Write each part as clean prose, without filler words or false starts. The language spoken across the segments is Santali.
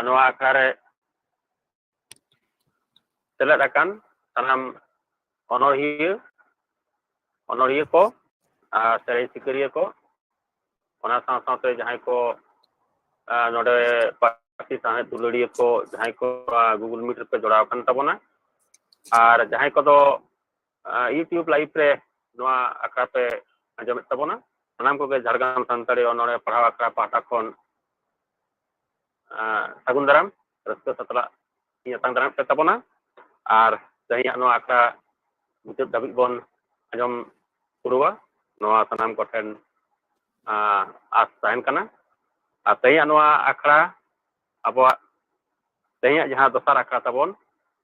ᱱᱚᱣᱟ ᱟᱠᱷᱲᱟ ᱨᱮ ᱥᱮᱞᱮᱫ ᱟᱠᱟᱱ ᱥᱟᱱᱟᱢ ᱚᱱᱚᱲᱦᱤᱭᱟᱹ ᱠᱚ ᱟᱨ ᱥᱮᱨᱮᱧ ᱥᱤᱠᱟᱹᱨᱤᱭᱟᱹ ᱠᱚ ᱚᱱᱟ ᱥᱟᱶᱛᱮ ᱡᱟᱦᱟᱸᱭ ᱠᱚ ᱱᱚᱰᱮ ᱯᱟᱹᱨᱥᱤ ᱥᱟᱶᱦᱮᱫ ᱫᱩᱞᱟᱹᱲᱤᱭᱟᱹ ᱠᱚ ᱡᱟᱦᱟᱸᱭ ᱠᱚ ᱜᱩᱜᱩᱞ ᱢᱤᱴ ᱨᱮᱯᱮ ᱡᱚᱲᱟᱣ ᱟᱠᱟᱱ ᱛᱟᱵᱚᱱᱟ ᱟᱨ ᱡᱟᱦᱟᱸᱭ ᱠᱚᱫᱚ ᱤᱭᱩᱴᱤᱭᱩᱵ ᱞᱟᱭᱤᱵ ᱨᱮ ᱱᱚᱣᱟ ᱟᱠᱷᱲᱟ ᱯᱮ ᱟᱸᱡᱚᱢᱮᱫ ᱛᱟᱵᱚᱱᱟ ᱥᱟᱱᱟᱢ ᱠᱚᱜᱮ ᱡᱷᱟᱲᱜᱨᱟᱢ ᱥᱟᱱᱛᱟᱲᱤ ᱚᱱᱚᱲᱦᱮ ᱯᱟᱲᱦᱟᱣ ᱟᱠᱷᱲᱟ ᱯᱟᱦᱴᱟ ᱠᱷᱚᱱ ᱥᱟᱹᱜᱩᱱ ᱫᱟᱨᱟᱢ ᱨᱟᱹᱥᱠᱟᱹ ᱥᱟᱛᱞᱟᱜ ᱤᱧ ᱟᱛᱟᱝ ᱫᱟᱨᱟᱢ ᱯᱮ ᱛᱟᱵᱚᱱᱟ ᱟᱨ ᱛᱮᱦᱮᱧᱟᱜ ᱱᱚᱣᱟ ᱟᱠᱷᱲᱟ ᱢᱩᱪᱟᱹᱫ ᱫᱷᱟᱹᱵᱤᱡ ᱵᱚᱱ ᱟᱸᱡᱚᱢ ᱯᱩᱨᱟᱹᱣᱟ ᱱᱚᱣᱟ ᱥᱟᱱᱟᱢ ᱠᱚᱴᱷᱮᱱ ᱟᱸᱥ ᱛᱟᱦᱮᱱ ᱠᱟᱱᱟ ᱟᱨ ᱛᱮᱦᱮᱧᱟᱜ ᱱᱚᱣᱟ ᱟᱠᱷᱲᱟ ᱟᱵᱚᱣᱟᱜ ᱛᱮᱦᱮᱧᱟᱜ ᱡᱟᱦᱟᱸ ᱫᱚᱥᱟᱨ ᱟᱠᱷᱲᱟ ᱛᱟᱵᱚᱱ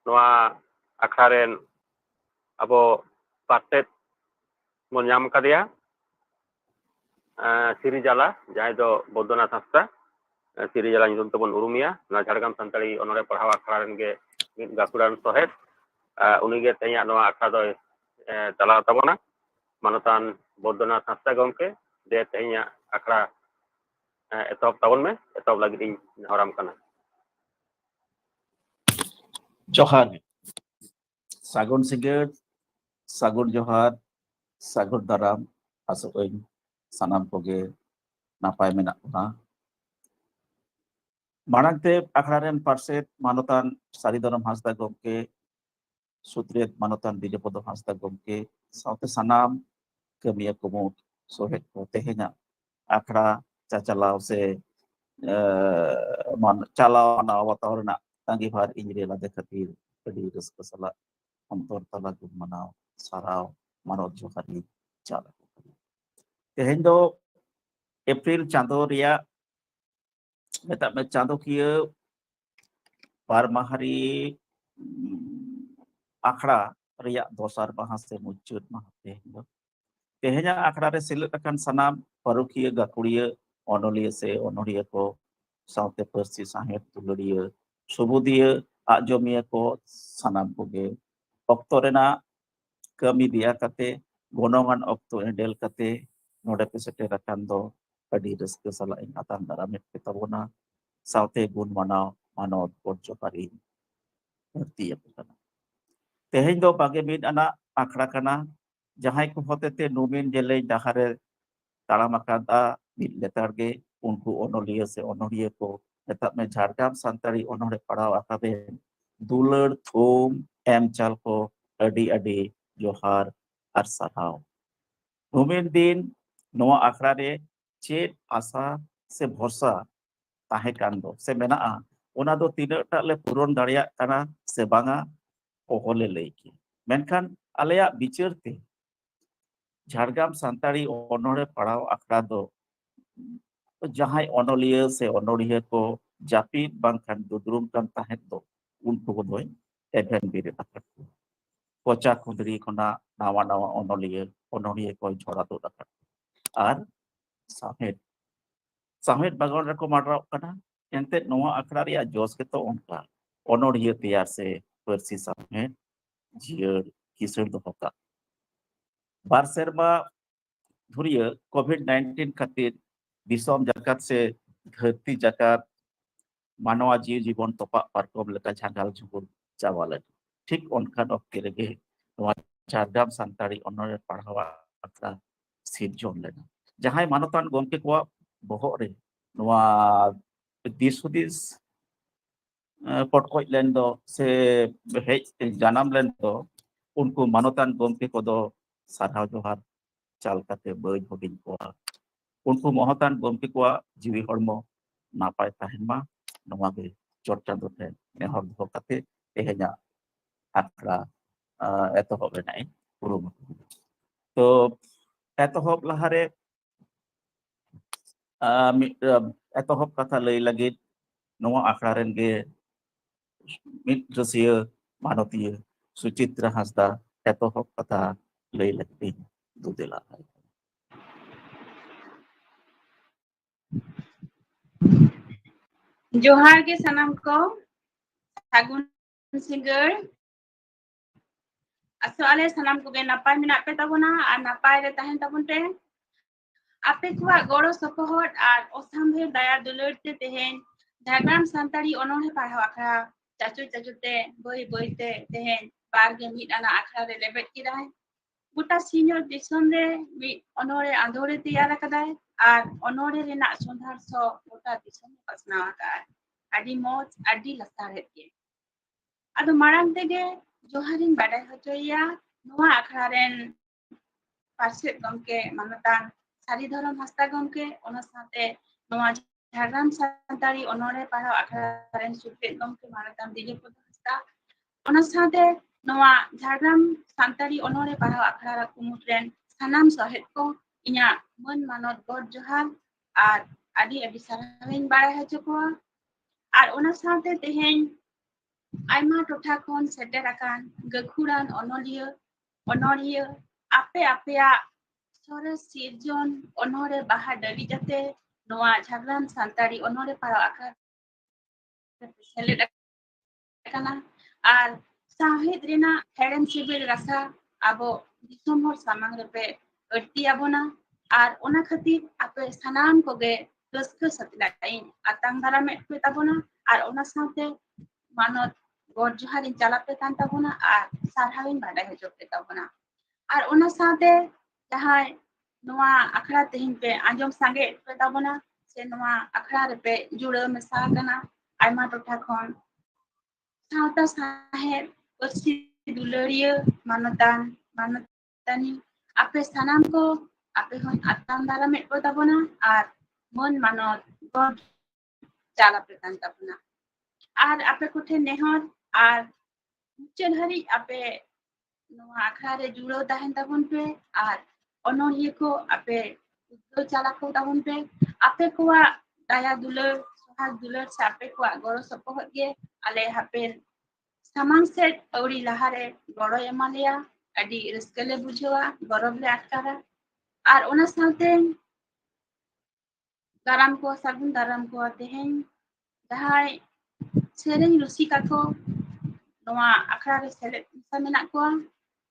ᱱᱚᱣᱟ ᱟᱠᱷᱲᱟ ᱨᱮᱱ ᱟᱵᱚ ᱯᱟᱨᱥᱮᱫ ᱵᱚᱱ ᱧᱟᱢ ᱠᱟᱫᱮᱭᱟ ᱥᱤᱨᱤᱡᱟᱞᱟ ᱡᱟᱦᱟᱸᱭ ᱫᱚ ᱵᱳᱫᱽᱫᱚᱱᱟᱛᱷ ᱦᱟᱸᱥᱫᱟ ᱥᱤᱨᱤᱡᱟᱞᱟ ᱧᱩᱛᱩᱢ ᱛᱮᱵᱚᱱ ᱩᱨᱩᱢᱮᱭᱟ ᱱᱚᱣᱟ ᱡᱷᱟᱲᱜᱨᱟᱢ ᱥᱟᱱᱛᱟᱲᱤ ᱚᱱᱚᱲᱦᱮ ᱯᱟᱲᱦᱟᱣ ᱟᱠᱷᱲᱟ ᱨᱮᱱ ᱜᱮ ᱢᱤᱫ ᱜᱟᱹᱠᱷᱩᱲᱟᱱ ᱥᱚᱦᱮᱫ ᱩᱱᱤᱜᱮ ᱛᱮᱦᱮᱧᱟᱜ ᱱᱚᱣᱟ ᱟᱠᱷᱲᱟ ᱫᱚᱭ ᱪᱟᱞᱟᱣ ᱛᱟᱵᱚᱱᱟ ᱢᱟᱱᱚᱛᱟᱱ ᱵᱳᱫᱽᱫᱚᱱᱟᱛᱷ ᱦᱟᱸᱥᱫᱟ ᱜᱚᱢᱠᱮ ᱫᱮ ᱛᱮᱦᱮᱧᱟᱜ ᱟᱠᱷᱲᱟ ᱮᱛᱚᱦᱚᱵ ᱛᱟᱵᱚᱱ ᱢᱮ ᱮᱛᱚᱦᱚᱵ ᱞᱟᱹᱜᱤᱫ ᱤᱧ ᱱᱮᱦᱚᱨᱟᱢ ᱠᱟᱱᱟ ᱡᱚᱦᱟᱨ ᱥᱟᱹᱜᱩᱱ ᱥᱤᱸᱜᱟᱹᱲ ᱥᱟᱹᱜᱩᱱ ᱡᱚᱦᱟᱨ ᱥᱟᱹᱜᱩᱱ ᱫᱟᱨᱟᱢ ᱟᱥᱚᱜ ᱟᱹᱧ ᱥᱟᱱᱟᱢ ᱠᱚᱜᱮ ᱱᱟᱯᱟᱭ ᱢᱮᱱᱟᱜ ᱵᱚᱱᱟ ᱢᱟᱲᱟᱝ ᱛᱮ ᱟᱠᱷᱲᱟ ᱨᱮᱱ ᱯᱟᱨᱥᱮᱫ ᱢᱟᱱᱚᱛᱟᱱ ᱥᱟᱹᱨᱤᱫᱷᱚᱨᱚᱢ ᱦᱟᱸᱥᱫᱟ ᱜᱚᱢᱠᱮ ᱥᱩᱛᱨᱮᱛ ᱢᱟᱱᱚᱛᱟᱱ ᱵᱤᱡᱚᱯᱚᱫᱚ ᱦᱟᱸᱥᱫᱟ ᱜᱚᱢᱠᱮ ᱥᱟᱶᱛᱮ ᱥᱟᱱᱟᱢ ᱠᱟᱹᱢᱤᱭᱟᱹ ᱠᱩᱢᱩᱴ ᱥᱚᱦᱮᱫ ᱠᱚ ᱛᱮᱦᱮᱧᱟᱜ ᱟᱠᱷᱲᱟ ᱪᱟᱪᱟᱞᱟᱣ ᱥᱮ ᱪᱟᱞᱟᱣ ᱵᱟᱛᱟᱣ ᱨᱮᱱᱟᱜ ᱛᱟᱸᱜᱤᱵᱷᱟᱨ ᱤᱧᱨᱮ ᱞᱟᱫᱮ ᱠᱷᱟᱹᱛᱤᱨ ᱟᱹᱰᱤ ᱨᱟᱹᱥᱠᱟᱹ ᱥᱟᱞᱟᱜ ᱚᱱᱛᱚᱨ ᱛᱟᱞᱟ ᱜᱩᱱ ᱢᱟᱱᱟᱣ ᱥᱟᱨᱦᱟᱣ ᱢᱟᱱᱚᱛ ᱡᱚᱦᱟᱨ ᱤᱧ ᱪᱟᱞ ᱟᱠᱚ ᱠᱟᱱᱟ ᱛᱮᱦᱮᱧ ᱫᱚ ᱮᱯᱨᱤᱞ ᱪᱟᱸᱫᱳ ᱨᱮᱭᱟᱜ ᱢᱮᱛᱟᱜ ᱢᱮ ᱪᱟᱸᱫᱳᱠᱤᱭᱟᱹ ᱵᱟᱨ ᱢᱟᱦᱟᱨᱤ ᱟᱠᱷᱲᱟ ᱨᱮᱭᱟᱜ ᱫᱚᱥᱟᱨ ᱢᱟᱦᱟ ᱥᱮ ᱢᱩᱪᱟᱹᱫ ᱢᱟᱦᱟ ᱛᱮᱦᱮᱧᱟᱜ ᱟᱠᱷᱲᱟ ᱨᱮ ᱥᱮᱞᱮᱫ ᱟᱠᱟᱱ ᱥᱟᱱᱟᱢ ᱯᱟᱹᱨᱩᱠᱷᱤᱭᱟᱹ ᱜᱟᱹᱠᱷᱩᱲᱤᱭᱟᱹ ᱚᱱᱚᱞᱤᱭᱟᱹ ᱥᱮ ᱚᱱᱚᱲᱦᱤᱭᱟᱹ ᱠᱚ ᱥᱟᱶᱛᱮ ᱯᱟᱹᱨᱥᱤ ᱥᱟᱶᱦᱮᱫ ᱫᱩᱞᱟᱹᱲᱤᱭᱟᱹ ᱥᱩᱵᱩᱫᱤᱭᱟᱹ ᱟᱸᱡᱚᱢᱤᱭᱟᱹ ᱠᱚ ᱥᱟᱱᱟᱢ ᱠᱚᱜᱮ ᱚᱠᱛᱚ ᱨᱮᱱᱟᱜ ᱠᱟᱹᱢᱤ ᱫᱮᱭᱟ ᱠᱟᱛᱮ ᱜᱚᱱᱚᱝᱟᱱ ᱚᱠᱛᱚ ᱮᱸᱰᱮᱞ ᱠᱟᱛᱮ ᱱᱚᱰᱮ ᱯᱮ ᱥᱮᱴᱮᱨ ᱟᱠᱟᱱ ᱫᱚ ᱟᱹᱰᱤ ᱨᱟᱹᱥᱠᱟᱹ ᱥᱟᱞᱟᱜ ᱤᱧ ᱟᱛᱟᱝ ᱫᱟᱨᱟᱢᱮᱫ ᱯᱮ ᱛᱟᱵᱚᱱᱟ ᱥᱟᱶᱛᱮ ᱜᱩᱱ ᱢᱟᱱᱟᱣ ᱢᱟᱱᱚᱛ ᱜᱚᱰ ᱡᱚᱦᱟᱨ ᱤᱧ ᱫᱷᱟᱹᱨᱛᱤᱭᱟᱯᱮ ᱠᱟᱱᱟ ᱛᱮᱦᱮᱧ ᱫᱚ 21 ᱟᱱᱟᱜ ᱟᱠᱷᱲᱟ ᱠᱟᱱᱟ ᱡᱟᱦᱟᱸᱭ ᱠᱚ ᱦᱚᱛᱮᱛᱮ ᱱᱩᱢᱤᱱ ᱡᱮᱞᱮᱧ ᱰᱟᱦᱟᱨᱮ ᱛᱟᱲᱟᱢ ᱟᱠᱟᱫᱟ ᱢᱤᱫ ᱞᱮᱛᱟᱲ ᱜᱮ ᱩᱱᱠᱩ ᱚᱱᱚᱞᱤᱭᱟᱹ ᱥᱮ ᱚᱱᱚᱲᱦᱤᱭᱟᱹ ᱠᱚ ᱢᱮᱛᱟᱜ ᱢᱮ ᱡᱷᱟᱲᱜᱨᱟᱢ ᱥᱟᱱᱛᱟᱲᱤ ọᱱᱚᱲᱦᱮ ᱯᱟᱲᱦᱟᱣ ᱟᱠᱟᱫᱮᱱ ᱫᱩᱞᱟᱹᱲ ᱛᱷᱩᱢ ᱮᱢ ᱪᱟᱞ ᱠᱚ ᱟᱹᱰᱤ ᱟᱹᱰᱤ ᱡᱚᱦᱟᱨ ᱟᱨ ᱥᱟᱨᱦᱟᱣ ᱱᱩᱢᱤᱱ ᱫᱤᱱ ᱱᱚᱣᱟ ᱟᱠᱷᱲᱟ ᱨᱮ ᱪᱮᱫ ᱟᱥᱟ ᱥᱮ ᱵᱷᱚᱨᱥᱟ ᱛᱟᱦᱮᱸ ᱠᱟᱱ ᱫᱚ ᱥᱮ ᱢᱮᱱᱟᱜᱼᱟ ᱚᱱᱟ ᱫᱚ ᱛᱤᱱᱟᱹᱜ ᱴᱟᱜ ᱞᱮ ᱯᱩᱨᱚᱱ ᱫᱟᱲᱮᱭᱟᱜ ᱠᱟᱱᱟ ᱥᱮ ᱵᱟᱝᱟ ᱚᱦᱚᱞᱮ ᱞᱟᱹᱭ ᱠᱮᱭᱟ ᱢᱮᱱᱠᱷᱟन ᱟᱞᱮᱭᱟᱜ ᱵᱤᱪᱟᱹᱨ ᱛᱮ ᱡᱷᱟᱲᱜᱨᱟᱢ ᱥᱟᱱᱛᱟᱲᱤ ọᱱᱚᱲᱦᱮ ᱯᱟᱲᱦᱟᱣ ᱟᱠᱷᱲᱟ ᱫᱚ ᱡᱟᱦᱟᱸᱭ ᱚᱱᱚᱞᱤᱭᱟᱹ ᱥᱮ ᱚᱱᱚᱲᱦᱤᱭᱟᱹ ᱠᱚ ᱡᱟᱹᱯᱤᱫ ᱵᱟᱝᱠᱷᱟᱱ ᱫᱩᱫᱽᱨᱩᱢ ᱠᱟᱱ ᱛᱟᱦᱮᱸᱫ ᱫᱚ ᱩᱱᱠᱩ ᱠᱚᱫᱚᱭ ᱮᱵᱷᱮᱱ ᱵᱮᱨᱮᱫ ᱟᱠᱟᱫ ᱠᱚᱣᱟ ᱠᱚᱪᱟ ᱠᱷᱩᱸᱫᱽᱨᱤ ᱠᱷᱚᱱᱟᱜ ᱱᱟᱣᱟ ᱱᱟᱣᱟ ọᱱᱚᱞᱤᱭᱟᱹ ᱠᱚ ᱡᱷᱚᱲᱟ ᱛᱩᱫ ᱟᱠᱟᱫ ᱟᱨ ᱥᱟᱶᱦᱮᱫ ᱵᱟᱜᱟᱱ ᱨᱮᱠᱚ ᱢᱟᱰᱨᱟᱣ ᱠᱟᱱᱟ ᱮᱱᱛᱮᱫ ᱱᱚᱣᱟ ᱟᱠᱷᱲᱟ ᱨᱮᱭᱟᱜ ᱡᱚᱥ ᱜᱮᱛᱚ ᱚᱱᱠᱟ ọᱱᱚᱲᱦᱤᱭᱟᱹ ᱛᱮᱭᱟᱨ ᱥᱮ ᱯᱟᱹᱨᱥᱤ ᱥᱟᱶᱦᱮᱫ ᱡᱤᱭᱟᱹᱲ ᱠᱤᱥᱟᱹᱬ ᱫᱚᱦᱚ ᱠᱟᱜ ᱵᱟᱨ ᱥᱮᱨᱢᱟ ধুরিয়ে কোভিড-19 খাতির দিশম জাকাত সে ধরতি জাকাত মানওয়া জীবন তপা পারকম লেকা ঝাঁগাল ঝুঁকুর চাওয়ালেন ঠিক অনখান অক্তে রেগে নওয়া ঝাড়গ্রাম সান্তাড়ি অনড়ᱦᱮ ᱯᱟᱲᱦᱟᱣ ᱟᱠᱷᱲᱟ ᱥᱤᱨᱡᱚᱱ ᱞᱮᱱᱟ ᱡᱟᱦᱟᱸᱭ ᱢᱟᱱᱚᱛᱟᱱ ᱜᱚᱢᱠᱮ ᱠᱚᱣᱟᱜ ᱵᱚᱦᱚᱜ ᱨᱮ ᱱᱚᱣᱟ ᱫᱤᱥ ᱦᱩᱫᱤᱥ ᱯᱚᱴᱠᱚᱡ ᱞᱮᱱ ᱫᱚ ᱥᱮ ᱦᱮᱡ ᱡᱟᱱᱟᱢ ᱞᱮᱱ ᱫᱚ उनको मानोतान गोमके को दो सारहाव जोहार चाल काते बई हडिंग कोआ उनको महतान गोमके को जीवी हड़मो नापाय ताहेन मा नोवा गे चर्चा दोते नेहर दो काते तेहेजा आखड़ा एतहब रेनाय कुरुमुटु तो एतहब लहारे एतहब कथा लई लगित नोवा आखड़ा रेन गे मित रसिया मानतीय सुचित्रा हांसदा एतहब कथा लई लगती दुदेला जोहार के सनम को सागुन सिंगर असले सनम को नापाय मेना पे तबना और नापाय रे तहन तबन पे आपे को गड़ो सपोहट और असाम्भे दया दुलर ते तेहेन Jhargram Santari Onore Pahau Akhara Chachu Boy Te Tehen Barge Mid Ana Akhara Lebet Kidai Buta Senior Disonde Mi Onore Andore Tiara Kadai Ar Onore Rena Sondhar So Buta Dison Pasna Kai Adi Mot Adi Lastaret Ge Ado Marang Tege Joharin Badai Hotoya Noa Akharen Parsit Gomke Manatan Sari Dharam Hasta Gomke Ona Sate Noa Jhargram Santari Onore Pahau Akharen Supit Gomke Manatan Dijeputo Hasta Ona Sate Noa Jhargram Santari Onore Pahau Akhara Kumutren Sanam Sohet Ko Inya Mun Manot God Johar Ar Adi Adi Sarangin Barai Hajo Ko Ar Ona Sate Tehen Aima Totha Khon Seter Akan Gakhuran Onoliya Ape Apea Sores Sirjon Onore Baha Dali Jate Noa Jhargram Santari Onore Pahau Akhara Seled Akana Ar Sahid Rena Heren Sibil Rasa Abo Disum Hor Samang Repe Erti Abona Ar Ona Khatir Ape Sanam Koge Raska Satlain Atang Daramet Pe Tabona Ar Ona Sante Manot God Joharin Chalape Tan Tabona Ar Sarhawin Badai Hojo Pe Tabona Ar Ona Sante Jahai Noa Akhara Tehin Pe Anjom Sange Pe Tabona Se Noa Akhara Repe Jura Mesa Kana Aima Totha Khon Sauta Sahet Persi Dularia Manotani Ape Sanam Ko Ape Hon Atang Daramet Pe Tabona Ar Mon Manot God Chalape Tan Tabona Ar Ape Kuthe Nehor Ar Muchal Hari Ape Noa Akhara Juro Tahen Tabon Pe Ar Onoliya Ko Ape Uddo Chalako Tabon Pe Ape Koa Daya Dular Sohag Dular Se Ape Koa Goro Sopohot Ge Ale Hapen Samang Set Auri Lahare Goro Emalia Adi Raskale Bujawa Gorob Le Atkara Ar Ona Saute Daram Ko Sagun Daram Ko Tehen Jahai Sereng Rusika Ko Noa Akhara Re Seled Misa Menak Ko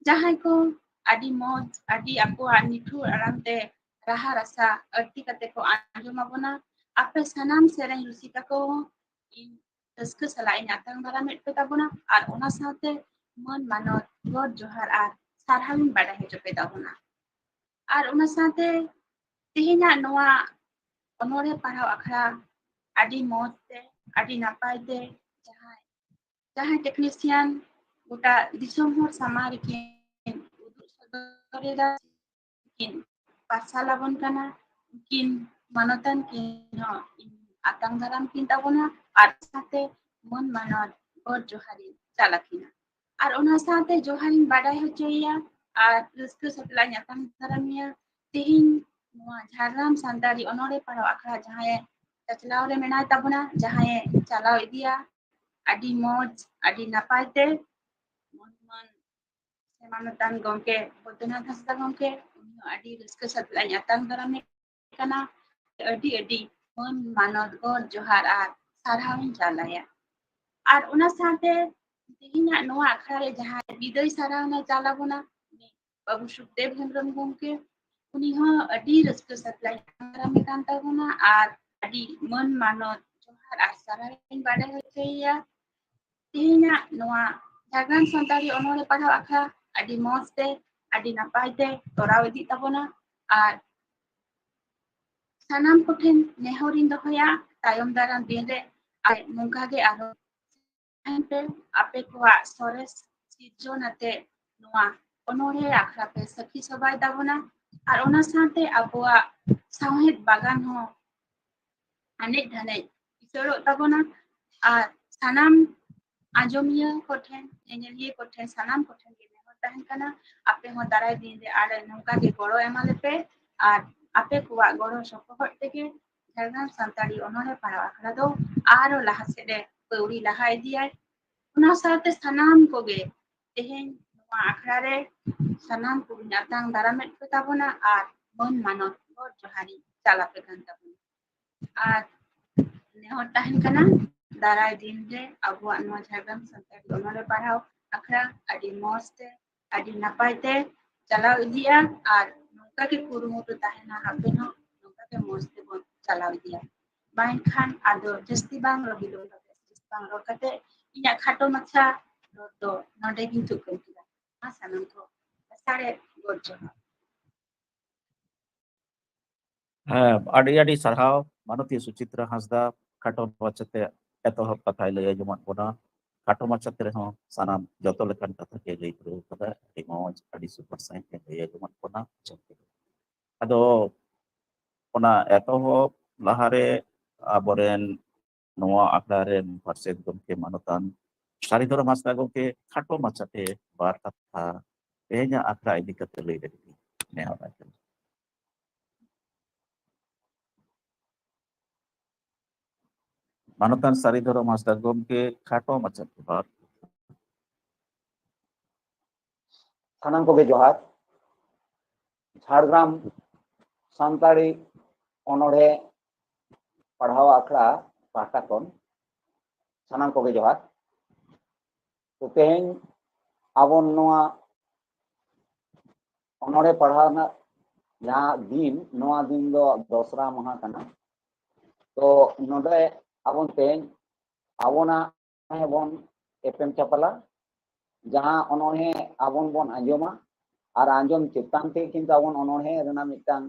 Jahai Ko Adi Moj Adi Akua Nitu Arante Raha Rasa Erti Kate Ko Anjom Abona Ape Sanam Sereng Rusika Ko Raska Salain Atang Daramet Pe Tabona Ar Ona Saute Mon Manot God Johar Ar Sarhawin Badai Hojo Pe Tabona Ar Ona Saute Tehenya Noa Onore Pahau Akhara Adi Moj Te Adi Napai Te Jahai Technician Buta Disum Hor Samar Kin Uduk Sodoreda Kin Pasalabon Kana Kin Manotan Kin Ho Atang Daram Kin Tabona Ar Sate Mon Manot God Joharin Chalakina Ar Ona Sate Joharin Badai Hojoya Ar Raska Satla Nyatang Daramia Tehin Noa Jhargram Santari Onore Pahau Akhara Jahai Chachlaw Re Menai Tabona Jahai Chalaw Idia Adi Moj Adi Napai Te Mon Manatan Gomke Bodona Hasta Gomke Adi Raska Satla Nyatang Daramia Kana Adi Mon Manot God Johar Ar Sarhawin Chalaya Ar Ona Sate Tehenya Noa Akhara Jahai Bidai Sarana Chalabona Babu Shukdev Hemram Gomke Uni Ho Adi Raska Satla Daramia Kan Tabona Ar Adi Mon Manot Johar Ar Sarhawin Badai Hojoya Tehenya Noa Jhargram Santari Onore Pahau Akhara Adi Moj Te Adi Napai Te Toraw Idi Tabona Ar Sanam Koten Nehorin Dohoya Tayom Daram Dinre Ar Nungka Ge Aro Pe Ape Koa Sores Sirjon Ate Noa Onore Akhara Pe Sakhi Sobai Tabona Ar Ona Sante Aboa Sawhet Bagan Ho Anek Dhanek Isorok Tabona Ar Sanam Anjomiya Koten Enyelia Koten Sanam Koten Ge Nehor Tahen Kana Ape Ho Darai Din Re Ar Nungka Ge Goro Emalepe Ar Ape Koa Goro Sopohot Tege Jhargram Santari Onore Pahau Akhara Do Aro Laha Sed Re Pauri Laha Idiyai Ona Saute Sanam Koge Tehen Noa Akhara Re Sanam Koge Nyatang Daramet Pe Tabona Ar Mon Manot God Johari Chalape Kan Tabona Ar Nehor Tahen Kana Darai Din Re Abuak Noa Jhargram Santari Onore Pahau Akhara Adi Moj Te Adi Napai Te Chalaw Idia Ar Nungka Ge Kurumutu Tahena Hapen Ho Nungka Ge Moj Te Bon Chalaw Idia Mainkan ado jasti bang lagi lo bang lo kate inya khato macha do node gintu kentira sanam ko sare gojo ᱟᱹᱰᱤ ᱥᱟᱨᱦᱟᱣ ᱢᱟᱱᱚᱛᱤ ᱥᱩᱪᱤᱛᱨᱟ ᱦᱟᱸᱥᱫᱟ ᱠᱷᱟᱴᱚ ᱢᱟᱪᱷᱟᱛᱮ ᱮᱛᱚᱦᱚᱵ ᱠᱟᱛᱷᱟᱭ ᱞᱟᱹᱭ ᱟᱸᱡᱚᱢᱟᱫ ᱵᱚᱱᱟ ᱠᱷᱟᱴᱚ ᱢᱟᱪᱷᱟᱛᱮ ᱨᱮᱦᱚᱸ ᱥᱟᱱᱟᱢ ᱡᱚᱛᱚ ᱞᱮᱠᱟᱱ ᱠᱟᱛᱷᱟ ᱜᱮ ᱞᱟᱹᱭ ᱯᱩᱨᱟᱹᱣ ᱠᱟᱫᱟ ᱟᱹᱰᱤ ᱢᱚᱸᱡᱽ ᱟᱹᱰᱤ ᱥᱩᱯᱟᱨ ᱥᱟᱺᱦᱤᱡ ᱮ ᱞᱟᱹᱭ ᱟᱸᱡᱚᱢᱟᱫ ᱵᱚᱱᱟ ᱟᱫᱚ ᱚᱱᱟ ᱮᱛᱚᱦᱚᱵ ᱞᱟᱦᱟᱨᱮ ᱟᱵᱚᱨᱮᱱ ᱱᱚᱣᱟ ᱟᱠᱷᱲᱟ ᱨᱮᱱ ᱯᱟᱨᱥᱮᱫ ᱜᱚᱢᱠᱮ ᱢᱟᱱᱚᱛᱟᱱ ᱥᱟᱨᱤᱫᱷᱚᱨᱚᱢ ᱦᱟᱸᱥᱫᱟ ᱜᱚᱢᱠᱮ ᱠᱷᱟᱴᱚ ᱢᱟᱪᱷᱟᱛᱮ ᱵᱟᱨ ᱠᱟᱛᱷᱟ ᱛᱮᱦᱮᱧᱟᱜ ᱟᱠᱷᱲᱟ ᱤᱫᱤ ᱠᱟᱛᱮ ᱞᱟᱹᱭ ᱞᱟᱹᱜᱤᱫ ᱱᱮᱦᱚᱨ ᱠᱟᱱᱟ ᱢᱟᱱᱚᱛᱟᱱ ᱥᱟᱨᱤᱫᱷᱚᱨᱚᱢ ᱦᱟᱸᱥᱫᱟ ᱜᱚᱢᱠᱮ ᱠᱷᱟᱴᱚ ᱢᱟᱪᱷᱟᱛᱮ ᱵᱟᱨ ᱥᱟᱱᱟᱢ ᱠᱚᱜᱮ ᱡᱚᱦᱟᱨ ᱡᱷᱟᱲᱜᱨᱟᱢ ᱥᱟᱱᱛᱟᱲᱤ ᱚᱱᱚᱬᱦᱮ ᱯᱟᱲᱦᱟᱣ ᱟᱠᱷᱲᱟ ᱯᱟᱦᱴᱟ ᱠᱷᱚᱱ ᱥᱟᱱᱟᱢ ᱠᱚᱜᱮ ᱡᱚᱦᱟᱨ ᱛᱚ ᱛᱮᱦᱮᱧ ᱟᱵᱚ ᱱᱚᱣᱟ ᱚᱱᱚᱬᱦᱮ ᱯᱟᱲᱦᱟᱣ ᱨᱮᱱᱟᱜ ᱡᱟᱦᱟᱸ ᱫᱤᱱ ᱱᱚᱣᱟ ᱫᱤᱱ ᱫᱚ ᱫᱚᱥᱨᱟ ᱢᱟᱦᱟ ᱠᱟᱱᱟ ᱛᱚ ᱱᱚᱰᱮ ᱟᱵᱚ ᱛᱮᱦᱮᱧ ᱟᱵᱚᱱᱟᱜ ᱵᱚᱱ ᱮᱯᱮᱢ ᱪᱟᱯᱟᱞᱟ ᱡᱟᱦᱟᱸ ᱚᱱᱚᱬᱦᱮ ᱟᱵᱚᱱ ᱵᱚᱱ ᱟᱸᱡᱚᱢᱟ ᱟᱨ ᱟᱸᱡᱚᱢ ᱪᱮᱛᱟᱱ ᱛᱮ ᱠᱤᱱᱛᱩ ᱟᱵᱚ ᱚᱱᱚᱬᱦᱮ ᱨᱮᱱᱟᱜ ᱢᱤᱫᱴᱟᱝ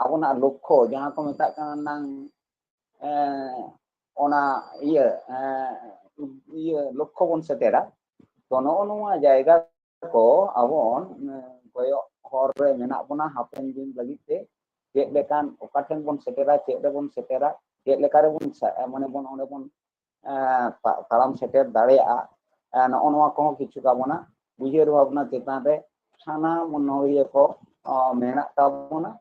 ᱟᱵᱚᱱᱟᱜ ᱞᱚᱠᱠᱷᱚ ᱡᱟᱦᱟᱸ ᱠᱚ ᱢᱮᱛᱟᱜ ᱠᱟᱱᱟ ᱚᱱᱟ ᱞᱚᱠᱠᱷᱚ ᱵᱚᱱ ᱥᱮᱴᱮᱨᱟ ᱛᱚ ᱱᱚᱜᱼᱚ ᱱᱚᱣᱟ ᱡᱟᱭᱜᱟ ᱠᱚ ᱟᱵᱚ ᱠᱚᱭᱚᱜ ᱦᱚᱨ ᱨᱮ ᱢᱮᱱᱟᱜ ᱵᱚᱱᱟ ᱦᱟᱯᱮᱱ ᱫᱤᱱ ᱞᱟᱹᱜᱤᱫ ᱛᱮ ᱪᱮᱫ ᱞᱮᱠᱟᱱ ᱚᱠᱟ ᱴᱷᱮᱱ ᱵᱚᱱ ᱥᱮᱴᱮᱨᱟ ᱪᱮᱫ ᱨᱮᱵᱚn ᱥᱮᱴᱮᱨᱟ ᱪᱮᱫ ᱞᱮᱠᱟ ᱨᱮᱵᱚᱱ ᱢᱟᱱᱮ ᱵᱚᱱ ᱚᱸᱰᱮ ᱵᱚᱱ ᱛᱟᱲᱟᱢ ᱥᱮᱴᱮᱨ ᱫᱟᱲᱮᱭᱟᱜᱼᱟ ᱱᱚᱜᱼᱚ ᱱᱚᱣᱟ ᱠᱚᱦᱚᱸ ᱠᱤᱪᱷᱩ ᱟᱵᱚᱱᱟᱜ ᱩᱭᱦᱟᱹᱨ ᱵᱷᱟᱵᱽᱱᱟ ᱪᱮᱛᱟᱱ ᱨᱮ ᱥᱟᱱᱟᱢ ᱚᱱᱚᱬᱦᱤᱭᱟᱹ ᱠᱚ ᱢᱮᱱᱟᱜ ᱛᱟᱵᱚᱱᱟ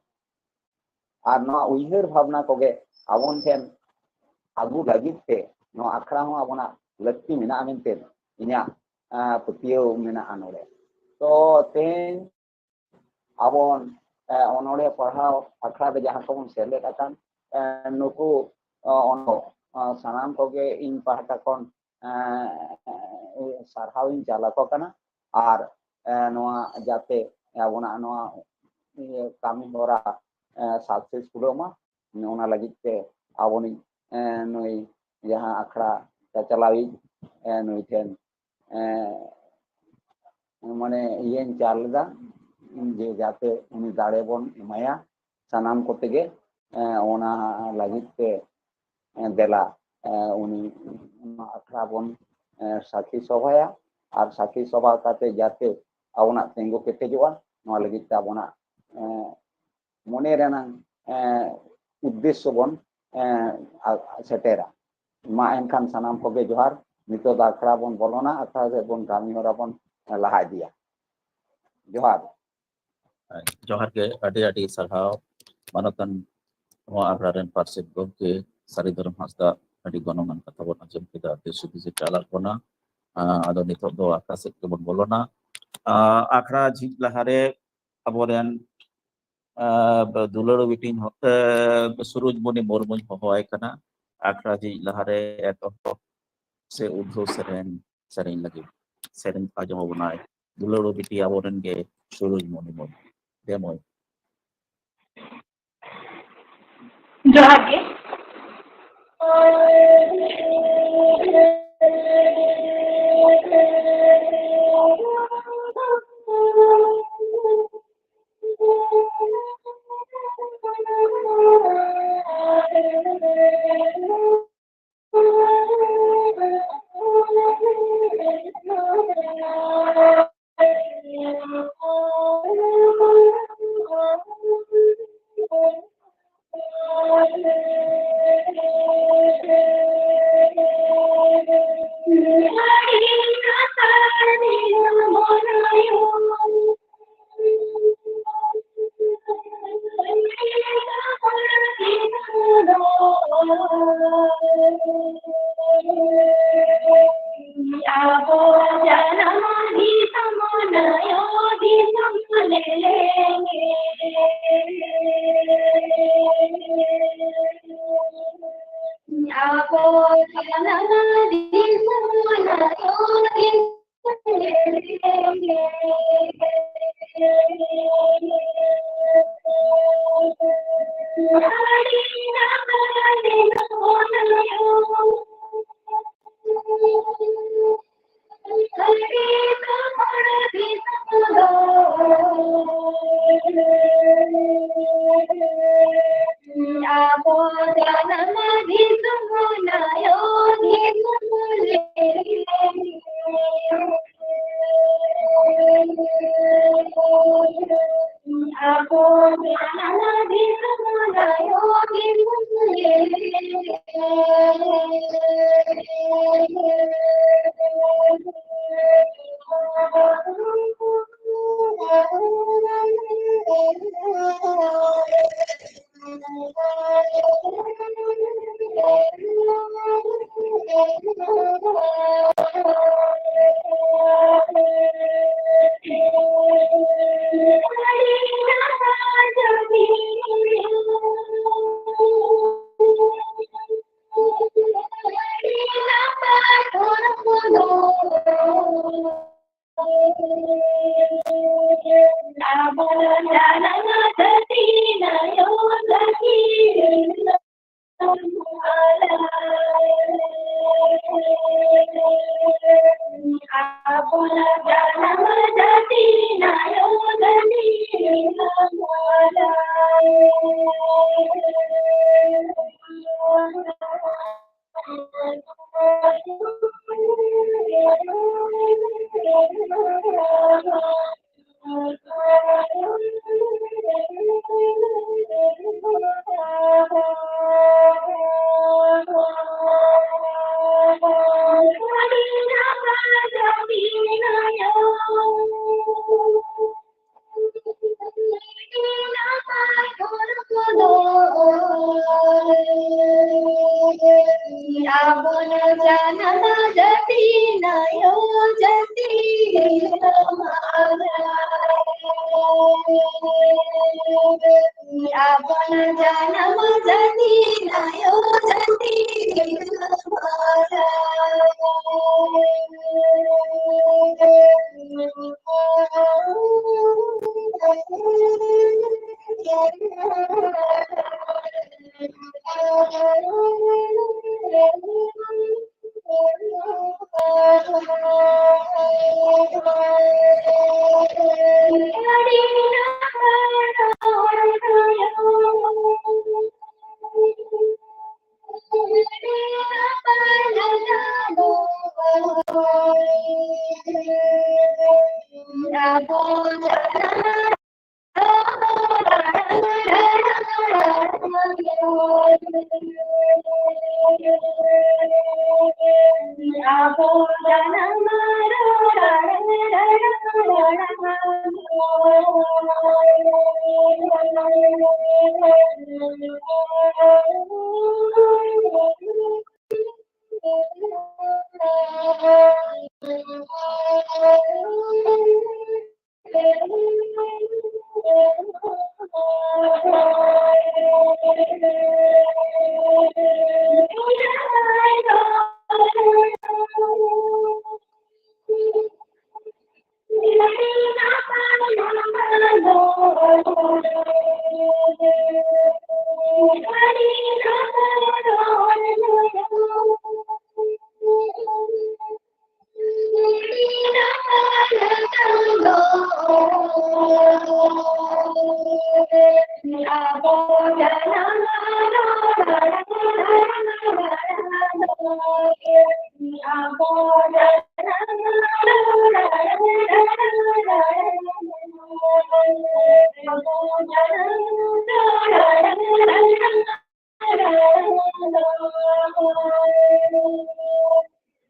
ᱟᱨ ᱱᱚᱣᱟ ᱩᱭᱦᱟᱹᱨ ᱵᱷᱟᱵᱽᱱᱟ ᱠᱚᱜᱮ ᱟᱵᱚᱱ ᱴᱷᱮᱱ ᱟᱹᱜᱩ ᱞᱟᱹᱜᱤᱫ ᱛᱮ ᱱᱚᱣᱟ ᱟᱠᱷᱲᱟ ᱦᱚᱸ ᱟᱵᱚᱱᱟᱜ ᱞᱟᱹᱠᱛᱤ ᱢᱮᱱᱟᱜᱼᱟ ᱢᱮᱱᱛᱮ ᱤᱧᱟᱹᱜ ᱯᱟᱹᱛᱭᱟᱹᱣ ᱢᱮᱱᱟᱜᱼᱟ ᱱᱚᱰᱮ ᱛᱚ ᱛᱮᱦᱮᱧ ᱟᱵᱚ ᱚᱱᱚᱬᱦᱮ ᱯᱟᱲᱦᱟᱣ ᱟᱠᱷᱲᱟ ᱨᱮ ᱡᱟᱦᱟᱸ ᱠᱚᱵᱚᱱ ᱥᱮᱞᱮᱫ ᱟᱠᱟᱱ ᱱᱩᱠᱩ ᱥᱟᱱᱟᱢ ᱠᱚᱜᱮ ᱤᱧ ᱯᱟᱦᱴᱟ ᱠᱷᱚᱱ ᱥᱟᱨᱦᱟᱣᱤᱧ ᱪᱟᱞ ᱟᱠᱚ ᱠᱟᱱᱟ ᱟᱨ ᱱᱚᱣᱟ ᱡᱟᱛᱮ ᱟᱵᱚᱱᱟᱜ ᱱᱚᱣᱟ ᱠᱟᱹᱢᱤ ᱦᱚᱨᱟ ᱥᱟᱠᱥᱮᱥফᱩᱞᱚᱜ ᱢᱟ ᱚᱱᱟ ᱞᱟᱹᱜᱤᱫ ᱛᱮ ᱟᱵᱚᱱᱤᱡ ᱱᱩᱭ ᱡᱟᱦᱟᱸ ᱟᱠᱷᱲᱟ ᱪᱟᱪᱞᱟᱣᱤᱡ ᱱᱩᱭ ᱴᱷᱮᱱ ᱢᱟᱱᱮ ᱤᱭᱟᱹᱧ ᱪᱟᱞ ᱞᱮᱫᱟ ᱡᱮ ᱡᱟᱛᱮ ᱩᱱᱤ ᱫᱟᱲᱮ ᱵᱚᱱ ᱮᱢᱟᱭᱟ ᱥᱟᱱᱟᱢ ᱠᱚᱛᱮ ᱜᱮ ᱚᱱᱟ ᱞᱟᱹᱜᱤᱫ ᱛᱮ ᱫᱮᱞᱟ ᱩᱱᱤ ᱟᱠᱷᱲᱟ ᱵᱚᱱ ᱥᱟᱹᱠᱷᱤ ᱥᱚᱵᱷᱟᱭᱟ ᱟᱨ ᱥᱟᱹᱠᱷᱤ ᱥᱚᱵᱷᱟ ᱠᱟᱛᱮ ᱡᱟᱛᱮ ᱟᱵᱚᱱᱟᱜ ᱛᱤᱸᱜᱩ ᱠᱮᱴᱮᱡᱚᱜᱼᱟ ᱱᱚᱣᱟ ᱞᱟᱹᱜᱤᱫ ᱛᱮ ᱟᱵᱚᱱᱟᱜ ᱢᱚᱱᱮ ᱨᱮᱱᱟᱜ ᱩᱫᱽᱫᱮᱥᱥᱚ ᱵᱚᱱ ᱥᱮᱴᱮᱨᱟ ᱢᱟ ᱮᱱᱠᱷᱟन ᱥᱟᱱᱟम ᱠᱚᱜᱮ ᱡᱚᱦᱟᱨ ᱱᱤᱛᱚᱜ ᱫᱚ ᱟᱠᱷᱲᱟ ᱵᱚᱱ ᱵᱚᱞᱚᱱᱟ ᱟᱠᱷᱲᱟ ᱥᱮᱫ ᱵᱚᱱ ᱠᱟᱹᱢᱤ ᱦᱚᱨᱟ ᱵᱚᱱ ᱞᱟᱦᱟ ᱤᱫᱤᱭᱟ ᱡᱚᱦᱟᱨ ᱡᱚᱦᱟᱨ ᱜᱮ ᱟᱹᱰᱤ ᱥᱟᱨᱦᱟᱣ ᱢᱟᱱᱚᱛᱟᱱ ᱱᱚᱣᱟ ᱟᱠᱷᱲᱟ ᱨᱮᱱ ᱯᱟᱨᱥᱮᱫ ᱜᱚᱢᱠᱮ ᱥᱟᱨᱤᱫᱷᱚᱨᱚᱢ ᱦᱟᱸᱥᱫᱟ ᱟᱹᱰᱤ ᱜᱚᱱᱚᱝᱟᱱ ᱠᱟᱛᱷᱟ ᱵᱚᱱ ᱟᱸᱡᱚᱢ ᱠᱮᱫᱟ ᱫᱤᱥ ᱦᱩᱫᱤᱥᱮ ᱪᱟᱞᱟᱜ ᱵᱚᱱᱟ ᱟᱫᱚ ᱱᱤᱛᱚᱜ ᱫᱚ ᱟᱠᱷᱲᱟ ᱥᱮᱫ ᱜᱮᱵᱚᱱ ᱵᱚᱞᱚᱱᱟ ᱟᱠᱷᱲᱟ ᱡᱷᱤᱡ ᱞᱟᱦᱟᱨᱮ ᱟᱵᱚᱨᱮᱱ ᱫᱩᱞᱟᱹᱲ ᱵᱤᱴᱤᱧ ᱥᱩᱨᱩᱡᱢᱚᱱᱤ ᱢᱩᱨᱢᱩᱧ ᱦᱚᱦᱚᱣᱟᱭ ᱠᱟᱱᱟ ᱟᱠᱷᱲᱟ ᱡᱷᱤᱡ ᱞᱟᱦᱟᱨᱮ ᱮᱛᱚᱦᱚᱵ ᱥᱮ ᱩᱫᱽᱫᱷᱟᱹᱣ ᱥᱮᱨᱮᱧ ᱞᱟᱹᱜᱤᱫ ᱥᱮᱨᱮᱧ ᱟᱸᱡᱚᱢ ᱟᱵᱚᱱᱟᱭ ᱫᱩᱞᱟᱹᱲ ᱵᱤᱴᱤ ᱟᱵᱚᱨᱮᱱ ᱜᱮ ᱥᱩᱨᱩᱡᱢᱚᱱᱤ ᱢᱩᱨᱢᱩ ᱫᱮᱢᱚᱭ ᱡᱚᱦᱟᱨ ᱜᱮ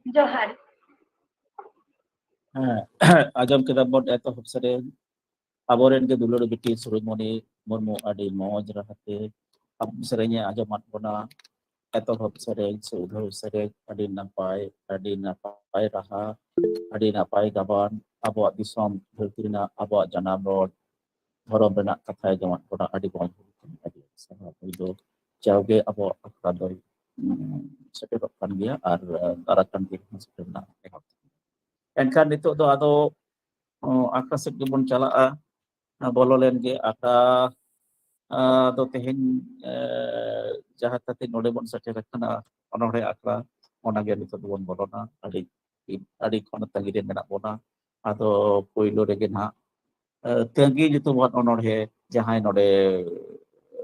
Johar. Ajam kita bon etohop sereng aboren ke dulur biti Surumoni Murmu adi moj rahate ab serenya ajamat bona etohop sereng seudhau sereng adi napai raha adi napai gaban abuat disom bertina abuat janam rod horom benak kathai jamat bona adi bon adi sama itu jauge abuat akadoi seterokan dia ar arakan kita sebenarnya enkan itu tu atau akasik pun cala bololen ge aka do tehen jahat tati node bon secara kana onore akra ona ge nito bon bolona adi kono tagide menak bona atau poilo rege na tanggi itu buat onore jahai node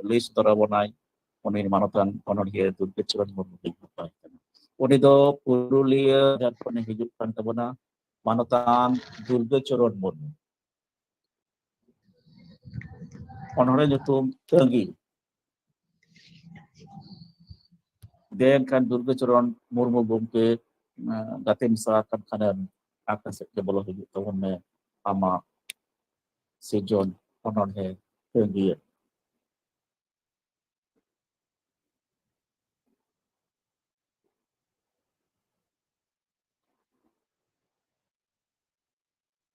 list tora bonai oni manotan onore tu kecuali bon apa oni do Purulia dan pone hidup kan tabona manotan Durga Coron bon onore nyutum tanggi dan kan Durga Coron Murmu Gomke gate misalkan kanan akan sebelum hidup tahun ama sejon onore tanggi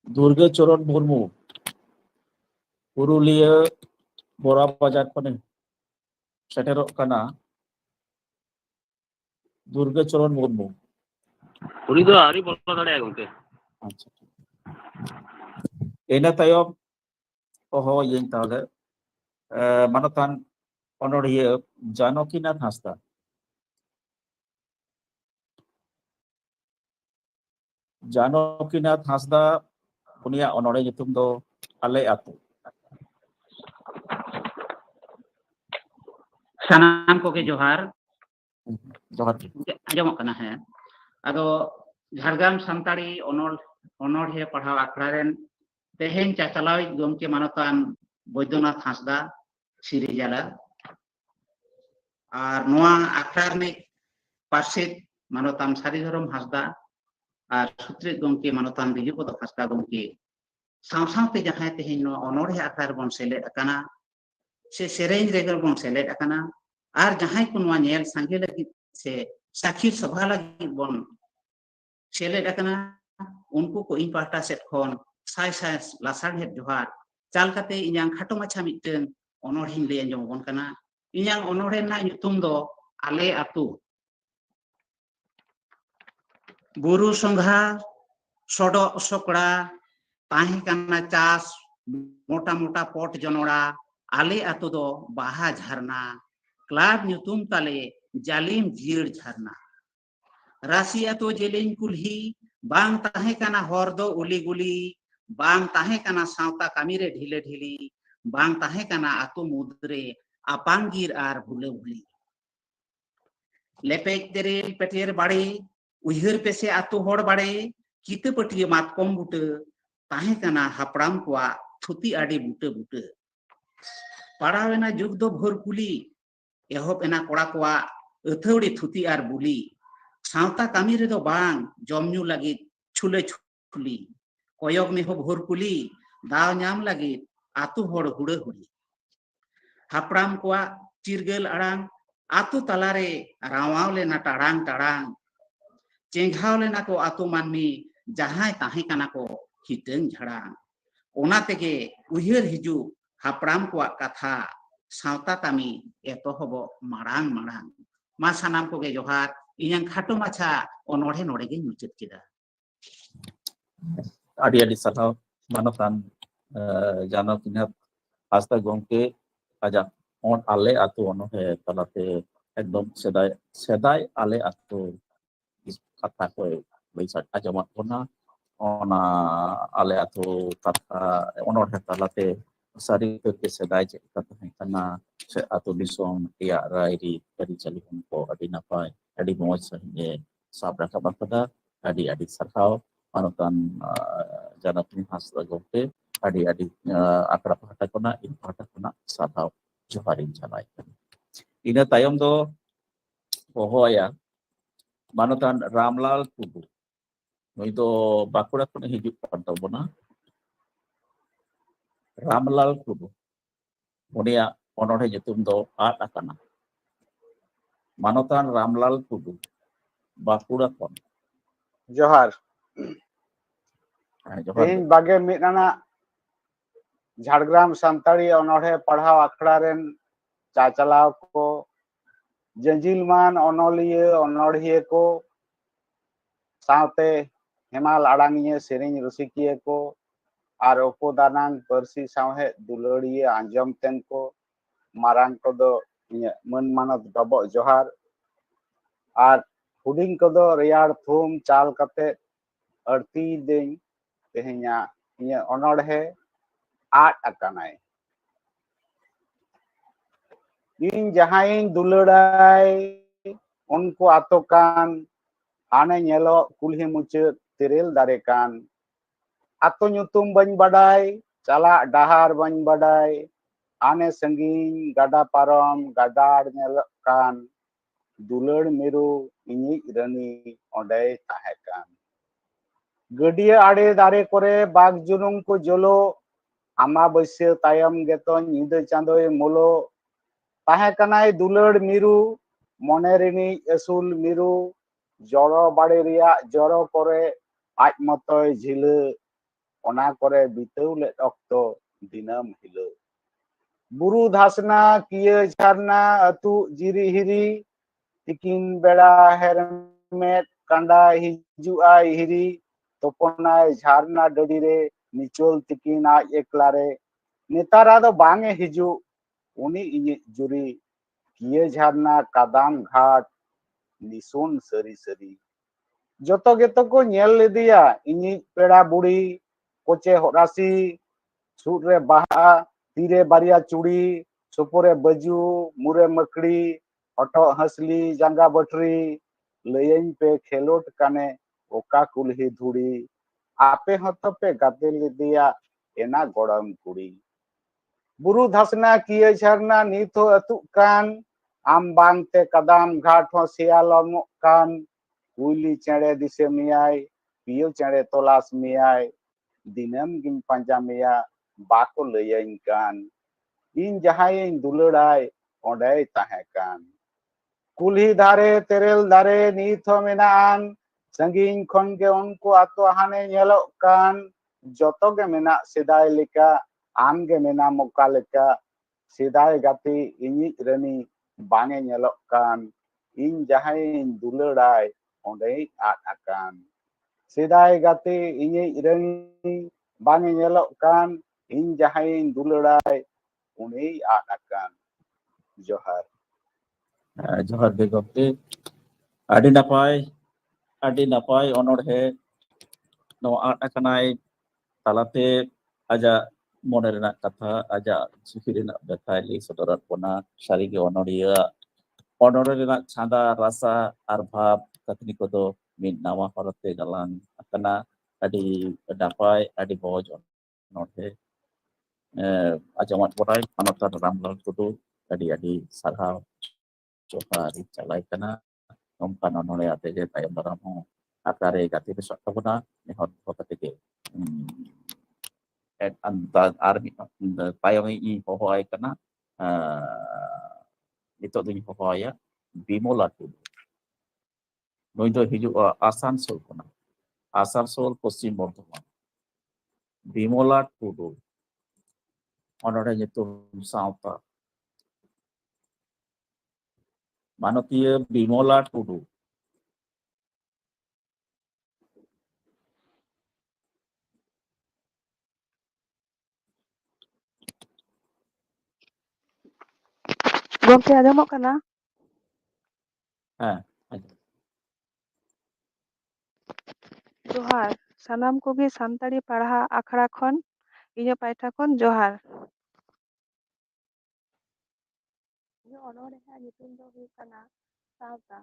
Durga Coron Murmu Purulia Bora Bajar pone seterok kana Durga Coron Murmu उनी तो आरी बोलो दाड़े गंके acha ena tayom oho yang tahu manotan onoriya Janokinath Hasda Janokinath Hasda punya onore nyutum do ale atu sanam ko ke johar johar ajamok kana he ado Jhargram Santari onolhe pahau akhra ren tehen chachalai gomke manotan Boidonath Hasda Sirijala ar noa akhra ne pasit manotan Saridhorom Hasda ar sutrit gomke manotan Bijupodok Hasda gomke saw-sawte jahay tehen no onolhe akhra bon seled akana se sereng regal bon seled akana ar jahay ko noa nyel sangge lagi se sakhi sabha lagi bon seled akana unku ko in pahta set khon sai lasar het johar chal kate inyang khato macha miteng onor hin le anjom bon kana inyang onore na nyutum do ale atu buru songha sodo sokra tahi kana chas mota pot jonora ale atu do baha jharna klab nyutum tale jalim jir jharna rasi atu jeleng kulhi bang tahe kana hordo uli guli bang tahe kana sauta kamire dhile dhili bang tahe kana atu mudre apangir ar bule buli lepek deril petir bari uhir pese atu hor bari kita peti matkom bute tahe kana hapram kwa thuti adi bute parawena jug do bhor kuli ehop ena kora kwa athauడి thuti ar buli sauta kami redo bang jomnyu lagi chule chuli koyok meho bhor kuli daw nyam lagi atu hor hude huri hapram kwa cirgel arang atu talare rawaw le na tarang cenghaw le na ko atu manmi jahai tahe kana ko hiteng jharang ona tege uhir hiju hapram kwa katha sauta kami eto hobo marang ma sanam ko ge johar inyang khato macha onore nore ge nyucet kida adi sarau manotan Janokinath Hasda gomke ajak on ale atu onore talate ekdom sedai ale atu kata ko bisa ajamat pona ona ale atu kata onore talate sari ke sedai je kata kana se atu disom ya rairi dari jalihun ko adi napai adi moj sahinge sabra kabar pada adi sarau manotan Janokinath Hasda gomke adi akra pahata kona in pahata kona sarau joharin jalai ina tayom do pohoya manotan Ramlal Tudu noi do Bakura kone hidup kan tabona Ramlal Tudu unia onore nyutum do at akana manotan Ramlal Tudu Bakura kon Johar johar ᱤᱧ ᱵᱟᱜᱮ ᱢᱤᱫ ᱟᱱᱟᱜ ᱡᱷᱟᱲᱜᱨᱟᱢ ᱥᱟᱱᱛᱟᱲᱤ ᱚᱱᱚᱬᱦᱮ ᱯᱟᱲᱦᱟᱣ ᱟᱠᱷᱲᱟ ᱨᱮᱱ ᱪᱟᱪᱞᱟᱣ ᱠᱚ ᱡᱮᱸᱡᱤᱞᱢᱟᱱ ᱚᱱᱚᱞᱤᱭᱟᱹ ᱚᱱᱚᱬᱦᱤᱭᱟᱹ ᱠᱚ ᱥᱟᱶᱛᱮ ᱦᱮᱢᱟᱞ ᱟᱲᱟᱝᱤᱭᱟᱹ ᱥᱮᱨᱮᱧ ᱨᱩᱥᱤᱠᱤᱭᱟᱹ ᱠᱚ ᱟᱨ ᱩᱯᱚᱫᱟᱱᱟᱝ ᱯᱟᱹᱨᱥᱤ ᱥᱟᱶᱦᱮᱫ ᱫᱩᱞᱟᱹᱲᱤᱭᱟᱹ ᱟᱸᱡᱚᱢ ᱛᱮᱱ ᱠᱚ marang kodo inya man manat dobok johar ar huding kodo reyar thum chal kate arti ding tehnya inya onodhe ad akanai ᱤᱧ ᱡᱟᱦᱟᱸᱭᱤᱧ ᱫᱩᱞᱟᱹᱲᱟᱭ ᱩᱱᱠᱩ ᱟᱛᱳ ᱠᱟᱱ ᱦᱟᱱᱮ ᱧᱮᱞᱚᱜ ᱠᱩᱞᱦᱤ ᱢᱩᱪᱟᱹᱫ ᱛᱮᱨᱮᱞ ᱫᱟᱨᱮ ᱠᱟᱱ ᱟᱛᱳ ᱧᱩᱛᱩᱢ ᱵᱟᱹᱧ ᱵᱟᱰᱟᱭ ᱪᱟᱞᱟᱜ ᱰᱟᱦᱟᱨ ᱵᱟᱹᱧ ᱵᱟᱰᱟᱭ ᱦᱟᱱᱮ ᱥᱟᱺᱜᱤᱧ ᱜᱟᱰᱟ ᱯᱟᱨᱚᱢ ᱜᱟᱰᱟᱲ ᱧᱮᱞᱚᱜ ᱠᱟᱱ ᱫᱩᱞᱟᱹᱲ ᱢᱤᱨᱩ ᱤᱧᱤᱡ ᱨᱟᱹᱱᱤ ᱚᱸᱰᱮᱭ ᱛᱟᱦᱮᱸ ᱠᱟᱱ ᱜᱟᱹᱰᱭᱟᱹ ᱟᱲᱮ ᱫᱟᱨᱮ ᱠᱚᱨᱮ ᱵᱟᱜ ᱡᱩᱱᱩᱝ ᱠᱚ ᱡᱚᱞᱚ ᱟᱢᱟᱵᱟᱹᱥᱭᱟᱹ ᱛᱟᱭᱚᱢ ᱜᱮᱛᱚ ᱧᱤᱫᱟᱹ ᱪᱟᱸᱫᱳᱭ ᱢᱚᱞᱚ ᱛᱟᱦᱮᱸ ᱠᱟᱱᱟᱭ ᱫᱩᱞᱟᱹᱲ ᱢᱤᱨᱩ ᱢᱚᱱᱮ ᱨᱤᱱᱤᱡ ᱟᱹᱥᱩᱞ ᱢᱤᱨᱩ ᱡᱚᱲᱚ ᱵᱟᱲᱮ ᱨᱮᱭᱟᱜ ᱡᱚᱨᱚ ᱠᱚᱨᱮ ᱟᱡ ᱢᱚᱛᱚᱭ ᱡᱷᱤᱞᱟᱹ ᱚᱱᱟ ᱠᱚᱨᱮ ᱵᱤᱛᱟᱹᱣ ᱞᱮᱫ ᱚᱠᱛᱚ ᱫᱤᱱᱟᱹᱢ ᱦᱤᱞᱳᱜ ᱵᱩᱨᱩ ᱫᱷᱟᱥᱱᱟ ᱠᱤᱭᱟᱹ ᱡᱷᱟᱨᱱᱟ ᱟᱹᱛᱩ ᱡᱤᱨᱤ ᱦᱤᱨᱤ ᱛᱤᱠᱤᱱ ᱵᱮᱲᱟ ᱦᱮᱨᱢᱮᱫ ᱠᱟᱸᱰᱟ ᱦᱤᱡᱩᱜᱼᱟᱭ ᱦᱤᱨᱤ ᱛᱚᱯᱚᱱᱟᱭ ᱡᱷᱟᱨᱱᱟ ᱰᱟᱹᱰᱤᱨᱮ ᱱᱤᱪᱚᱞ ᱛᱤᱠᱤᱱ ᱟᱡ ᱮᱠᱞᱟᱨᱮ ᱱᱮᱛᱟᱨ ᱫᱚ ᱵᱟᱝᱮ ᱦᱤᱡᱩᱜ ᱩᱱᱤ ᱤᱧᱤᱡ ᱡᱩᱨᱤ ᱠᱤᱭᱟᱹ ᱡᱷᱟᱨᱱᱟ ᱠᱟᱫᱟᱢ ᱜᱷᱟᱴ ᱱᱤᱥᱩᱱ ᱥᱟᱹᱨᱤ ᱥᱟᱹᱨᱤ ᱡᱚᱛᱚ ᱜᱮᱛᱚ ᱠᱚ ᱧᱮᱞ ᱞᱮᱫᱮᱭᱟ ᱤᱧᱤᱡ ᱯᱮᱲᱟ ᱵᱩᱲᱤ ᱠᱚᱪᱮ ᱦᱚᱨᱟᱥᱤ ᱥᱩᱫ ᱨᱮ ᱵᱟᱦᱟ ᱛᱤᱨᱮ ᱵᱟᱨᱭᱟ ᱪᱩᱲᱤ ᱥᱩᱯᱩᱨᱮ ᱵᱟᱹᱡᱩ ᱢᱩᱨᱮ ᱢᱟᱹᱠᱲᱤ ᱦᱚᱴᱚᱜ ᱦᱟᱹᱥᱞᱤ ᱡᱟᱸᱜᱟ ᱵᱟᱹᱴᱨᱤ ᱞᱟᱹᱭᱟᱹᱧ ᱯᱮ ᱠᱷᱮᱞᱳᱰ ᱠᱟᱱᱮ ᱚᱠᱟ ᱠᱩᱞᱦᱤ ᱫᱷᱩᱲᱤ ᱟᱯᱮ ᱦᱚᱸᱛᱚ ᱯᱮ ᱜᱟᱛᱮ ᱞᱮᱫᱮᱭᱟ ᱮᱱᱟ ᱜᱚᱲᱚᱢ ᱠᱩᱲᱤ ᱵᱩᱨᱩ ᱫᱷᱟᱥᱱᱟ ᱠᱤᱭᱟᱹ ᱡᱷᱟᱨᱱᱟ ᱱᱤᱛ ᱦᱚᱸ ᱟᱹᱛᱩᱜ ᱠᱟᱱ ᱟᱢ ᱵᱟᱝᱛᱮ ᱠᱟᱫᱟᱢ ᱜᱷᱟᱴ ᱦᱚᱸ ᱥᱮᱭᱟᱞᱚᱢᱚᱜ ᱠᱟᱱ ᱠᱩᱭᱞᱤ ᱪᱮᱬᱮ ᱫᱤᱥᱟᱹ ᱢᱮᱭᱟᱭ ᱯᱤᱭᱳ ᱪᱮᱬᱮ ᱛᱚᱞᱟᱥ ᱢᱮᱭᱟᱭ ᱫᱤᱱᱟᱹᱢ ᱜᱤᱧ ᱯᱟᱸᱡᱟ ᱢᱮᱭᱟ ᱵᱟᱠᱚ ᱞᱟᱹᱭᱟᱹᱧ ᱠᱟᱱ ᱤᱧ ᱡᱟᱦᱟᱸᱭᱤᱧ ᱫᱩᱞᱟᱹᱲᱟᱭ ᱚᱸᱰᱮᱭ ᱛᱟᱦᱮᱸ ᱠᱟᱱ ᱠᱩᱞᱦᱤ ᱫᱷᱟᱨᱮ ᱛᱮᱨᱮᱞ ᱫᱟᱨᱮ ᱱᱤᱛ ᱦᱚᱸ ᱢᱮᱱᱟᱜᱼᱟᱱ ᱥᱟᱺᱜᱤᱧ ᱠᱷᱚᱱ ᱜᱮ ᱩᱱᱠᱩ ᱟᱛᱳ ᱦᱟᱱᱮ ᱧᱮᱞᱚᱜ ᱠᱟᱱ ᱡᱚᱛᱚ ᱜᱮ ᱢᱮᱱᱟᱜ ᱥᱮᱫᱟᱭ ᱞᱮᱠᱟ ᱟᱢ ᱜᱮ ᱢᱮᱱᱟᱢ ᱚᱠᱟ ᱞᱮᱠᱟ ᱥᱮᱫᱟᱭ ᱜᱟᱛᱮ ᱤᱧᱤᱡ ᱨᱟᱹᱱᱤ ᱵᱟᱝᱮ ᱧᱮᱞᱚᱜ ᱠᱟᱱ ᱤᱧ ᱡᱟᱦᱟᱸᱭᱤᱧ ᱫᱩᱞᱟᱹᱲᱟᱭ ᱚᱸᱰᱮᱭ ᱟᱫ ᱟᱠᱟᱱ ᱥᱮᱫᱟᱭ ᱜᱟᱛᱮ ᱤᱧᱤᱡ ᱨᱟᱹᱱᱤ ᱵᱟᱝᱮ ᱧᱮᱞᱚᱜ ᱠᱟᱱ ᱤᱧ ᱡᱟᱦᱟᱸᱭᱤᱧ ᱫᱩᱞᱟᱹᱲᱟᱭ ᱩᱱᱤᱭ ᱟᱫ akan Johar. ᱡᱚᱦᱟᱨ ᱜᱮ ᱜᱚᱢᱠᱮ ᱟᱹᱰᱤ ᱱᱟᱯᱟᱭ ᱚᱱᱚᱬᱦᱮ ᱱᱚᱣᱟ ᱟᱫ ᱟᱠᱟᱱᱟᱭ ᱛᱟᱞᱟᱛᱮ ᱟᱡᱟᱜ ᱢᱚᱱᱮ ᱨᱮᱱᱟᱜ ᱠᱟᱛᱷᱟ ᱟᱡᱟᱜ ᱪᱤᱠᱤ ᱨᱮᱱᱟᱜ ᱵᱮᱛᱷᱟᱭ ᱞᱟᱹᱭ ᱥᱚᱫᱚᱨᱟᱫ ᱵᱚᱱᱟ ᱥᱟᱹᱨᱤᱜᱮ ᱚᱱᱚᱬᱦᱤᱭᱟᱹ ᱚᱱᱚᱬᱦᱮ ᱨᱮᱱᱟᱜ ᱪᱷᱟᱸᱫᱟ ᱨᱟᱥᱟ ᱟᱨ ᱵᱷᱟᱵᱽ ᱠᱟᱹᱛᱷᱱᱤ ᱠᱚᱫᱚ ᱢᱤᱫ ᱱᱟᱣᱟ ᱦᱚᱨᱛᱮ ᱜᱟᱞᱟᱝ ᱟᱠᱟᱱᱟ ᱟᱹᱰᱤ ᱱᱟᱯᱟᱭ ᱟᱹᱰᱤ ᱢᱚᱡᱽ ᱚᱱᱚᱬᱦᱮ ᱟᱸᱡᱚᱢᱟᱫ ᱵᱚᱱᱟᱭ ᱢᱟᱱᱚᱛᱟᱱ ᱨᱟᱢᱞᱟᱞ ᱴᱩᱰᱩ ᱟᱹᱰᱤ ᱥᱟᱨᱦᱟᱣ ᱡᱚᱦᱟᱨ ᱪᱟᱞᱟᱭ ᱠᱟᱱᱟ ᱱᱚᱝᱠᱟᱱ ᱚᱱᱚᱬᱦᱮ ᱟᱛᱮ ᱜᱮ ᱛᱟᱭᱚᱢ ᱫᱟᱨᱟᱢ ᱦᱚᱸ ᱟᱠᱟᱨᱮ ᱜᱟᱛᱮ ᱵᱮᱥᱚᱜ ᱛᱟᱵᱚᱱᱟ ᱱᱮᱦᱚᱨ ᱠᱟᱛᱮ ᱜᱮ ᱟᱨ ᱢᱤᱫ ᱛᱟᱭᱚᱢ ᱤᱧ ᱦᱚᱦᱚᱣᱟᱭ ᱠᱟᱱᱟ ᱱᱤᱛᱚᱜ ᱫᱚᱧ ᱦᱚᱦᱚᱣᱟᱭᱟ ᱵᱤᱢᱚᱞᱟ ᱴᱩᱰᱩ ᱱᱩᱭ ᱫᱚ ᱦᱤᱡᱩᱜᱼᱟ ᱟᱥᱟᱱᱥᱳᱞ ᱠᱷᱚᱱᱟᱜ আসানসোল পশ্চিম বর্ধমান বিমলা টুডু অনড়ে nyutum সাঁওতা মানতীয় বিমলা টুডু ᱜᱚᱢᱠᱮ ᱟᱸᱡᱚᱢᱚᱜ ᱠᱟᱱᱟ? হ্যাঁ ᱡᱚᱦᱟᱨ ᱥᱟᱱᱟᱢ ᱠᱚᱜᱮ ᱥᱟᱱᱛᱟᱲᱤ ᱯᱟᱲᱦᱟᱣ ᱟᱠᱷᱲᱟ ᱠᱷᱚᱱ ᱤᱧᱟᱹᱜ ᱯᱟᱦᱴᱟ ᱠᱷᱚᱱ ᱡᱚᱦᱟᱨ ᱤᱧᱟᱹᱜ ᱚᱱᱚᱬᱦᱮᱸ ᱧᱩᱛᱩᱢ ᱫᱚ ᱦᱩᱭᱩᱜ ᱠᱟᱱᱟ ᱥᱟᱶᱛᱟ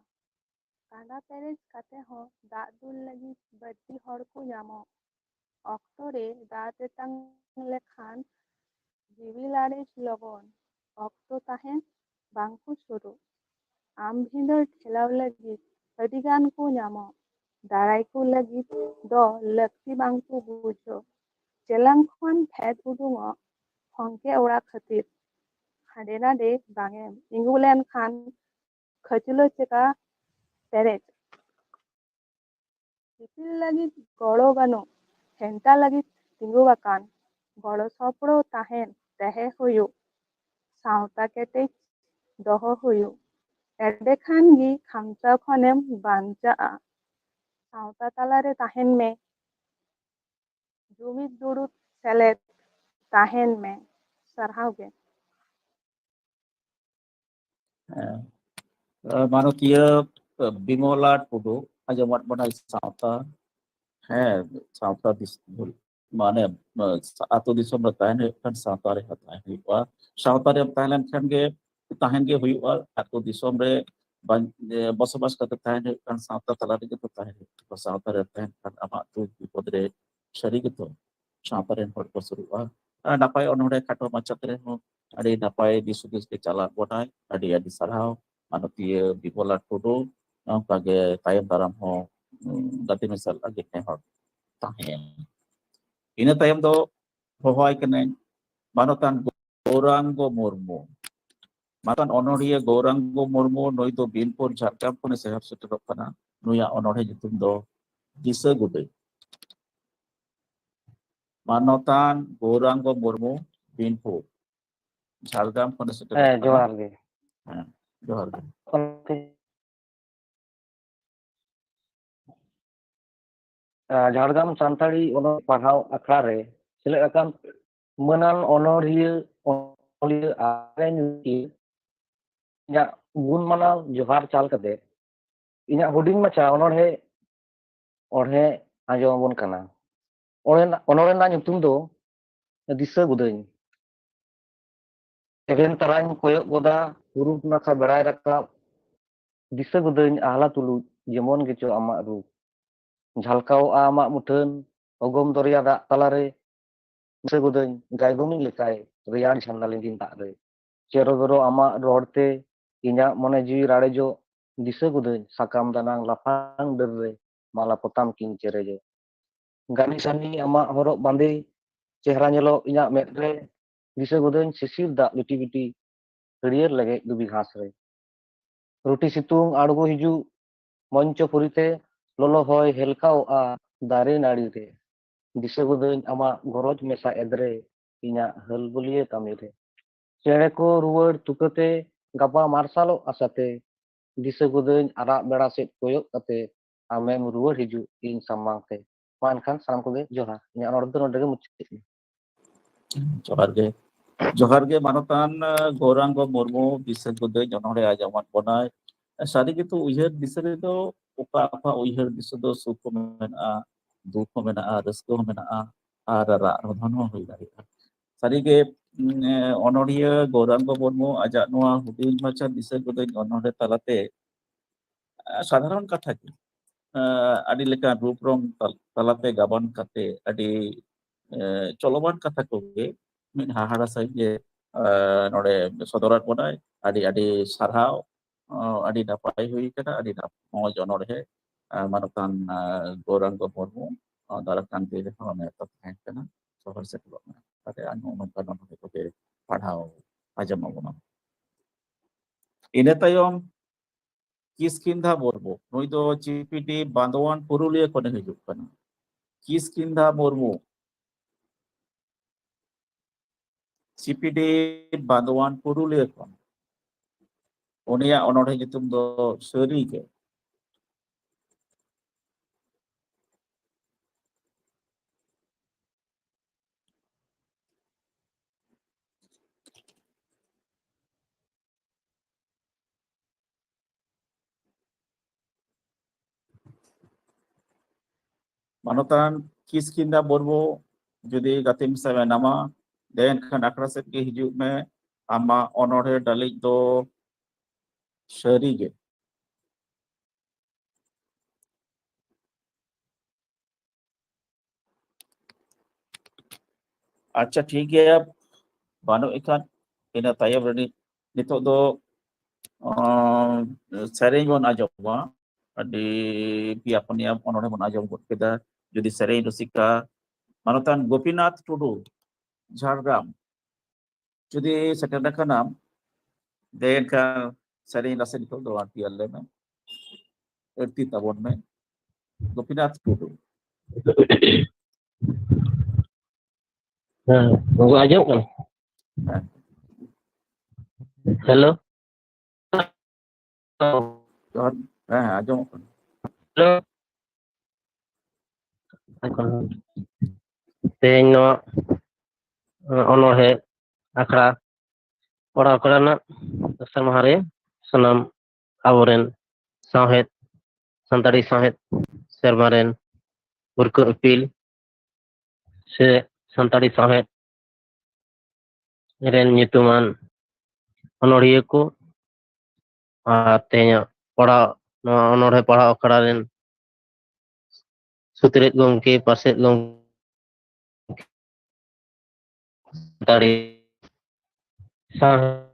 ᱠᱟᱸᱰᱟ ᱯᱮᱨᱮᱡ ᱠᱟᱛᱮ ᱦᱚᱸ ᱫᱟᱜ ᱫᱩᱞ ᱞᱟᱹᱜᱤᱫ ᱵᱟᱹᱲᱛᱤ ᱦᱚᱲ ᱠᱚ ᱧᱟᱢᱚᱜ ᱚᱠᱛᱚ ᱨᱮ ᱫᱟᱜ ᱛᱮᱛᱟᱝ ᱞᱮᱠᱷᱟᱱ ᱡᱤᱣᱤ ᱞᱟᱲᱮᱡ ᱞᱚᱜᱚᱱ ᱚᱠᱛᱚ ᱛᱟᱦᱮᱸ ᱵᱟᱝᱠᱚ ᱥᱩᱨᱩᱜ ᱟᱢ ᱵᱷᱤᱸᱫᱟᱹᱲ ᱴᱷᱮᱞᱟᱣ ᱞᱟᱹᱜᱤᱫ ᱟᱹᱰᱤ ᱜᱟᱱ ᱠᱚ ᱧᱟᱢᱚᱜ ᱫᱟᱨᱟᱭ ᱠᱚ ᱞᱟᱹᱜᱤᱫ ᱫᱚ ᱞᱟᱹᱠᱛᱤ ᱵᱟᱝᱠᱚ ᱵᱩᱡᱷᱟᱹᱣ ᱪᱮᱞᱟᱝ ᱠᱷᱚᱱ ᱯᱷᱮᱰ ᱩᱰᱩᱝᱚᱜ ᱦᱚᱝᱠᱮ ᱚᱲᱟᱜ ᱠᱷᱟᱹᱛᱤᱨ ᱦᱟᱸᱰᱮ ᱱᱟᱰᱮ ᱵᱟᱝᱮᱢ ᱛᱤᱸᱜᱩ ᱞᱮᱱᱠᱷᱟᱱ ᱠᱷᱟᱹᱪᱞᱟᱹ ᱪᱮᱠᱟ ᱯᱮᱨᱮᱡ ᱫᱤᱯᱤᱞ ᱞᱟᱹᱜᱤᱫ ᱜᱚᱲᱚ ᱵᱟᱹᱱᱩᱜ ᱵᱷᱮᱱᱛᱟ ᱞᱟᱹᱜᱤᱫ ᱛᱤᱸᱜᱩ ᱟᱠᱟᱱ ᱜᱚᱲᱚ ᱥᱚᱯᱲᱚ ᱛᱟᱦᱮᱸ ᱦᱩᱭᱩᱜ ᱥᱟᱶᱛᱟ ᱠᱮᱴᱮᱡ ᱫᱚᱦᱚ ᱦᱩᱭᱩᱜ ᱮᱸᱰᱮᱠᱷᱟᱱ ᱜᱮ ᱠᱷᱟᱢᱪᱟᱣ ᱠᱷᱚᱱᱮᱢ ᱵᱟᱧᱪᱟᱜᱼᱟ ᱥᱟᱶᱛᱟ ᱛᱟᱞᱟᱨᱮ ᱛᱟᱦᱮᱱ ᱢᱮ ᱡᱩᱢᱤᱫ ᱫᱩᱲᱩᱵ ᱥᱮᱞᱮᱫ ᱛᱟᱦᱮᱱ ᱢᱮ ᱥᱟᱨᱦᱟᱣ ᱜᱮ Manutia Bimola Tudu, Ajamat Banai Santa, Santa dis mana atau disom bertahan kan Santa bertahan huwa, Santa bertahan kan ke tahan ke huwa atau disom re bos-bos kata tahan kan Santa telah bertahan, Santa bertahan kan amat tu dipodre syari gitu, Santa yang berposuruwa, dapat orang kata macam tu, ada dapat disudut kecala bonai, ada di sarau. Manutia bipolar tudo pagi tayam dalam ho gati misal lagi hor tahen ina tayam do hohai kene manutan Gaurango Murmu matan onoria Gaurango Murmu noi do Binpur Jharkhand pun sehat seterok kana nuya onoria jutum do disa gudai manutan Gaurango Murmu Binpur Jharkhand pun seterok kana ᱡᱚᱦᱟᱨ ᱜᱮ johar ᱡᱷᱟᱲᱜᱨᱟᱢ ᱥᱟᱱᱛᱟᱲᱤ ᱚᱞᱚᱜ ᱯᱟᱲᱦᱟᱣ ᱟᱠᱷᱲᱟ ᱨᱮ ᱥᱮᱞᱮᱫ ᱟᱠᱟᱱ ᱢᱟᱹᱱᱟᱱ ᱚᱱᱚᱞᱤᱭᱟᱹ ᱟᱨᱮ ᱧᱩᱛᱩᱢ ᱤᱧᱟᱹᱜ ᱜᱩᱱ ᱢᱟᱱᱟᱣ ᱡᱚᱦᱟᱨ ᱪᱟᱞ ᱠᱟᱛᱮ ᱤᱧᱟᱹᱜ ᱦᱩᱰᱤᱧ ᱢᱟᱪᱷᱟ ᱚᱬᱦᱮ ᱟᱸᱡᱚᱢ ᱟᱵᱚᱱ ᱠᱟᱱᱟ ᱚᱱᱚᱬᱦᱮ ᱨᱮᱱᱟᱜ ᱧᱩᱛᱩᱢ ᱫᱚ ᱫᱤᱥᱟᱹ ᱜᱚᱫᱟᱹᱧ ᱮᱵᱷᱮᱱ ᱛᱟᱨᱟᱧ ᱠᱚᱭᱚᱜ ᱜᱚᱫᱟ ᱯᱩᱨᱩᱵ ᱱᱟᱠᱷᱟ ᱵᱮᱲᱟᱭ ᱨᱟᱠᱟᱵ ᱫᱤᱥᱟᱹ ᱜᱚᱫᱟᱹᱧ ᱟᱦᱞᱟ ᱛᱩᱞᱩᱡ ᱡᱮᱢᱚᱱ ᱜᱮᱪᱚ ᱟᱢᱟᱜ ᱨᱩᱯ ঝালকাওয়া ᱟᱢᱟᱜ ᱢᱩᱴᱷᱟᱹᱱ ᱚᱜᱚᱢ ᱫᱚᱨᱭᱟ ᱫᱟᱜ ᱛᱟᱞᱟᱨᱮ ᱫᱤᱥᱟᱹ ᱜᱚᱫᱟᱹᱧ ᱜᱟᱭᱜᱚᱢᱤᱧ ᱞᱮᱠᱟᱭ ᱨᱮᱭᱟᱲ ᱡᱷᱟᱱᱰᱟ ᱞᱤᱸᱜᱤᱱ ᱫᱟᱜ ᱨᱮ ᱪᱮᱨᱚᱵᱮᱨᱚ ᱟᱢᱟᱜ ᱨᱚᱲᱛᱮ ᱤᱧᱟᱹᱜ ᱢᱚᱱᱮ ᱡᱤᱣᱤ ᱨᱟᱲᱮᱡᱚᱜ ᱫᱤᱥᱟᱹ ᱜᱚᱫᱟᱹᱧ ᱥᱟᱠᱟᱢ ᱫᱟᱱᱟᱝ ᱞᱟᱯᱷᱟᱝ ᱰᱟᱹᱨ ᱨᱮ ᱢᱟᱞᱟ ᱯᱚᱛᱟᱢ ᱠᱤᱱ ᱪᱮᱨᱮᱡᱚᱜ ᱜᱟᱹᱱᱤ ᱥᱟᱹᱱᱤ ᱟᱢᱟᱜ ᱦᱚᱨᱚᱜ ᱵᱟᱸᱫᱮ ᱪᱮᱦᱨᱟ ᱧᱮᱞᱚᱜ ᱤᱧᱟᱹᱜ ᱢᱮᱫ ᱨᱮ ᱫᱤᱥᱟᱹ ᱜᱚᱫᱟᱹᱧ ᱥᱤᱥᱤᱨ ᱫᱟᱜ ᱞᱤᱴᱤ ᱵᱤᱴᱤ ᱦᱟᱹᱨᱭᱟᱹᱲ ᱞᱮᱜᱮᱡ ᱫᱩᱵᱤ ᱜᱷᱟᱥ ᱨᱮ ᱨᱩᱴᱤ ᱥᱤᱛᱩᱝ ᱟᱬᱜᱚ ᱦᱤᱡᱩᱜ ᱢᱚᱧᱪᱚ ᱯᱩᱨᱤᱛᱮ ᱞᱚᱞᱚ ᱦᱚᱭ ᱦᱮᱞᱠᱟᱣᱚᱜᱼᱟ ᱫᱟᱨᱮ ᱱᱟᱹᱲᱤ ᱨᱮ ᱫᱤᱥᱟᱹ ᱜᱚᱫᱟᱹᱧ ᱟᱢᱟᱜ ᱜᱚᱨᱚᱡ ᱢᱮᱥᱟ ᱮᱫᱨᱮ ᱤᱧᱟᱹᱜ ᱦᱟᱹᱞᱵᱩᱞᱤᱭᱟᱹ ᱠᱟᱹᱢᱤ ᱨᱮ ᱪᱮᱬᱮ ᱠᱚ ᱨᱩᱣᱟᱹᱲ ᱛᱩᱠᱟᱹᱛᱮ ᱜᱟᱯᱟ ᱢᱟᱨᱥᱟᱞᱚᱜ ᱟᱥᱟᱛᱮ ᱫᱤᱥᱟᱹ ᱜᱚᱫᱟᱹᱧ ᱟᱨᱟᱜ ᱵᱮᱲᱟ ᱥᱮᱫ ᱠᱚᱭᱚᱜ ᱠᱟᱛᱮ ᱟᱢᱮᱢ ᱨᱩᱣᱟᱹᱲ ᱦᱤᱡᱩᱜ ᱤᱧ ᱥᱟᱢᱟᱝ te ᱢᱟ ᱮᱱᱠᱷᱟᱱ ᱥᱟᱱᱟᱢ ᱠᱚᱜᱮ ᱡᱚᱦᱟᱨ ᱤᱧᱟᱹᱜ ᱨᱚᱲ ᱫᱚ ᱱᱚᱰᱮ ᱜᱮ ᱢᱩᱪᱟᱹᱫ johar ge manutan Gaurango Murmu bisa gudai onore ajamat bonai sari gitu ujar bisa itu apa ujar bisa do suku mena duko mena resko mena ara rodhano hoi dari sari ge onoria Gaurango Murmu ajak noa hudil macam bisa gudai onore talate সাধারণ কথা কি ᱟᱹᱰᱤ ᱞᱮᱠᱟᱱ ᱨᱩᱯ ᱨᱚᱝ ᱛᱟᱞᱟᱛᱮ ᱜᱟᱵᱟᱱ ᱠᱟᱛᱮ ᱟᱹᱰᱤ ᱪᱚᱞᱚᱢᱟᱱ ᱠᱟᱛᱷᱟ ᱠᱚᱜᱮ ᱢᱤᱫ ᱦᱟᱦᱟᱲᱟ ᱥᱟᱺᱦᱤᱡ ᱱᱚᱰᱮ ᱥᱚᱫᱚᱨᱟᱫ ᱵᱚᱱᱟᱭ ᱟᱹᱰᱤ ᱥᱟᱨᱦᱟᱣ ᱟᱹᱰᱤ ᱱᱟᱯᱟᱭ ᱦᱩᱭ ᱠᱟᱱᱟ ᱟᱹᱰᱤ ᱢᱚᱡᱽ ᱚᱱᱚᱬᱦᱮ ᱢᱟᱱᱚᱛᱟᱱ ᱜᱳᱨᱟᱝᱜᱚ ᱢᱩᱨᱢᱩ ᱫᱟᱨᱟᱠᱟᱱ ᱫᱤᱱ ᱨᱮᱦᱚᱸ ᱱᱮᱣᱛᱟ ᱛᱟᱦᱮᱸ ᱠᱟᱱᱟ ᱥᱚᱦᱚᱨ ᱥᱮᱴᱮᱨᱚᱜ ᱢᱮ ᱛᱟᱦᱞᱮ ᱱᱚᱝᱠᱟᱱ ᱚᱱᱚᱬᱦᱮ ᱠᱚᱜᱮ ᱯᱟᱲᱦᱟᱣ ᱟᱸᱡᱚᱢ ᱟᱵᱚᱱᱟ ᱤᱱᱟᱹ ᱛᱟᱭᱚᱢ Kiskindha Murmu ᱱᱩᱭ ᱫᱚ ᱪᱤᱯᱤᱰᱤ ᱵᱟᱸᱫᱣᱟᱱ ᱯᱩᱨᱩᱞᱤᱭᱟᱹ ᱠᱷᱚᱱᱮ ᱦᱤᱡᱩᱜ ᱠᱟᱱᱟ Kiskindha Murmu ᱪᱤᱯᱤᱰᱤ ᱵᱟᱸᱫᱣᱟᱱ ᱯᱩᱨᱩᱞᱤᱭᱟᱹ ᱠᱷᱚᱱ ᱩᱱᱤᱭᱟᱜ ᱚᱱᱚᱬᱦᱮ ᱧᱩᱛᱩᱢ ᱫᱚ ᱥᱟᱹᱨᱤᱜᱮ Manutan Kiskindha Murmu যদি গাতিম হিসাবে নামা দেন খান আখড়া সেট কে হিজুᱜ ᱢᱮ ᱟᱢᱟᱜ ᱚᱱᱚᱬᱦᱮ ᱰᱟᱹᱞᱤᱡ ᱫᱚ ᱥᱟᱹᱨᱤᱜᱮ ᱟᱪᱪᱷᱟ ᱴᱷᱤᱠ ᱜᱮᱭᱟ ᱵᱟᱹᱱᱩᱜ ᱤᱠᱷᱟᱱ ᱤᱱᱟᱹ ᱛᱟᱭᱚᱢ ᱨᱮ ᱱᱤᱛᱚᱜ ᱫᱚ ᱥᱮᱨᱮᱧ ᱵᱚᱱ ᱟᱸᱡᱚᱢᱟ ᱟᱹᱰᱤ ᱯᱮᱭᱟ ᱯᱩᱱᱭᱟ ᱚᱱᱚᱬᱦᱮ ᱵᱚᱱ ᱟᱸᱡᱚᱢ ᱜᱚᱫ ᱠᱮᱫᱟ ᱡᱩᱫᱤ ᱥᱮᱨᱮᱧ ᱨᱩᱥᱤᱠᱟ ᱢᱟᱱᱚᱛᱟᱱ ᱜᱳᱯᱤᱱᱟথ ᱴᱩᱰᱩ ঝাড়গ্রাম যদি সেটেল ᱟᱠᱟᱱᱟᱢ ᱫᱮᱱ ᱠᱷᱟᱱ ᱥᱮᱨᱮᱧ ᱨᱟᱥᱮ ᱱᱤᱛᱚᱜ ᱫᱚ ᱟᱨᱴᱤ ᱟᱞᱮ ᱢᱮ ᱟᱹᱲᱛᱤ ᱛᱟᱵᱚᱱ ᱢᱮ ᱜᱳᱯᱤᱱᱟথ ᱴᱩᱰᱩ ᱜᱚᱜᱚ ᱟᱸᱡᱚᱢᱚᱜ ᱠᱟᱱᱟ ᱦᱮᱞᱳ ᱟᱸᱡᱚᱢᱚᱜ ᱠᱟᱱᱟ ᱛᱮᱦᱮᱧ ᱱᱚᱣᱟ ᱚᱱᱚᱬᱦᱮ ᱟᱠᱷᱲᱟ ᱯᱚᱲᱟᱣ ᱠᱚᱨᱮᱱᱟᱜ ᱫᱚᱥᱟᱨ ᱢᱟᱦᱟ ᱨᱮ ᱥᱟᱱᱟᱢ ᱟᱵᱚᱨᱮᱱ ᱥᱟᱶᱦᱮᱫ ᱥᱟᱱᱛᱟᱲᱤ ᱥᱟᱶᱦᱮᱫ ᱥᱮᱨᱢᱟ ᱨᱮᱱ ᱵᱩᱨᱠᱟᱹ ᱤᱯᱤᱞ ᱥᱮ ᱥᱟᱱᱛᱟᱲᱤ ᱥᱟᱶᱦᱮᱫ ᱨᱮᱱ ᱧᱩᱛᱩᱢᱟᱱ ᱚᱱᱚᱲᱦᱤᱭᱟᱹ ᱠᱚ ᱟᱨ ᱛᱮᱦᱮᱧᱟᱜ ᱱᱚᱣᱟ ᱚᱱᱚᱬᱦᱮ ᱯᱟᱲᱦᱟᱣ ᱟᱠᱷᱲᱟ ᱨᱮᱱ ᱥᱩᱛᱨᱮᱫ ᱜᱚᱢᱠᱮ ᱯᱟᱨᱥᱮᱫ ᱜᱚᱢᱠᱮ ᱥᱟᱱᱛᱟᱲᱤ ᱥᱟᱶᱦᱮᱫᱤᱭᱟᱹ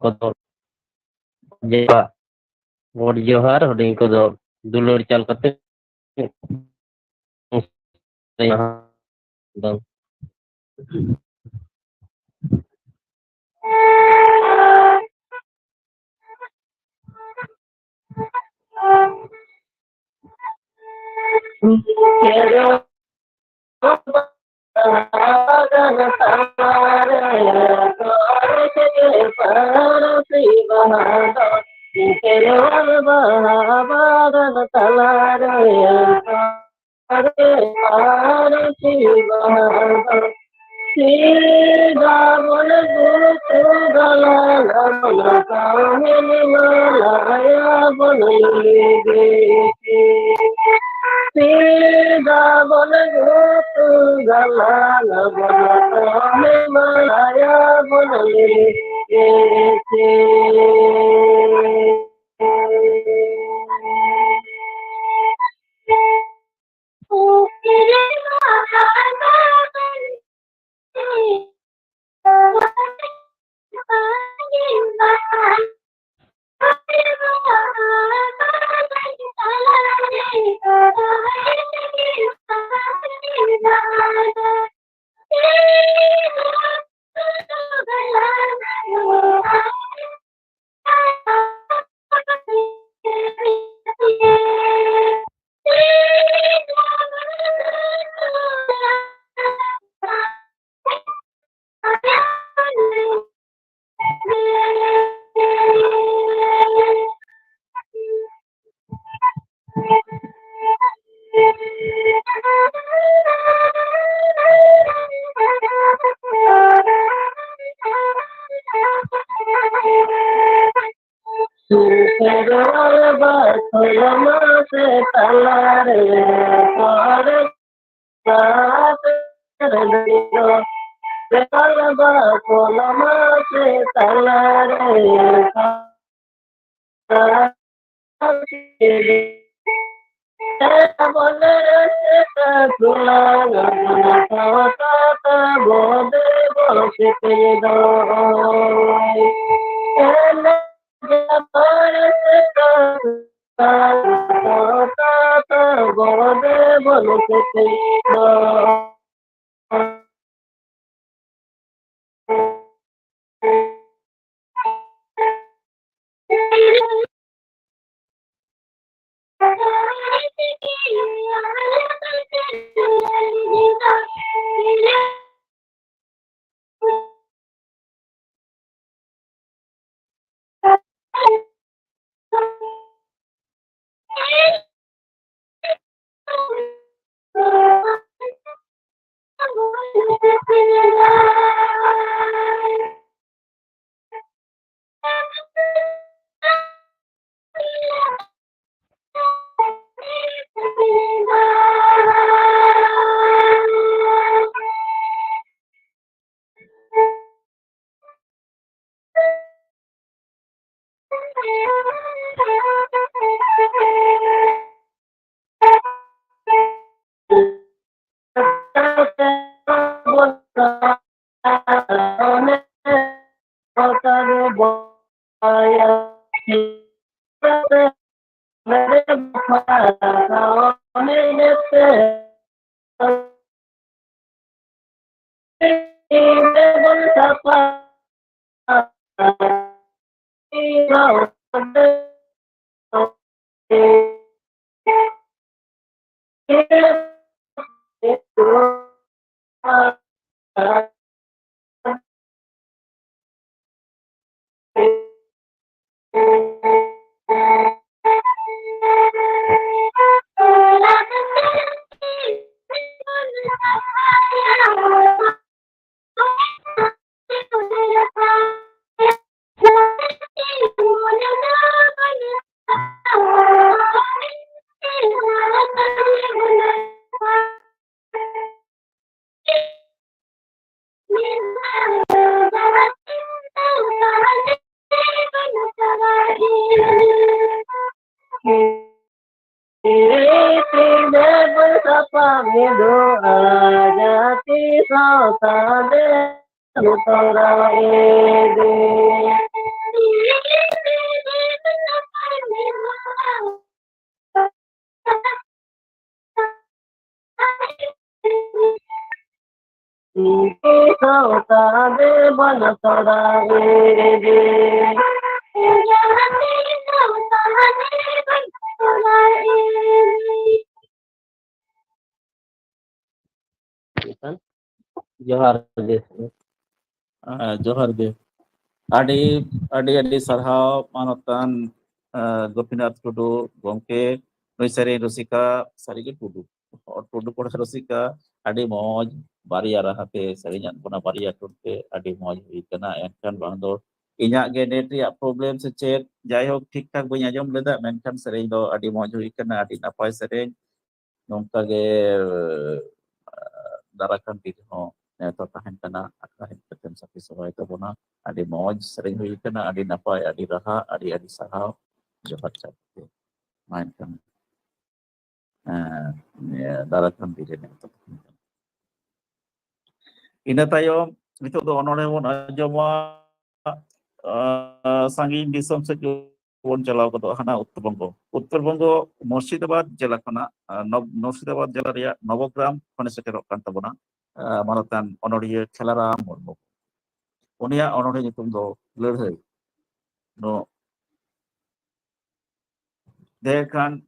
ᱠᱚᱫᱚ ᱜᱚᱰ ᱡᱚᱦᱟᱨ, ᱦᱩᱰᱤᱧ ᱠᱚᱫᱚ ᱫᱩᱞᱟᱹᱲ ᱪᱟᱞ ᱠᱟᱛᱮ kami doa jati sautade Nutora ede Iti sautade Nutora ede Johar ge. Johar ge. Adi adi sarhau manotan Gopinath Tudu gongke nui sering rusika sarige Tudu. Tudu pun rusika adi moj baria rahate seringan puna baria turte adi moj ikana enkan bang do inya ge net riak problem secet jaihok ठीक ठाक bañ ajom leda menkan sering do adi moj ikana adi napai sering nongka ge darakan diri ho neto tahan kana akahin ketem sapi sawai tabona adi moj sering hui kana adi napai adi raha adi sahau johat capte main kan darakan diri neto ina tayom nitok do onore bon ajoma sangin disom se bon jalao ko hana Uttar Bongo Murshidabad jela khana Murshidabad jela ria Nobogram khone seterok kan tabona manotan onoriya Khelaram Murmu unia onore nyutum do lerhai no dekan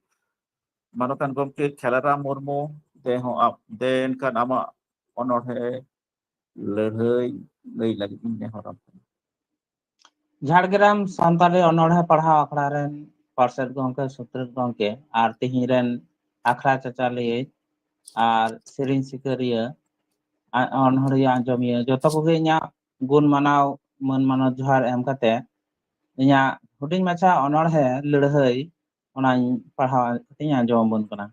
manotan gomke Khelaram Murmu deho den kan ama onore lerhai lei lagi ini horam Jhargram Santali অনড়হে পড়াও আখড়া রেন পার্ষদ গমকে সুত্রেত গমকে আর তিহি রেন আখড়া চাচালিয়ে আর সেরিং সিকারিয়া অনড়িয়া আঞ্জমিয়া যত কোগে ইᱧᱟ গুণ মানাও মন মানাও জোহার এম কাতে ইᱧᱟ হুডিং মাছা অনড়হে লড়হই ওনাñ পড়াও তিᱧ আঞ্জম বন কনা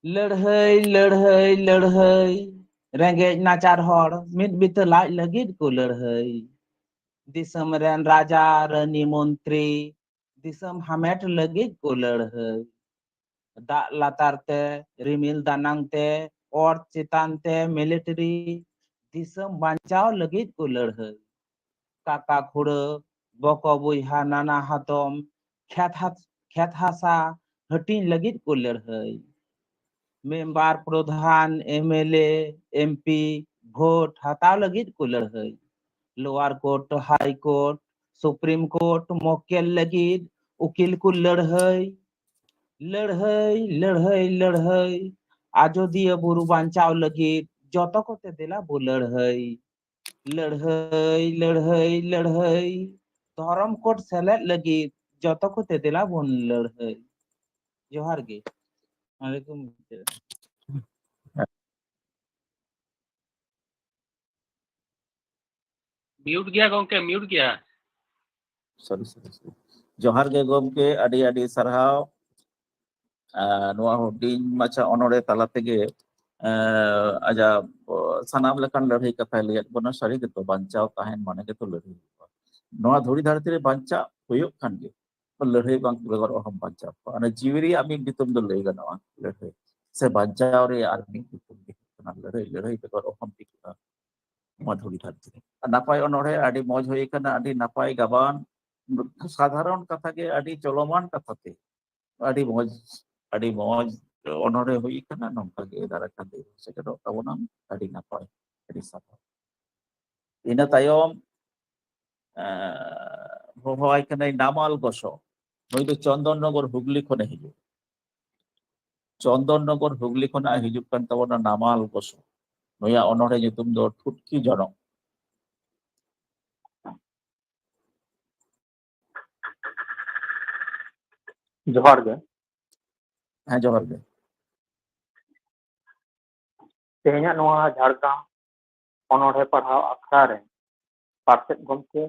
লড়হই লড়হই লড়হই রেঙ্গেজ নাচার হড় মিট বিতে লাজ লাগিদ কো লড়হই दिसम रेन राजा रानी मंत्री दिसम हामेट लगी को लड़हई दा लातारते रिमिल दानांगते और चितानते मिलिट्री दिसम बांचाव लगी को लड़हई काका खुड़ बको बुहा नाना हातम खेत हासा हटिन लगी को लड़हई मेंबर प्रधान एमएलए एमपी भोट हटाव लगी को लड़हई lower court high court supreme court मोक्केल लगिद उकिल को लड़हई लड़हई लड़हई लड़हई आजोदिया बुरु बांचाव लगिद जत कोते दिला बो लड़हई लड़हई लड़हई लड़हई धर्म कोड सेलेद लगिद जत कोते दिला बोन लड़हई जोहार गे वालेकुम म्यूट गया गंके म्यूट गया sorry Johar ge gomke adi sarhau noa huding macha onore tala tege aja sanam lekan ladhai katha liat bona sari gitu bancao tahen mane gitu ladhai noa dhuri dharti re banca huyuk kan ge ladhai bang begor oham banca ana jiwiri ami ditum do lega noa ladhai se bancao re armi ditum ge kana ladhai begor oham tikta noa dhuri dharti re napai onore adi moj hoye kana adi napai gaban সাধারণ কথাকে আদি চলমান কথাতে আদি মজ অনরে হুই kana nongka ge dara kan de sekado tabonam adi napai adi sapa ina tayom hohai kana namal goso noi do Chandannagar Hooghly khone hiju Chandannagar Hooghly khona hijuk kan tabona namal goso noya onore nyutum do thutki jonok जोहार गे ha johar ge तेहना नोआ झाड़ग्राम अनोढ़े पढ़ाओ आखड़ा रे पार्षद गमके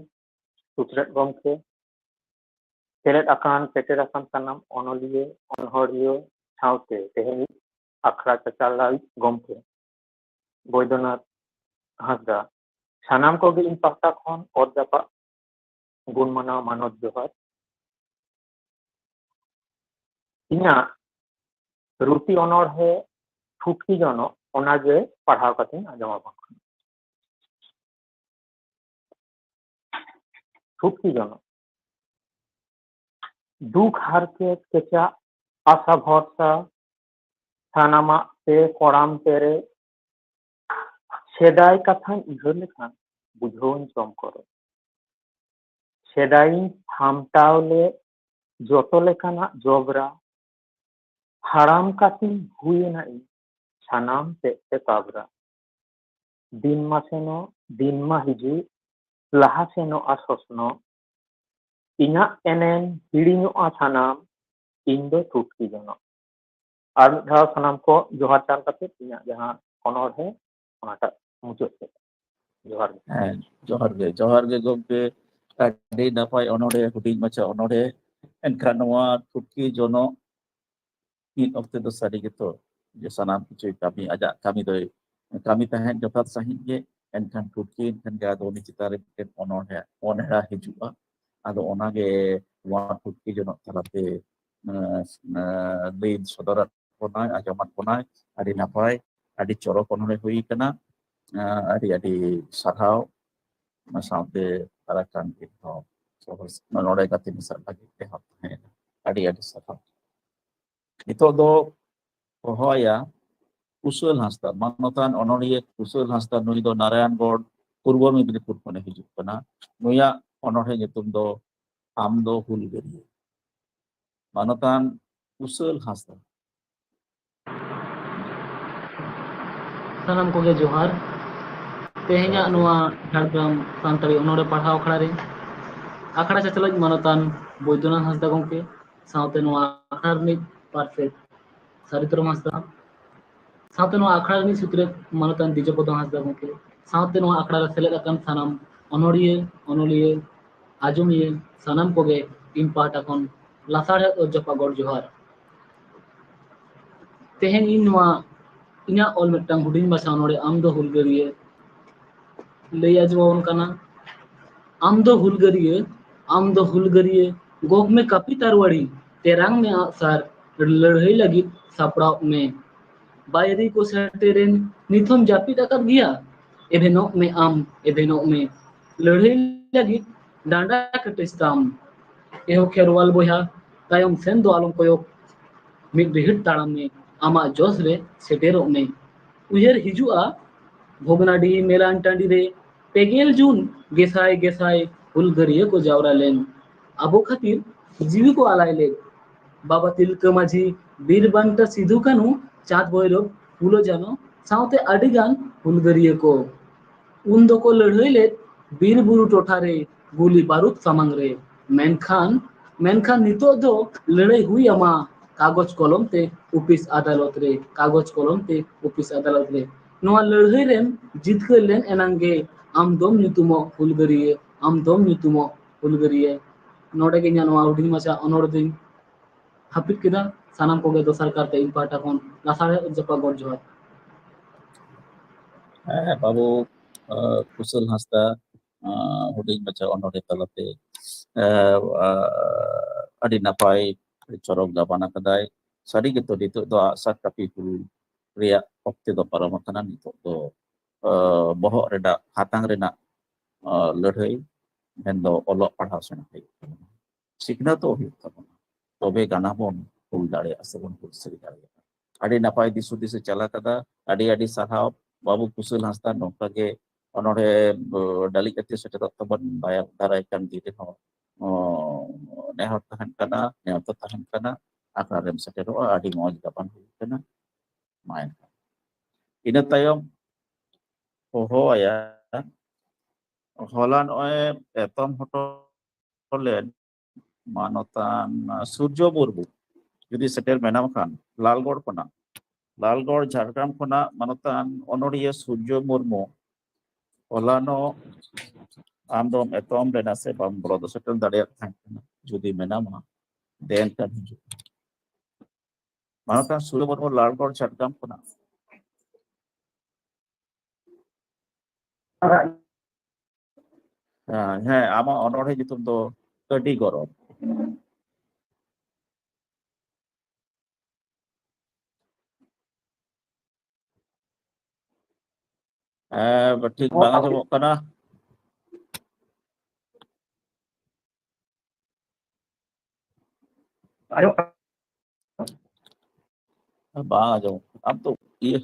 सुत्रेत गमके सेलेद आकान सेटेर आकान सानाम अनलिये अनहरियो साउते तेहनी आखड़ा चाचालाई गमके बैद्यनाथ हांसदा सानाम को इन पाहटा खन और जापा गुण मानाव मानव जोहार इना ᱨᱩᱴᱤ ᱚᱱᱚᱬᱦᱮ ᱴᱷᱩᱴᱠᱤ ᱡᱚᱱᱚᱜ ᱚᱱᱟᱜᱮ ᱯᱟᱲᱦᱟᱣ ᱠᱟᱛᱮᱧ ᱟᱸᱡᱚᱢᱟᱵᱚᱱ ᱠᱟᱱᱟ। ᱴᱷᱩᱴᱠᱤ ᱡᱚᱱᱚᱜ দুঃখ হারকেত কেঁচা আশা ভরসা সানামাক তে কড়াম পেরে সেদাই কাথায় উইহার লেখান বুঝোন জম করে সেদাই হামটাওলে যত লেখানা জবরা হারাম কাটিং হুয়ে নাই সানাম তেতে কাবরা দিন মাসেনো দিন মা হিজু লাহা সেনো আসসনো ইᱧᱟᱹᱜ ᱮᱱᱮᱢ ᱦᱤᱲᱤᱧᱚᱜᱼᱟ ᱥᱟᱱᱟᱢ ᱤᱧ ᱫᱚ ᱴᱷᱩᱴᱠᱤ ᱡᱚᱱᱚᱜ। ᱟᱨ ᱢᱤᱫ ᱫᱷᱟᱣ ᱥᱟᱱᱟᱢ ᱠᱚ ᱡᱚᱦᱟᱨ ᱪᱟᱞ ᱠᱟᱛᱮ ᱤᱧᱟᱹᱜ ᱡᱟᱦᱟᱸ ᱚᱱᱚᱬᱦᱮ ᱚᱱᱟᱴᱟᱜ ᱢᱩᱪᱟᱹᱫ ᱥᱮᱫ ᱡᱚᱦᱟᱨ ᱜᱮ। ᱦᱮᱸ ᱡᱚᱦᱟᱨ ᱜᱮ ᱜᱚᱢᱠᱮ ᱟᱹᱰᱤ ᱱᱟᱯᱟᱭ ᱚᱱᱚᱬᱦᱮ ᱦᱩᱰᱤᱧ ᱢᱟᱪᱷᱟ ᱚᱱᱚᱬᱦᱮ ᱮᱱᱠᱷᱟᱱ ᱱᱚᱣᱟ ᱴᱷᱩᱴᱠᱤ ᱡᱚᱱᱚᱜ ᱢᱤᱫ ᱚᱠᱛᱮ ᱫᱚ ᱥᱟᱹᱨᱤ ᱜᱮᱛᱚ ᱡᱮ ᱥᱟᱱᱟᱢ ᱠᱤᱪᱷᱩ ᱠᱟᱹᱢᱤ ᱟᱡᱟᱜ ᱠᱟᱹᱢᱤ ᱫᱚᱭ ᱠᱟᱹᱢᱤ ᱛᱟᱦᱮᱸᱫ ᱡᱚᱛᱷᱟᱛ ᱥᱟᱺᱦᱤᱡ ᱜᱮ ᱮᱱᱠᱷᱟन ᱴᱷᱩᱴᱠᱤ ᱮᱱᱠᱷᱟन ᱜᱮ ᱟᱫᱚ ᱩᱱᱤ ᱪᱮᱛᱟᱱ ᱨᱮ ᱢᱤᱫᱴᱮᱱ ᱚᱱᱦᱮᱲᱟ ᱦᱤᱡᱩᱜᱼᱟ ᱟᱫᱚ ᱚᱱᱟᱜᱮ ᱱᱚᱣᱟ ᱴᱷᱩᱴᱠᱤ ᱡᱚᱱᱚᱜ ᱛᱟᱞᱟᱛᱮ ᱞᱟᱹᱭ ᱥᱚᱫᱚᱨᱟᱫ ᱵᱚᱱᱟᱭ ᱟᱸᱡᱚᱢᱟᱫ ᱵᱚᱱᱟᱭ ᱟᱹᱰᱤ ᱱᱟᱯᱟᱭ ᱟᱹᱰᱤ ᱪᱚᱨᱚᱠ ᱚᱱᱚᱬᱦᱮ ᱦᱩᱭ ᱟᱠᱟᱱᱟ ᱟᱹᱰᱤ ᱥᱟᱨᱦᱟᱣ ᱚᱱᱟ ᱥᱟᱶᱛᱮ ᱟᱨᱟᱠᱟᱱ ᱦᱚᱸ ᱱᱚᱰᱮ ᱜᱟᱛᱮ ᱢᱮᱥᱟᱜ ᱞᱟᱹᱜᱤᱫ ᱛᱮᱦᱚᱸ ᱟᱹᱰᱤ ᱥᱟᱨᱦᱟᱣ ᱱᱤᱛᱚᱜ ᱫᱚ ᱦᱚᱦᱚᱭᱟ ᱠᱩᱥᱚᱞ ᱦᱟᱸᱥᱫᱟ ᱢᱟᱱᱚᱛᱟᱱ ᱚᱱᱚᱬᱦᱤᱭᱟᱹ ᱠᱩᱥᱚᱞ ᱦᱟᱸᱥᱫᱟ ᱱᱩᱭ ᱫᱚ ᱱᱟᱨᱟᱭᱚᱱᱜᱚᱲ ᱯᱩᱨᱵᱚ ᱢᱮᱫᱽᱱᱤᱯᱩᱨ ᱠᱷᱚᱱᱮ ᱦᱤᱡᱩᱜ ᱠᱟᱱᱟ ᱱᱩᱭᱟᱜ ᱚᱱᱚᱬᱦᱮ ᱧᱩᱛᱩᱢ ᱫᱚ ᱟᱢ ᱫᱚ ᱦᱩᱞᱜᱟᱹᱨᱤᱭᱟᱹ ᱢᱟᱱᱚᱛᱟᱱ ᱠᱩᱥᱚᱞ ᱦᱟᱸᱥᱫᱟ ᱥᱟᱱᱟᱢ ᱠᱚᱜᱮ ᱡᱚᱦᱟᱨ ᱛᱮᱦᱮᱧᱟᱜ ᱱᱚᱣᱟ ᱡᱷᱟᱲᱜᱨᱟᱢ ᱥᱟᱱᱛᱟᱲᱤ ᱚᱱᱚᱬᱦᱮ ᱯᱟᱲᱦᱟᱣ ᱟᱠᱷᱲᱟ ᱨᱮ ᱟᱠᱷᱲᱟ ᱪᱟᱪᱞᱟᱣᱤᱡ ᱢᱟᱱᱚᱛᱟᱱ ᱵᱳᱭᱫᱚᱱᱟᱛᱷ ᱦᱟᱸᱥᱫᱟ ᱜᱚᱢᱠᱮ ᱥᱟᱶᱛᱮ ᱱᱚᱣᱟ ᱟᱠᱷᱲᱟ ᱨᱤᱱᱤᱡ ᱯᱟᱨᱯᱷᱮᱠᱴ ᱥᱟᱨᱤᱛᱨᱚᱢ ᱦᱟᱸᱥᱫᱟ ᱥᱟᱶᱛᱮ ᱱᱚᱣᱟ ᱟᱠᱷᱲᱟ ᱨᱤᱱᱤᱡ ᱥᱩᱛᱨᱮᱫ ᱢᱟᱱᱚᱛᱟᱱ ᱫᱤᱡᱚᱯᱚᱫᱚ ᱦᱟᱸᱥᱫᱟ ᱜᱚᱢᱠᱮ ᱥᱟᱶᱛᱮ ᱱᱚᱣᱟ ᱟᱠᱷᱲᱟ ᱨᱮ ᱥᱮᱞᱮᱫ ᱟᱠᱟᱱ ᱥᱟᱱᱟᱢ ᱚᱱᱚᱞᱤᱭᱟᱹ ᱟᱸᱡᱚᱢᱤᱭᱟᱹ ᱥᱟᱱᱟᱢ ᱠᱚᱜᱮ ᱤᱧ ᱯᱟᱦᱴᱟ ᱠᱷᱚᱱ ᱞᱟᱥᱟᱲᱦᱮᱫ ᱡᱚᱯᱟ ᱜᱚᱰ ᱡᱚᱦᱟᱨ ᱛᱮᱦᱮᱧ ᱤᱧ ᱱᱚᱣᱟ ᱤᱧᱟᱹᱜ ᱚᱞ ᱢᱤᱫᱴᱟᱝ ᱦᱩᱰᱤᱧ ᱢᱟᱪᱷᱟ ᱚᱱᱚᱬᱦᱮ ᱟᱢ ᱫᱚ ᱦᱩᱞᱜᱟᱹᱨᱤᱭᱟᱹ ᱞᱟᱹᱭ ᱟᱸᱡᱚᱢᱟᱵᱚᱱ ᱠᱟᱱᱟ ᱟᱢ ᱫᱚ ᱦᱩᱞᱜᱟᱹᱨᱤᱭᱟᱹ ᱜᱚᱜ ᱢᱮ ᱠᱟᱹᱯᱤ ᱛᱟᱨᱣᱟᱲᱤ ᱛᱮᱨᱟᱝ ᱢᱮ ᱟᱜᱼᱥᱟᱨ ᱞᱟᱹᱲᱦᱟᱹᱭ ᱞᱟᱹᱜᱤᱫ ᱥᱟᱯᱲᱟᱣ ᱢᱮ ᱵᱟᱭᱨᱤ ᱠᱚ ᱥᱮᱴᱮᱨᱮᱱ ᱱᱤᱛ ᱦᱚᱸᱢ ᱡᱟᱹᱯᱤᱫ ᱟᱠᱟᱫ ᱜᱮᱭᱟ ᱮᱵᱷᱮᱱᱚᱜ ᱢᱮ ᱟᱢ ᱮᱵᱷᱮᱱᱚᱜ ᱢᱮ ᱞᱟᱹᱲᱦᱟᱹᱭ ᱞᱟᱹᱜᱤᱫ ᱰᱟᱸᱰᱟ ᱠᱮᱴᱮᱡ ᱛᱟᱢ ᱮᱦᱚ ᱠᱷᱮᱨᱣᱟᱞ ᱵᱚᱭᱦᱟ ᱛᱟᱭᱚᱢ ᱥᱮᱱ ᱫᱚ ᱟᱞᱚᱢ ᱠᱚᱭᱚᱜ ᱢᱤᱫ ᱨᱤᱦᱤᱴ ᱛᱟᱲᱟᱢ ᱢᱮ ᱟᱢᱟᱜ ᱡᱚᱥ ᱨᱮ ᱥᱮᱴᱮᱨᱚᱜ ᱢᱮ ᱩᱭᱦᱟᱹᱨ ᱦᱤᱡᱩᱜᱼᱟ ᱵᱷᱚᱜᱽᱱᱟᱰᱤ ᱢᱮᱞᱟᱱ ᱴᱟᱺᱰᱤ ᱨᱮ 20 ᱡᱩᱱ ᱜᱮᱥᱟᱭ ᱦᱩᱞᱜᱟᱹᱨᱤᱭᱟᱹ ᱠᱚ ᱡᱟᱣᱨᱟ ᱞᱮᱱ ᱟᱵᱚ ᱠᱷᱟᱹᱛᱤᱨ ᱡᱤᱣᱤ ᱠᱚ ᱟᱞᱟᱭ ᱞᱮᱫ ᱵᱟᱵᱟ ᱛᱤᱞᱠᱟᱹ ᱢᱟᱹᱡᱷᱤ ᱵᱤᱨ ᱵᱟᱱᱴᱟ ᱥᱤᱫᱩ ᱠᱟᱹᱱᱩ ᱪᱟᱸᱫ ᱵᱷᱳᱭᱨᱳᱵ ᱯᱷᱩᱞᱳ ᱡᱷᱟᱱᱳ ᱥᱟᱶᱛᱮ ᱟᱹᱰᱤᱜᱟᱱ ᱦᱩᱞᱜᱟᱹᱨᱤᱭᱟᱹ ko ᱩᱱ ᱫᱚᱠᱚ ᱞᱟᱹᱲᱦᱟᱹᱭ ᱞᱮᱫ ᱵᱤᱨ ᱵᱩᱨᱩ ᱴᱚᱴᱷᱟᱨᱮ ᱜᱩᱞᱤ ᱵᱟᱹᱨᱩᱫ ᱥᱟᱢᱟᱝ ᱨᱮ ᱢᱮᱱᱠᱷᱟᱱ ᱱᱤᱛᱚᱜ ᱫᱚ ᱞᱟᱹᱲᱦᱟᱹᱭ ᱦᱩᱭ ᱟᱢᱟ ᱠᱟᱜᱚᱡᱽ ᱠᱚᱞᱚᱢ te ᱚᱯᱷᱤᱥ ᱟᱫᱟᱞᱚᱛ ᱨᱮ ᱱᱚᱣᱟ ᱞᱟᱹᱲᱦᱟᱹᱭ ᱨᱮᱢ ᱡᱤᱛᱠᱟᱹᱨ ᱞᱮᱱ ᱮᱱᱟᱝ ᱜᱮ ᱟᱢ ᱫᱚᱢ ᱧᱩᱛᱩᱢᱚᱜ ᱦᱩᱞᱜᱟᱹᱨᱤᱭᱟᱹ ᱱᱚᱰᱮ ᱜᱮ ᱤᱧᱟᱹᱜ ᱱᱚᱣᱟ ᱦᱩᱰᱤᱧ ᱢᱟᱪᱷᱟ ᱚᱱᱚᱬᱦᱮ ᱫᱚᱧ ᱦᱟᱹᱯᱤᱫ ᱠᱮᱫᱟ ᱥᱟᱱᱟᱢ ᱠᱚᱜᱮ ᱫᱚᱥᱟᱨ ᱠᱟᱨᱛᱮ ᱤᱧ ᱯᱟᱦᱴᱟ ᱠᱷᱚᱱ ᱞᱟᱥᱟᱲᱦᱮᱫ ᱡᱚᱯᱟ ᱜᱚᱰ ᱡᱚᱦᱟᱨ ᱵᱟᱵᱩ ᱠᱩᱥᱚᱞ ᱦᱟᱸᱥᱫᱟ ᱦᱩᱰᱤᱧ ᱢᱟᱪᱷᱟ ᱚᱱᱚᱬᱦᱮ ᱛᱟᱞᱟᱛᱮ ᱟᱹᱰᱤ ᱱᱟᱯᱟᱭ ᱪᱚᱨᱚᱠ ᱜᱟᱵᱟᱱ ᱟᱠᱟᱫᱟᱭ ᱥᱟᱹᱨᱤ ᱜᱮᱛᱚ ᱱᱤᱛᱚᱜ ᱫᱚ ᱟᱜᱼᱥᱟᱨ ᱠᱟᱹᱯᱤ ᱦᱩᱞ ᱨᱮᱭᱟᱜ ᱚᱠᱛᱮ ᱫᱚ ᱯᱟᱨᱚᱢ ᱟᱠᱟᱱᱟ ᱱᱤᱛᱚᱜ ᱫᱚ ᱵᱚᱦᱚᱜ ᱨᱮᱱᱟᱜ ᱦᱟᱛᱟᱝ ᱨᱮᱱᱟᱜ ᱞᱟᱹᱲᱦᱟᱹᱭ ᱢᱮᱱᱫᱚ ᱚᱞᱚᱜ ᱯᱟᱲᱦᱟᱣ ᱥᱮᱬᱟ ᱦᱩᱭᱩᱜ ᱛᱟᱵᱚᱱᱟ ᱥᱤᱠᱷᱱᱟᱹᱛᱚᱜ ᱦᱩᱭᱩᱜ ᱛᱟᱵᱚᱱᱟ ᱛᱚᱵᱮ ᱜᱟᱱᱟ ᱵᱚᱱ ᱦᱩᱞ ᱫᱟᱲᱮᱭᱟᱜᱼᱟ ᱥᱮᱵᱚᱱ ᱦᱩᱞᱥᱟᱹᱭ ᱫᱟᱲᱮᱭᱟᱜᱼᱟ ᱟᱹᱰᱤ ᱱᱟᱯᱟᱭ ᱫᱤᱥ ᱦᱩᱫᱤᱥᱮ ᱪᱟᱞ ᱟᱠᱟᱫᱟ ᱟᱹᱰᱤ ᱥᱟᱨᱦᱟᱣ ᱵᱟᱵᱩ ᱠᱩᱥᱚᱞ ᱦᱟᱸᱥᱫᱟ ᱱᱚᱝᱠᱟ ᱜᱮ ᱚᱱᱚᱬᱦᱮ ᱰᱟᱹᱞᱤᱡ ᱠᱟᱛᱮ ᱥᱮᱴᱮᱨᱚᱜ ᱛᱟᱵᱚᱱ ᱫᱟᱨᱟᱭ ᱠᱟᱱ ᱫᱤᱱ ᱨᱮᱦᱚᱸ ᱱᱮᱦᱚᱨ ᱛᱟᱦᱮᱱ ᱠᱟᱱᱟ ᱱᱮᱣᱛᱟ ᱛᱟᱦᱮᱱ ᱠᱟᱱᱟ ᱟᱠᱷᱲᱟ ᱨᱮᱢ ᱥᱮᱴᱮᱨᱚᱜᱼᱟ ᱟᱹᱰᱤ ᱢᱚᱸᱡᱽ ᱜᱟᱵᱟᱱ ᱦᱩᱭᱩᱜ ᱠᱟᱱᱟ ᱢᱟ ᱮᱱᱠᱷᱟᱱ ᱤᱱᱟᱹ ᱛᱟᱭᱚᱢ ᱦᱚᱦᱚᱣᱟᱭᱟ ᱦᱚᱞᱟ ᱱᱚᱜᱼᱚᱭ ᱮᱛᱚᱢ ᱦᱚᱴᱚ ᱞᱮᱱ ᱢᱟᱱᱚᱛᱟᱱ ᱥᱩᱨᱡᱚ ᱢᱩᱨᱢᱩ ᱡᱩᱫᱤ ᱥᱮᱴᱮᱨ ᱢᱮᱱᱟᱢ ᱠᱷᱟᱱ ᱞᱟᱞᱜᱚᱲ ᱠᱷᱚᱱᱟᱜ ᱞᱟᱞᱜᱚᱲ ᱡᱷᱟᱲᱜᱨᱟᱢ ᱠᱷᱚᱱᱟᱜ ᱢᱟᱱᱚᱛᱟᱱ ᱚᱱᱚᱬᱦᱤᱭᱟᱹ ᱥᱩᱨᱡᱚ ᱢᱩᱨᱢᱩ ᱦᱚᱞᱟᱱᱚᱜ ᱟᱢ ᱫᱚᱢ ᱮᱛᱚᱢ ᱞᱮᱱᱟ ᱥᱮ ᱵᱟᱢ ᱵᱚᱞᱚ ᱥᱮᱴᱮᱨ ᱫᱟᱲᱮᱭᱟᱜ ᱛᱟᱦᱮᱸ ᱠᱟᱱᱟ ᱡᱩᱫᱤ ᱢᱮᱱᱟᱢᱟ ᱫᱮᱱ ᱠᱷᱟᱱ ᱦᱤᱡᱩᱜ ᱢᱟᱱᱚᱛᱟᱱ ᱥᱩᱨᱡᱚ ᱢᱩᱨᱢᱩ ᱞᱟᱞᱜᱚᱲ ᱡᱷᱟᱲᱜᱨᱟᱢ ᱠᱷᱚᱱᱟᱜ ᱦᱮᱸ ᱟᱢᱟᱜ ᱚᱱᱚᱬᱦᱮ ᱧᱩᱛᱩᱢ ᱫᱚ ᱟᱹᱰᱤ ᱜᱚᱨᱚᱵ Berarti bang ajamok kana. Ayo. Bang ajamok. Am tuh iya.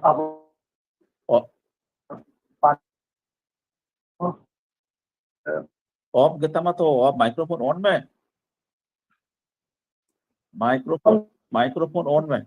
Apa? Oh, off kita mah tuh off microphone on में microphone on में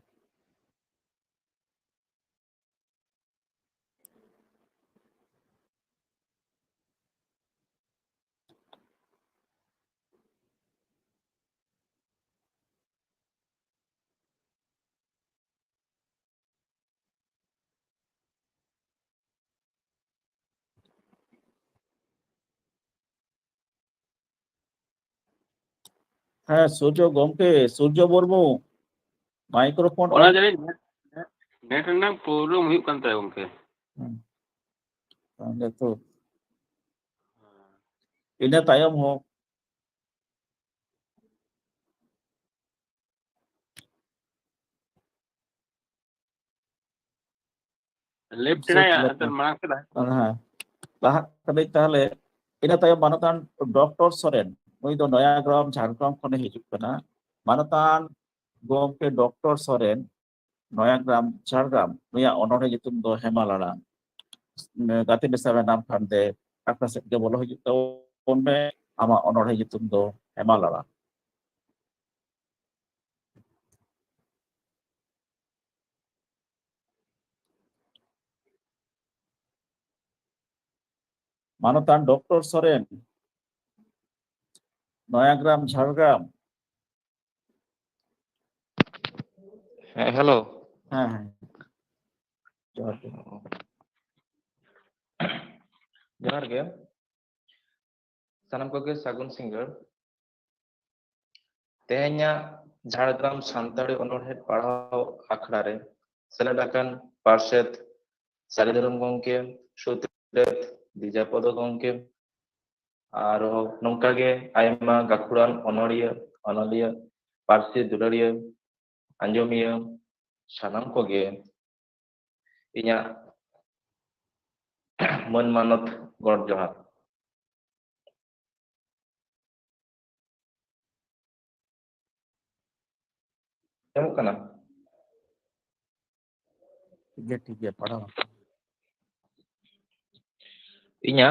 हाँ सूर्य गोमके सूर्य मुर्मू माइक्रोफोन ᱚᱱᱟ ऑन ᱡᱟᱹᱱᱤᱡ ᱱᱮᱴ ᱨᱮᱱᱟᱜ ᱯᱨᱚᱵᱞᱮᱢ ᱦᱩᱭᱩᱜ ᱠᱟᱱ ᱛᱟᱭᱟ ᱜᱚᱝᱠᱮ तो इन्हें तायम हो ᱞᱮᱯᱴ सूट ᱮᱱᱟᱭ लेते ᱢᱟᱲᱟᱝ ᱥᱮᱫ हाँ लाहा कदे ताहले इन्हें तायम मानतान डॉक्टर सोरेन नुई दो नया ग्राम झारग्राम खने हिजुक कना मानतान गोमके डॉक्टर सोरेन नया ग्राम झारग्राम नुया ओनोरे जितुम दो हेमालाला गाते बेसाबे नाम खानदे akta set ke bolo hijuk tahun me ama onorhe jitum do hemalala Manotan Dr. Soren Noyagram Jhargram hello. হ্যাঁ জোহার গে। Johar ge. Sanam koge Sagun Singer. Tehnya Jhargram Santari Onorhead Padhao Akhड़ा re seled akan Parshad Saridaram Gongke Sutret Dijapodo Gongke aro nongka ge ayma gakuran onolia Parsi Dularia Anjomia Sanam koge inya mon manot God Johar. Temu kana? ठीक है पढ़ा Inya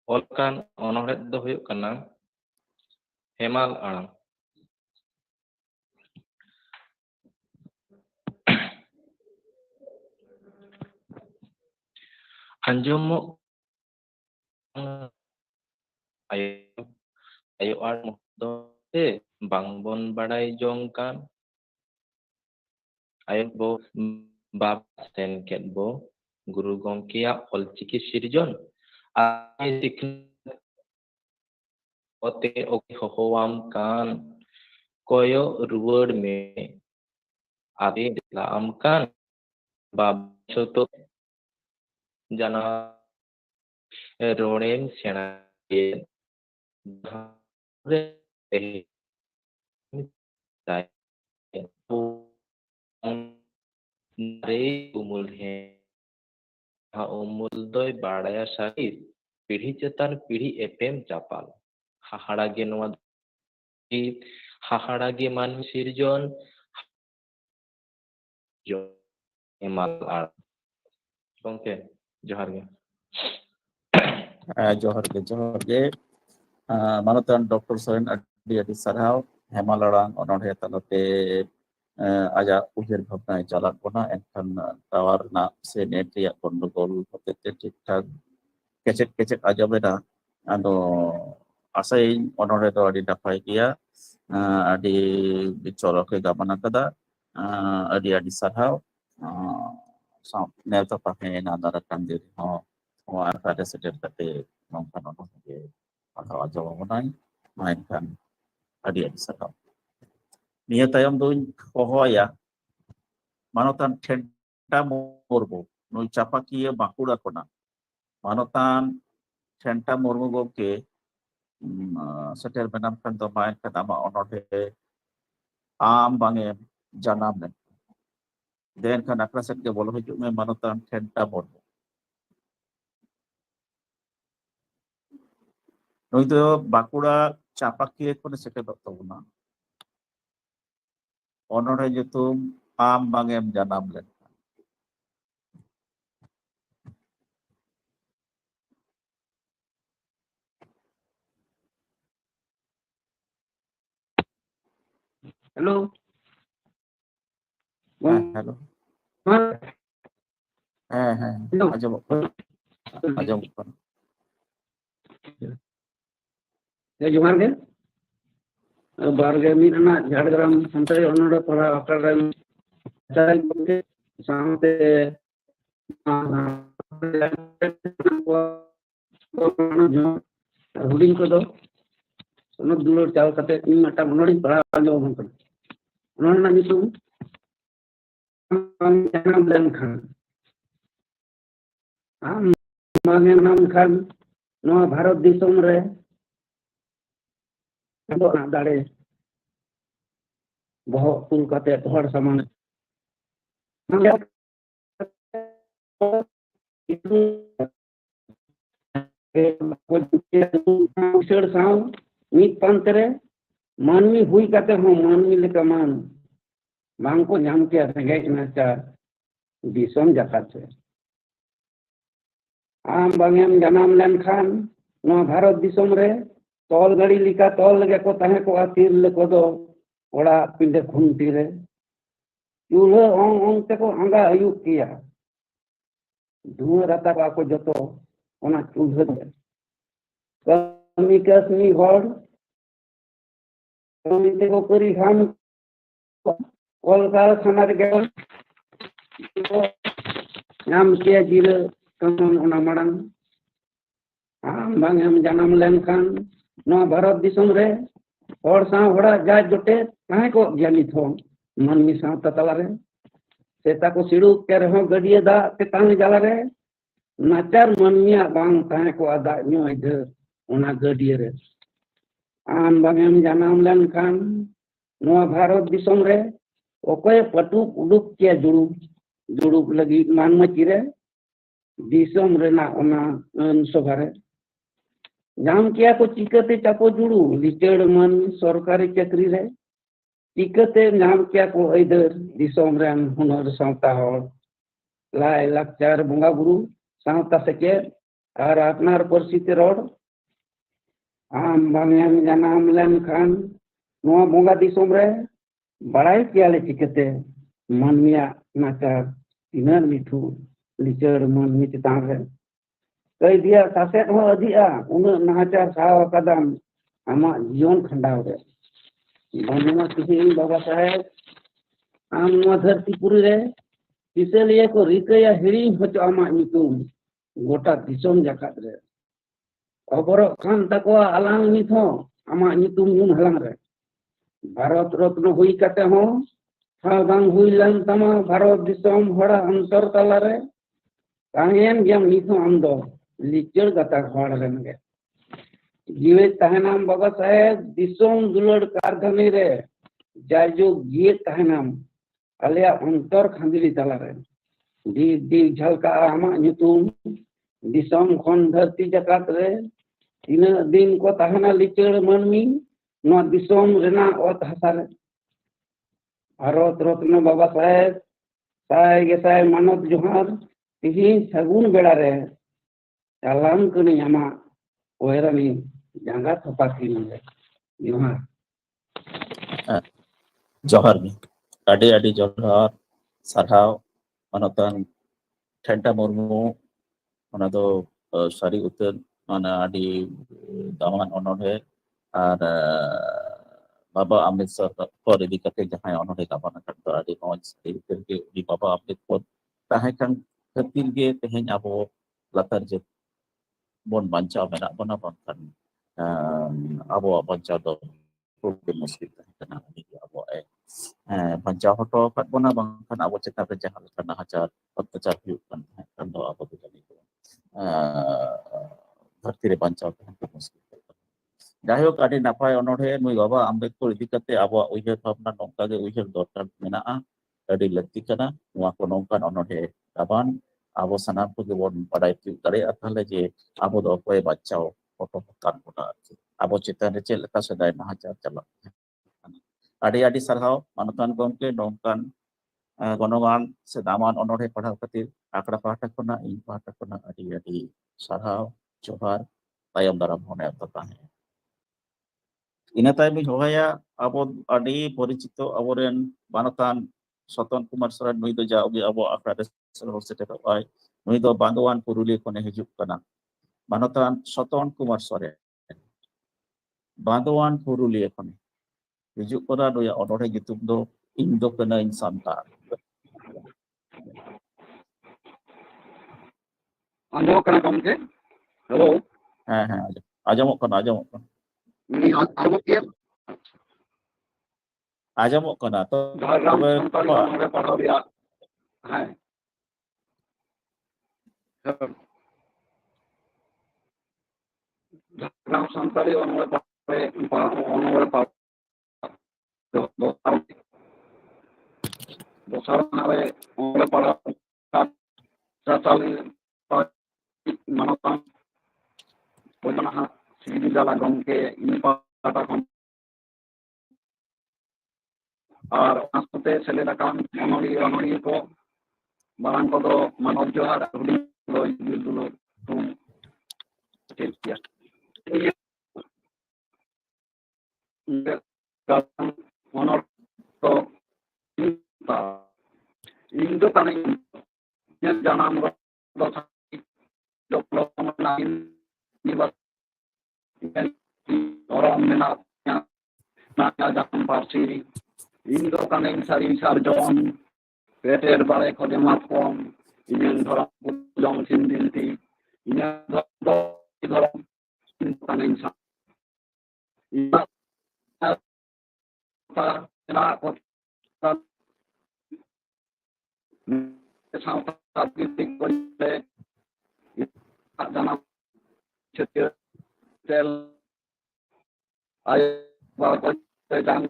olkan onoret do huyuk kana Hemal Arang. Anjomo ayo ar do bangbon badai jongkan ayo bo bab sen ket bo guru gongkia olchiki sirjon ai sik ote oke hohowam kan koyo ruward me ade laam kan bab choto jana ronem sena re umul he ha umul doi badaya sakit pidhi chetan pidhi epem chapal hahara ge noa hahara ge manu sirjon emal ar gongke johar ge Johar gay Manotan Dr. Soren adi sarhaw Hemalarang onorhe talate aja ujar bhabna jalak bona enkan tawar na se net ya gondogol hotete ঠিকঠাক kecek aja beda ado asain onorhe do adi dapai dia adi bicoloke gamana kada adi sarhaw nelta pakai nadarakan diri ho ada sedang kate nongkan onorhe atau aja mengenai mainkan adi sarhaw niya tayam doin hohoya manotan Thenta Murmu nui Chapakia Bakura kona manotan Thenta Murmu gomke setel menamkan domain katama onorhe am bangem janam len den kan akra set ke bolo hijuk me manotan Thenta Murmu nui do Bankura Chapakia khone setelok tabona onore nyutum am bangem janam len Halo. hello Halo. ajamok kan Ya jumar ke? Barge min anak Jhargram Santari Onora para akaran cai ke sampai huding ko do ono dulur chal kate in mata monori para anjo mon ko ono na nitu janam len khan am mangem nam khan no bharat disom re ando na dare bohok tul kate hor saman itu उछड़ Sao मीत पंतरे मानवी हुई कते हो मानवी लेका मान बांग को नाम के रेगेज नाचार दिसम जाकात से आम बांगेम जनाम लेन खान नो भारत दिसम रे तोल गड़ी लिका तोल लगे को तहे को आतीर ले को दो ओड़ा पिंडे खुंटी रे चूल्हे ओंग ओंग ते को आंगा अयुक किया धुआं रता को जतो ओना चूल्हे दे कमी कसमी हर कमी ते को करी खान कलकारखाना रे गेल नाम के जिले कमन ओना मड़ांग आम बांग हम जन्म लेन खान नो भारत दिसम रे और सा होड़ा जाज जोटे काहे को ज्ञानी थो मनमी सा ततला रे सेता को सिड़ू के रहो गडिया दा ते तांग जाला रे नाचार मनमिया बांग काहे को आदा न्यो इधर ओना गडिया रे आम बांग हम जन्म लेन खान नो भारत दिसम रे ओकोय पटु उडुक के जुड़ू लगी मानमची रे दिसम रे ना ओना सभारे जाम किया को चिकते चापो जुड़ू लिचड़ मन सरकारी चाकरी रे चिकते नाम किया को इधर दिसम रेन हुनर सावता हर लाई लाचार बंगा बुरु सावता सके और अपनार परसिते रोड आम बांगेम जनाम लेन खान नो बंगा दिसम रे बड़ाई कियाले चिकते मनमिया नाचार तिनर मिठू लिचड़ मन मिच तांग कई दिया सासेट हो अधिया उन नाचार साव कदम आमा जीवन खंडाव रे बनना किसी बाबा साहेब आम नो धरती पुरी रे इसलिए को रिकया हिरी होचो आमा नितुम गोटा दिसम जाकात रे अबर खान तको आलांग निथो आमा नितुम यून हलांग रे भारत रत्न हुई कते हो बांग हुई लन तमा भारत दिसम होड़ा अंतर तला रे काहेन गेम निथो आमदो लिचड़ गता हड़ रेनगे जीवे तहनाम बाबा साहेब दिसम दुलड़ कारखानी रे जायजो गिए तहनाम आलिया अंतर खांदिली तला रे दी दी झलका आमा नितुम दिसम खन धरती जाकात रे इन दिन को तहना लिचड़ मनमी नो दिसम रेना ओत हसा रे भारत रत्न बाबा साहेब साय गेसाय मानत जोहार तिही सगुन बेड़ा रे चालान कनी आमा ओयरानी जंगा थपाती नले जोहार जोहार mi adi johar sarhau manotan Thenta Murmu ona do sari utan mana adi daman onore ar Baba Ambedkar ko idi kate jahan onore kapan kan to adi moj sari ke di Baba Ambedkar tahe kan ketir ge teheny abo latar je bon bancao menak bona bon kan abo bancao do problem muslim kana ni abo bancao hoto kat bona bang kan abo cita jahan kana hajar अत्याचार भी उत्पन्न kan do abo to jani धरती रे बांचाव मुश्किल Jahyok adi napai onore nui baba Ambedkar idi kate abawa uihar bhabna nongka ge uihar dorkar mena'a adi lakti kana nua ko nongkan onore kaban abo sanam ko gebon padai tiup dare'a tahle je abo do okoy bachao potopotan bona arki abo chetan re ched leka sedai nahachar chalak adi sarhau manutan gomke nongkan gonongan se daman onore padhau khatir akra pahata khona ing pahata khona adi sarhau johar tayom daram hone tahe ina taimi hohaya abo adi poricito aboren manutan Soton Kumar Soren nui do jauh abo akra desel hosetero ai nui do Bandowan Purulia kone hijuk kana manutan Soton Kumar Soren Bandowan Purulia kone hijuk kana do ya onore gitu do Indo kena insanta Ando kana gomke. Hello. ajamok kana Ini abo ke ajamok kana to Dharam Santali onore padhao dia. Hai. Dharam Santali onore padhao dosar nare onore padhao Santali manotan pojana sidi jala gomke ini pada kon ar asute seledakan onori ko barang kodo manoj johar do dulu tum ya ini honor to Indo tanah jangan orang menatnya jangan parsi Indo tanah sari sarjon peter balai kode matkom ini orang pujang sindinti ini orang tanah insan ini saat kritik oleh dalam setiap sel ayat bahwa sedang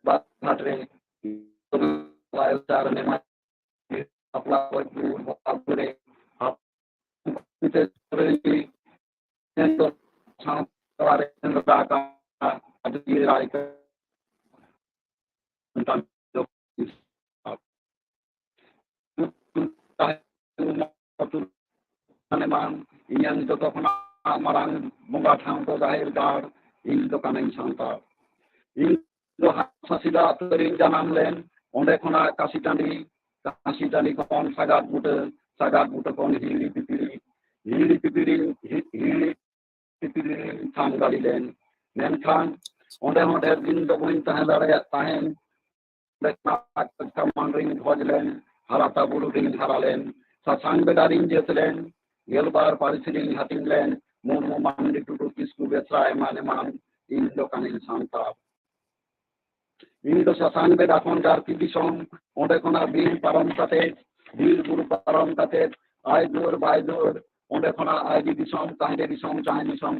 baterai lain cara memang apalagi baterai kita beri untuk sampai neraka ada di rakyat tentang memang yang itu marang membatang to zahir dar itu kan insanta itu hasida tering janam len onde khona kasi tani kon sagat buta kon hili pipiri tanggali len menkan onde din do boin tahan tahen dekna kaman ring hojlen harata bulu ring haralen sasang bedaring jetlen gelbar parisiling hatinglen momo mandi tutu kisku betrai mane man indo kan insanta indo sasang bedakon garti disong onde kona bin param kate bil guru param kate ai dur bai dur onde kona ai disong tahde disong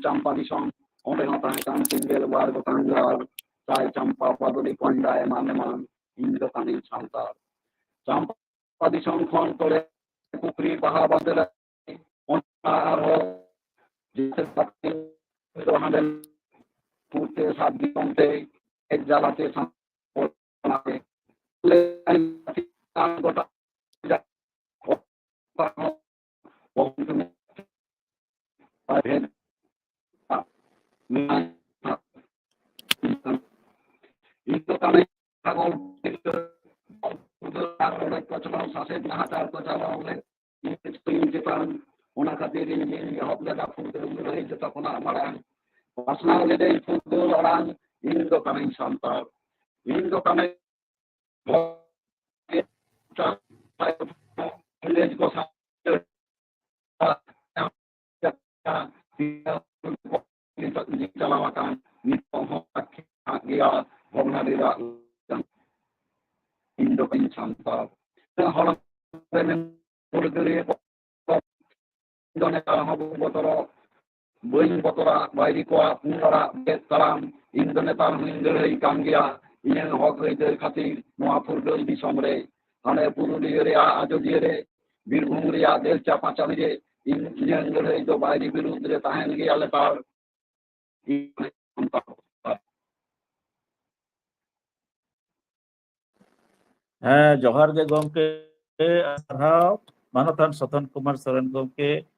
champa disong onde nota kan tingel war go kangar sai champa padori konda mane man indo kan insanta champa disong kon tole pukri baha bandela जिसे पत्ते तो हमें पूछते साथ गिनते एक जलाते बनाते ले काम Kota itu kami kalau itu kalau saset nahatar ko jawa oleh itu Jepang una khatir ini hop jada futur mulai jeta kona marang pasna lede futur orang indo kami santa indo kami village ko sa jalawakan nito dia homnadira indo kami santa holang dengan Indonesia maupun botoro bayi botora bayi kuat nora bet taram Indonesia mengendari kanggia yang hok rejel khatir noa furgal di somre hane Purulia rea Ajodia re Birbhum rea Delcha Pachali re yang ngendari do bayi birud re tahen ge ale par ᱡᱚᱦᱟᱨ ᱜᱮ ᱜᱚᱢᱠᱮ ᱥᱟᱨᱦᱟᱣ ᱢᱟᱱᱚᱛᱟᱱ ᱥᱚᱛᱚᱱ ᱠᱩᱢᱟᱨ ᱥᱚᱨᱮᱱ ᱜᱚᱢᱠᱮ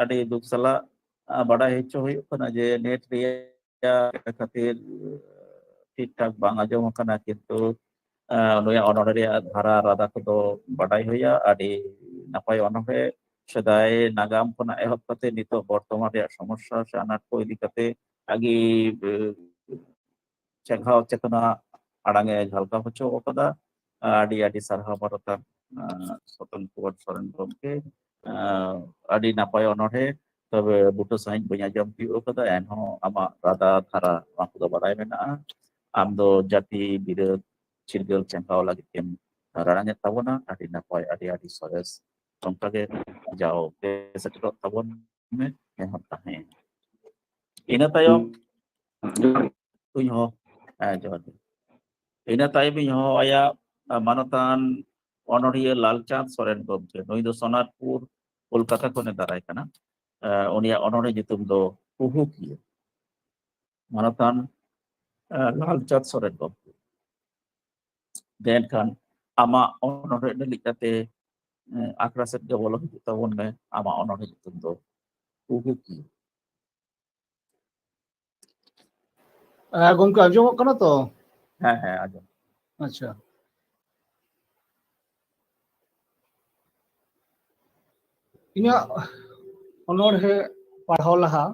ᱟᱹᱰᱤ ᱫᱩᱠ ᱥᱟᱞᱟᱜ ᱵᱟᱰᱟᱭ ᱦᱚᱪᱚ ᱦᱩᱭᱩᱜ ᱠᱟᱱᱟ ᱡᱮ ᱱᱮᱴ ᱨᱮᱭᱟᱜ ᱠᱷᱟᱹᱛᱤᱨ ᱴᱷᱤᱠ ᱴᱷᱟᱠ ᱵᱟᱝ ᱟᱸᱡᱚᱢ ᱟᱠᱟᱱᱟ ᱠᱤᱱᱛᱩ ᱱᱩᱭᱟᱜ ᱚᱱᱚᱬᱦᱮ ᱨᱮᱭᱟᱜ ᱫᱷᱟᱨᱟ ᱨᱟᱫᱟ ᱠᱚᱫᱚ ᱵᱟᱰᱟᱭ ᱦᱩᱭᱟ ᱟᱹᱰᱤ ᱱᱟᱯᱟᱭ ᱚᱱᱚᱬᱦᱮ ᱥᱮᱫᱟᱭ ᱱᱟᱜᱟᱢ ᱠᱷᱚᱱᱟᱜ ᱮᱦᱚᱵ ᱠᱟᱛᱮ ᱱᱤᱛᱚᱜ ᱵᱚᱨᱛᱚᱢᱟᱱ ᱨᱮᱭᱟᱜ ᱥᱚᱢᱚᱥᱥᱟ ᱥᱮ ᱟᱱᱟᱴ ᱠᱚ ᱤᱫᱤ ᱠᱟᱛᱮ ᱟᱹᱰᱤ ᱪᱮᱸᱜᱷᱟᱣ ᱪᱮᱛᱱᱟ ᱟᱲᱟᱝ ᱮ ᱡᱷᱟᱞᱠᱟᱣ ᱦᱚᱪᱚ ᱟᱠᱟᱫᱟ ᱟᱹᱰᱤ ᱟᱹᱰᱤ ᱥᱟᱨᱦᱟᱣ ᱢᱟᱱᱚᱛᱟᱱ ᱥᱚᱛᱚᱱ ᱠᱩᱢᱟᱨ ᱥᱚᱨᱮᱱ ᱜᱚᱢᱠᱮ ᱟᱹᱰᱤ ᱱᱟᱯᱟᱭ ᱚᱱᱚᱬᱦᱮ ᱛᱚᱵᱮ ᱵᱩᱴᱟᱹ ᱥᱟᱺᱦᱤᱡ ᱵᱟᱹᱧ ᱟᱸᱡᱚᱢ ᱛᱤᱭᱳᱜ ᱟᱠᱟᱫᱟ ᱮᱱᱦᱚᱸ ᱟᱢᱟᱜ ᱨᱟᱫᱟ ᱫᱷᱟᱨᱟ ᱚᱱᱟ ᱠᱚᱫᱚ ᱵᱟᱰᱟᱭ ᱢᱮᱱᱟᱜᱼᱟ ᱟᱢ ᱫᱚ ᱡᱟᱹᱛᱤ ᱵᱤᱨᱟᱹᱫ ᱪᱤᱨᱜᱟᱹᱞ ᱪᱮᱸᱜᱷᱟᱣ ᱞᱟᱹᱜᱤᱫ ᱮᱢ ᱨᱟᱲᱟᱝᱮᱫ ᱛᱟᱵᱚᱱᱟ ᱟᱹᱰᱤ ᱱᱟᱯᱟᱭ ᱟᱹᱰᱤ ᱟᱹᱰᱤ ᱥᱚᱨᱮᱥ ᱚᱱᱠᱟᱜᱮ ᱡᱟᱣ ᱥᱮᱴᱮᱨᱚᱜ ᱛᱟᱵᱚᱱ ᱢᱮ ᱮᱦᱚᱵ ᱛᱟᱦᱮᱸ ᱤᱱᱟᱹ ᱛᱟᱭᱚᱢ ᱤᱧ ᱦᱚᱸ ᱡᱚᱦᱟᱨ ᱜᱮ ᱤᱱᱟᱹ ᱛᱟᱭᱚᱢ ᱤᱧ ᱦᱚᱦᱚᱣᱟᱭᱟ ᱢᱟᱱᱚᱛᱟᱱ ᱚᱱᱚᱬᱦᱤᱭᱟᱹ ᱞᱟᱞᱪᱟᱸᱫᱽ ᱥᱚᱨᱮᱱ ᱜᱚᱢᱠᱮ ᱱᱩᱭ ᱫᱚ ᱥᱳᱱᱟᱨᱯᱩᱨ ᱠᱳᱞᱠᱟᱛᱟ ᱠᱷᱚᱱᱮ ᱫᱟᱨᱟᱭ ᱠᱟᱱᱟ ᱩᱱᱤᱭᱟᱜ ᱚᱱᱚᱬᱦᱮ ᱧᱩᱛᱩᱢ ᱫᱚ ᱩᱦᱩᱠᱤᱭᱟᱹ ᱢᱟᱱᱚᱛᱟᱱ ᱞᱟᱞᱪᱟᱸᱫᱽ ᱥᱚᱨᱮᱱ ᱜᱚᱢᱠᱮ ᱮᱱᱠᱷᱟᱱ ᱟᱢᱟᱜ ᱚᱱᱚᱬᱦᱮ ᱞᱟᱹᱜᱤᱫ ᱠᱟᱛᱮ ᱟᱠᱷᱲᱟ ᱥᱮᱫ ᱜᱮ ᱵᱚᱞᱚ ᱦᱤᱡᱩᱜ ᱛᱟᱵᱚᱱ ᱢᱮ ᱟᱢᱟᱜ ᱚᱱᱚᱬᱦᱮ ᱧᱩᱛᱩᱢ ᱫᱚ ᱩᱦᱩᱠᱤᱭᱟᱹ ᱜᱚᱢᱠᱮ ᱟᱸᱡᱚᱢᱚᱜ ᱠᱟᱱᱟ ᱛᱚ? ᱦᱮᱸ ᱦᱮᱸ ᱟᱸᱡᱚᱢ ᱟᱪᱪᱷᱟ ᱤᱧᱟᱹᱜ ᱚᱱᱚᱬᱦᱮ ᱯᱟᱲᱦᱟᱣ ᱞᱟᱦᱟ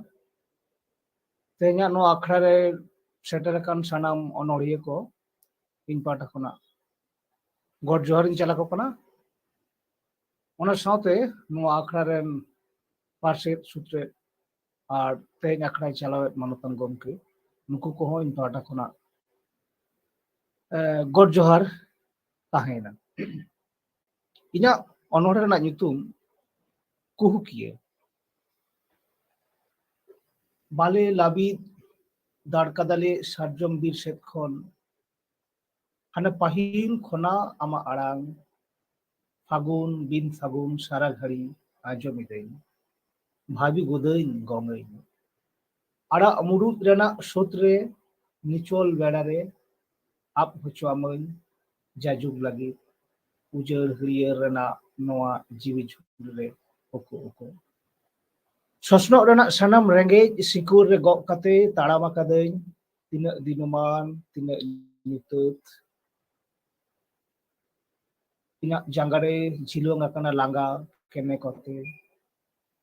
ᱛᱮᱦᱮᱧᱟᱜ ᱱᱚᱣᱟ ᱟᱠᱷᱲᱟ ᱨᱮ ᱥᱮᱴᱮर ᱟᱠᱟᱱ ᱥᱟᱱᱟᱢ ᱚᱱᱚᱬᱦᱤᱭᱟᱹ ᱠᱚ ᱤᱧ ᱯᱟᱦᱴᱟ ᱠᱷᱚᱱᱟᱜ ᱜᱚᱰ ᱡᱚᱦᱟᱨᱤᱧ ᱪᱟᱞ ᱟᱠᱚ ᱠᱟᱱᱟ ᱚᱱᱟ ᱥᱟᱶᱛᱮ ᱱᱚᱣᱟ ᱟᱠᱷᱲᱟ ᱨᱮᱱ ᱯᱟᱨᱥᱮᱫ ᱥᱩᱛᱨᱮᱫ ᱟᱨ ᱛᱮᱦᱮᱧ ᱟᱠᱷᱲᱟᱭ ᱪᱟᱞᱟᱣᱮᱫ ᱢᱟᱱᱚᱛᱟᱱ ᱜᱚᱢᱠᱮ ᱱᱩᱠᱩ ᱠᱚᱦᱚᱸ ᱤᱧ ᱯᱟᱦᱴᱟ ᱠᱷᱚᱱᱟᱜ ᱜᱚᱰ ᱡᱚᱦᱟᱨ ᱛᱟᱦᱮᱸᱱᱟ ᱤᱧᱟᱹᱜ ᱚᱱᱚᱬᱦᱮ ᱨᱮᱱᱟᱜ ᱧᱩᱛᱩᱢ ᱠᱩᱦᱩᱠᱤᱭᱟᱹ ᱵᱟᱞᱮ ᱞᱟᱹᱵᱤᱫ ᱫᱟᱲ ᱠᱟᱫᱟᱞᱮ ᱥᱟᱨᱡᱚᱢ ᱵᱤᱨ ᱥᱮᱫ ᱠᱷᱚᱱ ᱦᱟᱱᱮ ᱯᱟᱹᱦᱤᱞ ᱠᱷᱚᱱᱟᱜ ᱟᱢᱟᱜ ᱟᱲᱟᱝ ᱯᱷᱟᱹᱜᱩᱱ ᱵᱤᱱ ᱯᱷᱟᱹᱜᱩᱱ ᱥᱟᱨᱟ ᱜᱷᱟᱹᱲᱤ ᱟᱸᱡᱚᱢᱤᱫᱟᱹᱧ ᱵᱷᱟᱵᱤ ᱜᱚᱫᱟᱹᱧ ᱜᱚᱝᱟᱹᱧ ᱟᱲᱟᱜ ᱢᱩᱨᱩᱫ ᱨᱮᱱᱟᱜ ᱥᱳᱛ ᱨᱮ ᱱᱤᱪᱚᱞ ᱵᱮᱲᱟ ᱨᱮ ᱟᱵ ᱦᱚᱪᱚ ᱟᱢᱟᱹᱧ ᱡᱟᱡᱩᱜ ᱞᱟᱹᱜᱤᱫ ᱩᱡᱟᱹᱲ ᱦᱟᱹᱨᱭᱟᱹᱲ ᱨᱮᱱᱟᱜ ᱱᱚᱣᱟ ᱡᱤᱣᱤ ᱡᱷᱩᱨ ᱨᱮ ᱩᱠᱩ ᱩᱠᱩ ᱥᱚᱥᱱᱚᱜ ᱨᱮᱱᱟᱜ ᱥᱟᱱᱟᱢ ᱨᱮᱸᱜᱮᱡ ᱥᱤᱠᱩᱨ ᱨᱮ ᱜᱚᱜ ᱠᱟᱛᱮ ᱛᱟᱲᱟᱢ ᱟᱠᱟᱫᱟᱹᱧ ᱛᱤᱱᱟᱹᱜ ᱫᱤᱱᱚᱢᱟᱱ ᱛᱤᱱᱟᱹᱜ ᱧᱩᱛᱟᱹᱛ ᱤᱧᱟᱹᱜ ᱡᱟᱸᱜᱟ ᱨᱮ ᱡᱷᱤᱞᱟᱹᱝ ᱟᱠᱟᱱᱟ ᱞᱟᱸᱜᱟ ᱠᱮᱱᱮ ᱠᱚᱛᱮ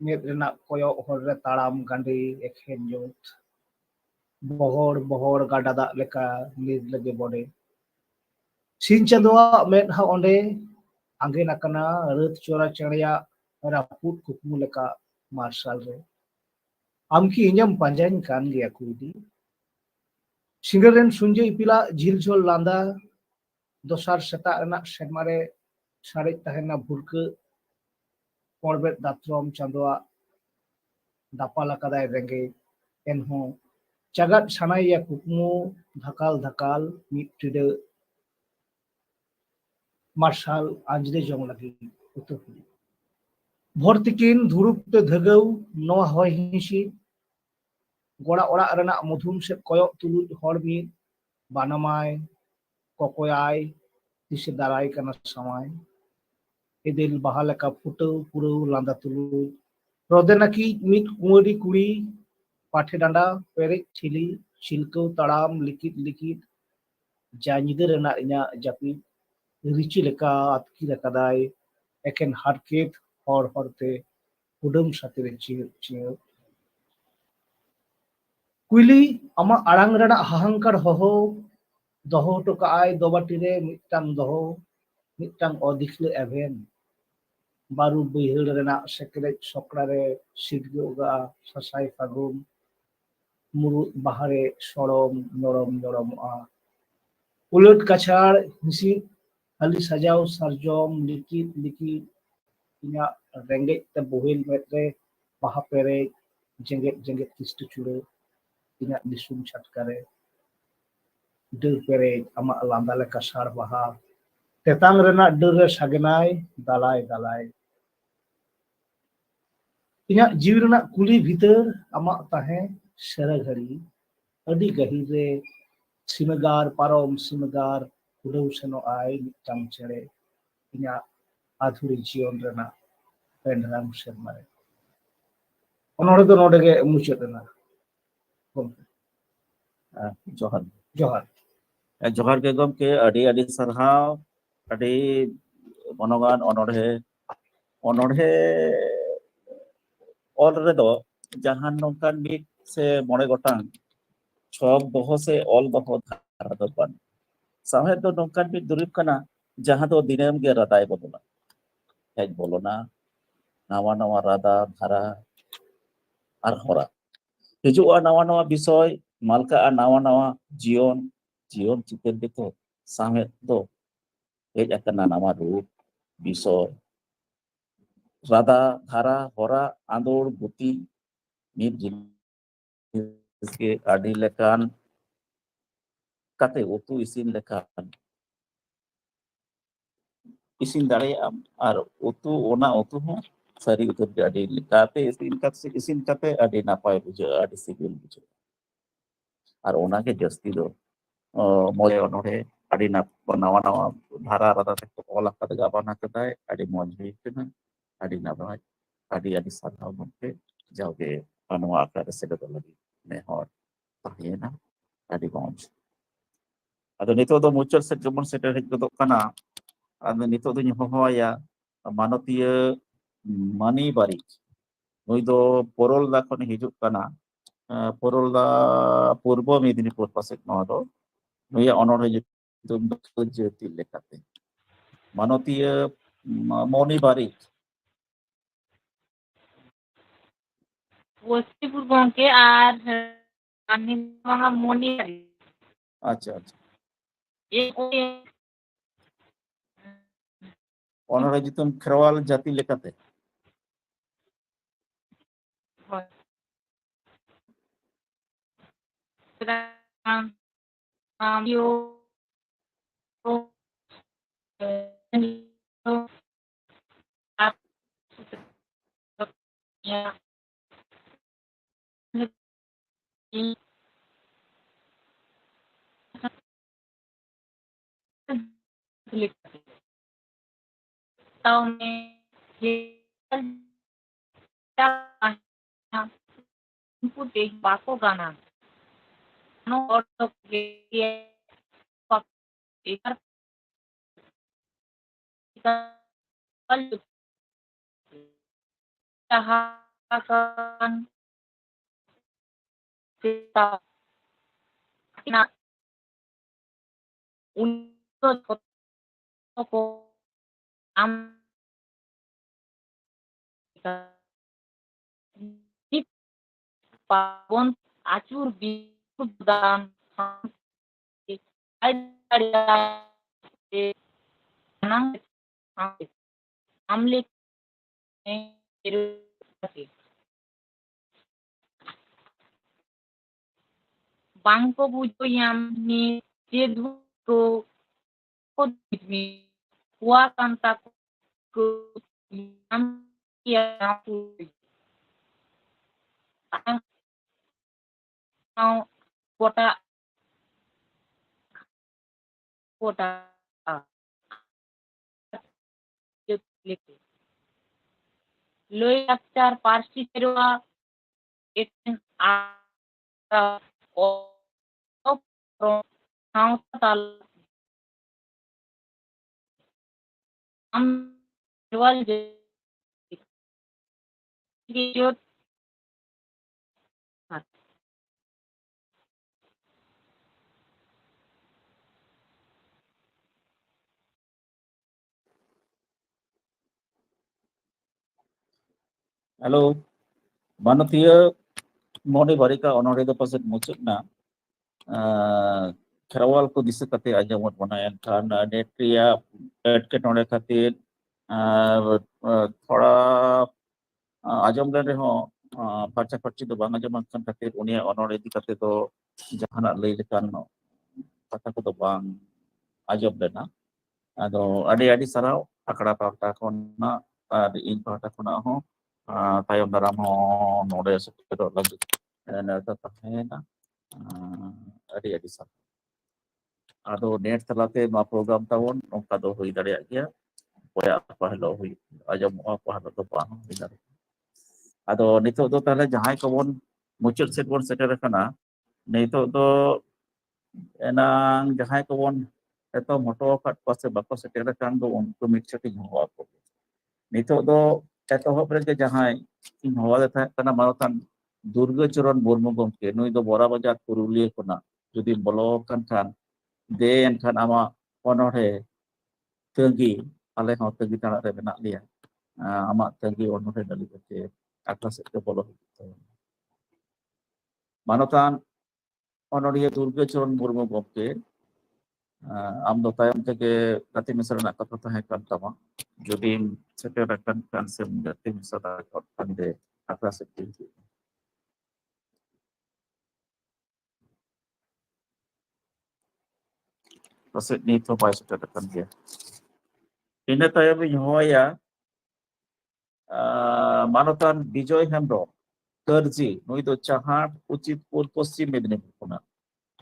ᱢᱮᱫ ᱨᱮᱱᱟᱜ ᱠᱚᱭᱚᱜ ᱦᱚᱨ ᱨᱮ ᱛᱟᱲᱟᱢ ᱜᱟᱸᱰᱮ ᱮᱠᱷᱮᱱ ᱧᱩᱛ ᱵᱚᱦᱚᱲ ᱵᱚᱦᱚᱲ ᱜᱟᱰᱟ ᱫᱟᱜ ᱞᱮᱠᱟ ᱱᱤᱨᱞᱟᱹᱜᱮ ᱵᱚᱰᱮ ᱥᱤᱧ ᱪᱟᱸᱫᱳᱣᱟᱜ ᱢᱮᱫᱦᱟ ᱚᱸᱰᱮ ᱟᱸᱜᱮᱱ ᱟᱠᱟᱱᱟ ᱨᱟᱹᱛ ᱪᱚᱨᱟ ᱪᱮᱬᱮᱭᱟᱜ ᱨᱟᱹᱯᱩᱫ ᱠᱩᱠᱢᱩ ᱞᱮᱠᱟ ᱢᱟᱨᱥᱟᱞ ᱨᱮ ᱟᱢ ᱠᱤ ᱤᱧᱮᱢ ᱯᱟᱸᱡᱟᱧ ᱠᱟᱱ ᱜᱮᱭᱟ ᱠᱩᱭᱞᱤ ᱥᱤᱸᱜᱟᱹᱲ ᱨᱮᱱ ᱥᱩᱧᱡᱟᱹ ᱤᱯᱤᱞᱟᱜ ᱡᱷᱤᱞ ᱡᱷᱚᱞ ᱞᱟᱸᱫᱟ ᱫᱚᱥᱟᱨ ᱥᱮᱛᱟᱜ ᱨᱮᱱᱟᱜ ᱥᱮᱨᱢᱟ ᱨᱮ ᱥᱟᱨᱮᱡ ᱛᱟᱦᱮᱱᱟ ᱵᱷᱩᱨᱠᱟᱹ ᱯᱚᱲᱵᱮᱫ ᱫᱟᱛᱨᱚᱢ ᱪᱟᱸᱫᱳᱣᱟᱜ ᱫᱟᱯᱟᱞ ᱟᱠᱟᱫᱟᱭ ᱨᱮᱸᱜᱮᱡ ᱮᱱᱦᱚᱸ ᱪᱟᱜᱟᱫ ᱥᱟᱱᱟᱭᱮᱭᱟ ᱠᱩᱠᱢᱩ ᱫᱷᱟᱠᱟᱞ ᱫᱷᱟᱠᱟᱞ ᱢᱤᱫ ᱴᱤᱰᱟᱹᱜ ᱢᱟᱨᱥᱟᱞ ᱟᱸᱡᱞᱮ ᱡᱚᱝ ᱞᱟᱹᱜᱤᱫ ᱩᱛᱩᱦᱩᱲᱤ ᱵᱷᱳᱨ ᱛᱤᱠᱤᱱ ᱫᱷᱩᱲᱩᱵ ᱛᱮ ᱫᱷᱟᱹᱜᱟᱹᱣ ᱱᱚᱣᱟ ᱦᱚᱭ ᱦᱤᱸᱥᱤᱫ ᱜᱚᱲᱟ ᱚᱲᱟᱜ ᱨᱮᱱᱟᱜ ᱢᱩᱫᱷᱩᱢ ᱥᱮᱫ ᱠᱚᱭᱚᱜ ᱛᱩᱞᱩᱡ ᱦᱚᱲ ᱢᱤᱫ ᱵᱟᱱᱟᱢᱟᱭ ᱠᱚᱠᱚᱭᱟᱭ ᱛᱤᱥᱮ ᱫᱟᱨᱟᱭ ᱠᱟᱱᱟ ᱥᱟᱶᱟᱭ ᱮᱫᱮᱞ ᱵᱟᱦᱟ ᱞᱮᱠᱟ ᱯᱷᱩᱴᱟᱹᱣ ᱯᱩᱨᱟᱹᱣ ᱞᱟᱸᱫᱟ ᱛᱩᱞᱩᱡ ᱨᱚᱫᱮ ᱱᱟᱹᱠᱤᱡ ᱢᱤᱫ ᱠᱩᱸᱣᱟᱹᱨᱤ ᱠᱩᱲᱤ ᱯᱟᱴᱷᱮ ᱰᱟᱸᱰᱟ ᱯᱮᱨᱮᱡ ᱴᱷᱤᱞᱤ ᱪᱷᱤᱞᱠᱟᱹᱣ ᱛᱟᱲᱟᱢ ᱞᱤᱠᱤᱫ ᱞᱤᱠᱤᱫ ᱡᱟ ᱧᱤᱫᱟᱹ ᱨᱮᱱᱟᱜ ᱤᱧᱟᱹᱜ ᱡᱟᱹᱯᱤᱫ ᱨᱤᱪᱤ ᱞᱮᱠᱟ ᱟᱛᱠᱤᱨ ᱟᱠᱟᱫᱟᱭ ᱮᱠᱮᱱ ᱦᱟᱨᱠᱮᱛ ᱦᱚᱲ ᱦᱚᱲᱛᱮ ᱠᱩᱰᱟᱹᱢ ᱥᱟᱛᱮᱨᱮ ᱪᱤᱭᱟᱹᱜ ᱪᱤᱭᱟᱹᱜ ᱠᱩᱭᱞᱤ ᱟᱢᱟᱜ ᱟᱲᱟᱝ ᱨᱮᱱᱟᱜ ᱦᱟᱦᱟᱝᱠᱟᱨ ᱦᱚᱦᱚ ᱫᱚᱦᱚ ᱦᱚᱴᱚ ᱠᱟᱜᱼᱟᱭ ᱫᱚᱵᱟᱴᱤᱨᱮ ᱢᱤᱫᱴᱟᱝ ᱫᱚᱦᱚ ᱢᱤᱫᱴᱟᱝ ᱚᱫᱤᱠᱷᱞᱟᱹ ᱮᱵᱷᱮᱱ ᱵᱟᱹᱨᱩ ᱵᱟᱹᱭᱦᱟᱹᱲ ᱨᱮᱱᱟᱜ ᱥᱮᱠᱨᱮᱡ ᱥᱚᱠᱲᱟ ᱨᱮ ᱥᱤᱫᱽᱜᱟᱹᱜᱼᱟ ᱥᱟᱥᱟᱭ ᱯᱷᱟᱹᱜᱩᱱ ᱢᱩᱨᱩᱫ ᱵᱟᱦᱟᱨᱮ ᱥᱚᱲᱚᱢ ᱧᱚᱲᱚᱢ ᱧᱚᱲᱚᱢᱚᱜᱼᱟ ᱩᱞᱟᱹᱴ ᱠᱟᱪᱷᱟᱲ ᱦᱤᱸᱥᱤᱫ ᱦᱟᱹᱞᱤ ᱥᱟᱡᱟᱣ ᱥᱟᱨᱡᱚᱢ ᱞᱤᱠᱤᱫ ᱞᱤᱠᱤᱫ ᱤᱧᱟᱹᱜ ᱨᱮᱸᱜᱮᱡ ᱛᱮ ᱵᱳᱦᱮᱞ ᱢᱮᱫ ᱨᱮ ᱵᱟᱦᱟ ᱯᱮᱨᱮᱡ jengget kistu cura inyak disum chatkare deur perej amak landa leka sar baha tetang rena deur re sagenai dalai inyak jiwi rena kuli bhitar amak tahe sera ghari adi gahir re simagar parom simagar udau seno ai mitang chere inyak adhuri jion rena pendrang sermare onore do node ge muchet na gomke Johar. johar Johar ke gomke adi sarhaw adi monogan onorhe ol redo jahan nongkan mid se mone gotang ছক দহ se ol দহ ধারা দরকার সাহেব do nongkan mid durib kana jahan do dinem ge radai bodola hej bolona nawa rada dhara ar hora hijua nawa bisoy malka a nawa jion chiken dito samet do hej akana nawa rup bisoy rada dhara hora andor buti mid ke adi lekan kate utu isin lekan isin daᱲᱮᱭᱟᱜ ar utu ona utu hon sari utu adi lekate isin kate adi napay bujha'a adi sibil bujha'a ar ona ke jasti do moje onore adi nawa dhara rada te olah kate gabana kadai adi moj hikena adi nabai adi sarhaw gomke jauge anwa akare sedo lagi nehor tahena adi moj ado nito do muchal set jemon seter hej godok kana ado nito do hohoya manotiya mani barik nui do porolda khone hijuk kana porolda purbo medinipur pasek no do nui onor hijuk dum jeti lekate manotiya moni barik পশ্চিমপুর গঙ্কে R Moni acha onor hijutum kherwal jati lekate tahu nih putih bako ganan no orto ke ikar kita tahakan kita na untuk toko am pabon acur bidan ada nang amlik bangko bujo yang ni jedu to kodmi wa kanta ko yang kota loi aktar parsi terwa eten tal am jual jadi halo manotiya moni barika onore do pasek muchuk na kherawal ko disa kate ajamot banayan kan netria etkenore khatir thoda ajam len reho ᱯᱷᱟᱨᱪᱟ ᱫᱚ ᱵᱟᱝ ᱟᱸᱡᱚᱢ ᱟᱠᱟᱱ ᱠᱷᱟᱹᱛᱤᱨ ᱩᱱᱤᱭᱟᱜ ᱚᱱᱚᱲ ᱤᱫᱤ ᱠᱟᱛᱮ ᱫᱚ ᱡᱟᱦᱟᱱᱟᱜ ᱞᱟᱹᱭ ᱞᱮᱠᱟᱱ ᱠᱟᱛᱷᱟ ᱠᱚᱫᱚ ᱵᱟᱝ ᱟᱸᱡᱚᱢ ᱞᱮᱱᱟ ᱟᱫᱚ ᱟᱹᱰᱤ ᱥᱟᱨᱦᱟᱣ ᱟᱠᱷᱲᱟ ᱯᱟᱦᱴᱟ ᱠᱷᱚᱱᱟᱜ ᱟᱨ ᱤᱧ ᱯᱟᱦᱴᱟ ᱠᱷᱚᱱᱟᱜ ᱦᱚᱸ ᱛᱟᱭᱚᱢ ᱫᱟᱨᱟᱢ ᱦᱚᱸ ᱱᱚᱰᱮ ᱥᱮᱴᱮᱨᱚᱜ ᱞᱟᱹᱜᱤᱫ ᱱᱮᱣᱛᱟ ᱛᱟᱦᱮᱸᱱᱟ ᱟᱹᱰᱤ ᱥᱟᱨᱦᱟᱣ ᱟᱫᱚ ᱱᱮᱴ ᱛᱟᱞᱟᱛᱮ ᱱᱚᱣᱟ ᱯᱨᱳᱜᱨᱟᱢ ᱛᱟᱵᱚᱱ ᱚᱱᱠᱟ ᱫᱚ ᱦᱩᱭ ᱫᱟᱲᱮᱭᱟᱜ ᱜᱮᱭᱟ ᱚᱠᱚᱭᱟᱜ ᱚᱠᱟ ᱦᱤᱞᱳᱜ ᱦᱩᱭ ᱟᱸᱡᱚᱢᱚᱜᱼᱟ ᱚᱠᱟ ᱦᱤᱞᱳᱜ ᱫᱚ ᱵᱟᱝ ᱦᱩᱭ ᱫᱟᱲᱮᱭᱟᱜᱼᱟ ᱟᱫᱚ ᱱᱤᱛᱚᱜ ᱫᱚ ᱛᱟᱦᱞᱮ ᱡᱟᱦᱟᱸᱭ ᱠᱚᱵᱚᱱ ᱢᱩᱪᱟᱹᱫ ᱥᱮᱫ ᱵᱚᱱ ᱥᱮᱴᱮᱨ ᱟᱠᱟᱱᱟ ᱱᱤᱛᱚᱜ ᱫᱚ ᱮᱱᱟᱝ ᱡᱟᱦᱟᱸᱭ ᱠᱚᱵᱚᱱ ᱮᱛᱚᱢ ᱦᱚᱴᱚ ᱟᱠᱟᱫ ᱠᱚᱣᱟ ᱥᱮ ᱵᱟᱠᱚ ᱥᱮᱴᱮᱨ ᱟᱠᱟᱱ ᱫᱚ ᱩᱱᱠᱩ ᱢᱤᱫ ᱪᱷᱚᱴᱤᱧ ᱦᱚᱦᱚ ᱟᱠᱚ ᱱᱤᱛᱚᱜ ᱫᱚ ᱮᱛᱚᱦᱚᱵ ᱨᱮᱜᱮ ᱡᱟᱦᱟᱸᱭ ᱤᱧ ᱦᱚᱦᱚᱣᱟᱫᱮ ᱛᱟᱦᱮᱸ ᱠᱟᱱᱟ ᱢᱟᱱᱚᱛᱟᱱ ᱫᱩᱨᱜᱟᱹ ᱪᱚᱨᱚᱱ ᱢᱩᱨᱢᱩ ᱜᱚᱢᱠᱮ ᱱᱩᱭ ᱫᱚ ᱵᱚᱨᱟ ᱵᱟᱡᱟᱨ ᱯᱩᱨᱩᱞᱤᱭᱟᱹ ᱠᱷᱚᱱᱟᱜ ᱡᱩᱫᱤ ᱵᱚᱞᱚ ᱟᱠᱟᱱ ᱠᱷᱟᱱ ᱫᱮ ᱮᱱᱠᱷᱟᱱ ᱟᱢᱟᱜ ᱚᱱᱚᱬᱦᱮ ᱛᱟᱹᱜᱤ ᱟᱞᱮ ᱦᱚᱸ ᱛᱟᱹᱜᱤ ᱛᱟᱲᱟᱜ ᱨᱮ ᱢᱮᱱᱟᱜ ᱞᱮᱭᱟ ᱟᱢᱟᱜ ᱛᱟᱹᱜᱤ ᱚᱱᱚᱬᱦᱮ ᱞᱟᱹᱜᱤᱫ ᱠᱟᱛᱮ ᱟᱠᱷᱲᱟ ᱥᱮᱫ ᱛᱮ ᱵᱚᱞᱚ ᱦᱩᱭᱩᱜ ᱛᱟᱵᱚᱱᱟ ᱢᱟᱱᱚᱛᱟᱱ ᱚᱱᱚᱬᱦᱤᱭᱟᱹ ᱫᱩᱨᱜᱟᱹ ᱪᱚᱨᱚᱱ ᱢᱩᱨᱢᱩ ᱜᱚᱢᱠᱮ ᱟᱢ ᱫᱚ ᱛᱟᱭᱚᱢ ᱛᱮᱜᱮ ᱜᱟᱛᱮ ᱢᱮᱥᱟ ᱨᱮᱱᱟᱜ ᱠᱟᱛᱷᱟ ᱛᱟᱦᱮᱸ ᱠᱟᱱ ᱛᱟᱢᱟ ᱡᱩᱫᱤᱢ ᱥᱮᱴᱮᱨ ᱟᱠᱟᱱ ᱠᱷᱟᱱ ᱥᱮ ᱜᱟᱛᱮ ᱢᱮᱥᱟ ᱫᱟᱲᱮᱭᱟᱜ ᱠᱷᱟᱱ ᱫᱮ ᱟᱠᱷᱲᱟ ᱥᱮᱫ ᱛᱮ ᱦᱤᱡᱩᱜ ᱯᱟᱥᱮᱡ ᱱᱤᱛ ᱦᱚᱸ ᱵᱟᱭ ᱥᱮᱴᱮर akan dia. Ina tayo hoya Manotan Bijoy Hembrom Terji nui do Chahat Uchitpur Poschim Medinipur khonag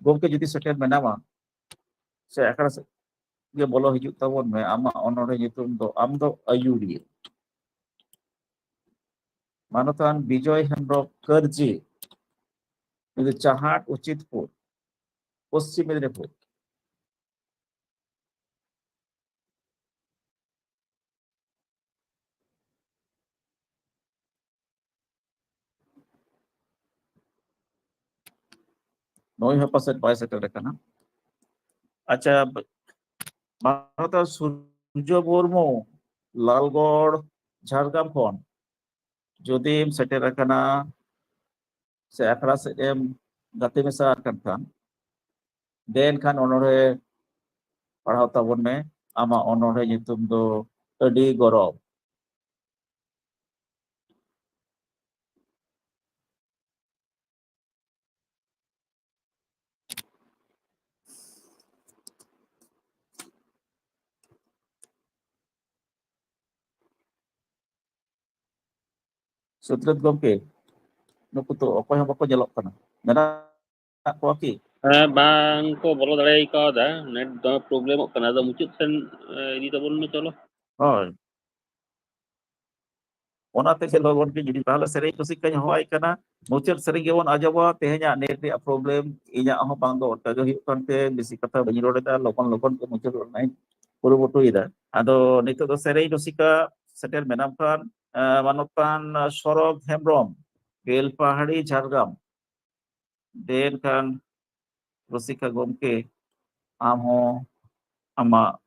gomke judi seter menawa se akara ge bolo hijuk tabon me ama onore nyutum do am do ayuriya Manotan Bijoy Hembrom Terji nui do Chahat Uchitpur Poschim Medinipur Noi hon paset bai seter akana acha Manotan Surjo Murmu Lalgor Jhargam khon judim seter akana se akra se em gate mesa akan khan den khan onore parhaw tabon me ama onore nyutum do adi gorob Sutrat gomke nuku to okoy hon bako nyelok kana mena ko ki bang ko bolo dare kawda net do problem ok kana do muchut sen idi tabon me cholo hoy onate ke logon ke jidi tahle serei kusik kany hoy kana muchut sering gebon ajoba tehnya net re problem inya ho bang do ta jo hiyuk kan te bisi katha bani rode da lokon ke muchut online puru botu ida ado nito do serei dosika seter menam kan Manotan Sorog Hembrom Bel Pahari Jhargam den kan Rosika gomke am ho ama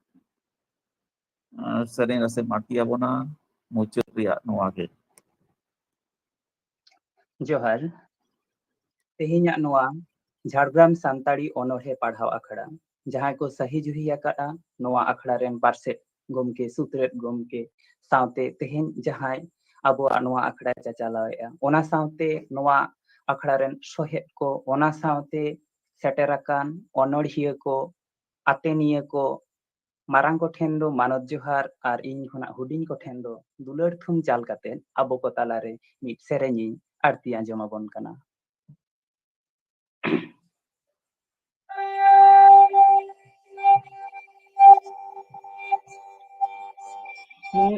sering rasa mati abona muchut riya noa ge ᱡᱚᱦᱟᱨ ᱛᱮᱦᱮᱧᱟᱜ ᱱᱚᱣᱟ ᱡᱷᱟᱲᱜᱨᱟᱢ ᱥᱟᱱᱛᱟᱲᱤ ᱚᱱᱚᱬᱦᱮ ᱯᱟᱲᱦᱟᱣ ᱟᱠᱷᱲᱟ ᱡᱟᱦᱟᱸᱭ ᱠᱚ ᱥᱟᱦᱤ ᱡᱩᱦᱤ ᱟᱠᱟᱫᱼᱟ ᱱᱚᱣᱟ ᱟᱠᱷᱲᱟ ᱨᱮᱱ ᱯᱟᱨᱥᱮᱫ ᱜᱚᱢᱠᱮ ᱥᱩᱛᱨᱮᱫ ᱜᱚᱢᱠᱮ ᱥᱟᱶᱛᱮ ᱛᱮᱦᱮᱧ ᱡᱟᱦᱟᱸᱭ ᱟᱵᱚᱣᱟᱜ ᱱᱚᱣᱟ ᱟᱠᱷᱲᱟ ᱪᱟᱪᱞᱟᱣᱮᱜᱼᱟ ᱚᱱᱟ ᱥᱟᱶᱛᱮ ᱱᱚᱣᱟ ᱟᱠᱷᱲᱟ ᱨᱮᱱ ᱥᱚᱦᱮᱫ ᱠᱚ ᱚᱱᱟ ᱥᱟᱶᱛᱮ ᱥᱮᱴᱮᱨ ᱟᱠᱟᱱ ᱚᱱᱚᱬᱦᱤᱭᱟᱹ ᱠᱚ ᱟᱛᱮᱱᱤᱭᱟᱹ ᱠᱚ ᱢᱟᱨᱟᱝ ᱠᱚ ᱴᱷᱮᱱ ᱫᱚ ᱢᱟᱱᱚᱛ ᱡᱚᱦᱟᱨ ᱟᱨ ᱤᱧ ᱠᱷᱚᱱᱟᱜ ᱦᱩᱰᱤᱧ ᱠᱚ ᱴᱷᱮᱱ ᱫᱚ ᱫᱩᱞᱟᱹᱲ ᱛᱷᱩᱢ ᱪᱟᱞ ᱠᱟᱛᱮ ᱟᱵᱚ ᱠᱚ ᱛᱟᱞᱟᱨᱮ ᱢᱤᱫ ᱥᱮᱨᱮᱧᱤᱧ ᱟᱨᱛᱤ ᱟᱸᱡᱚᱢ ᱟᱵᱚᱱ ᱠᱟᱱᱟ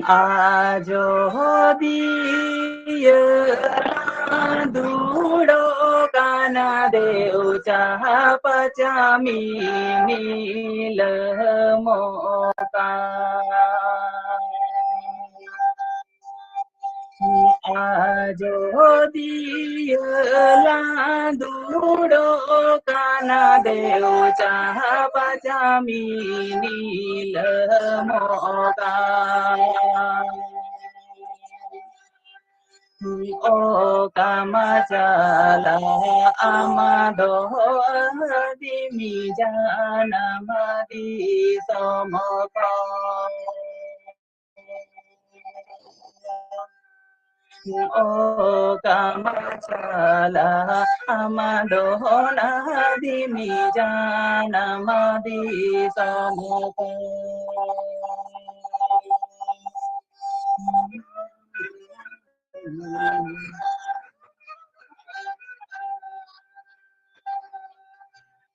Ajodiya dudo kana deu chaha pachami nilamoka Ajodiya dudo kana deu chaha pachami nilamoka O kamachala amado di mijana madi somoka O Kamachala Amadona Dimijana Madi Samuka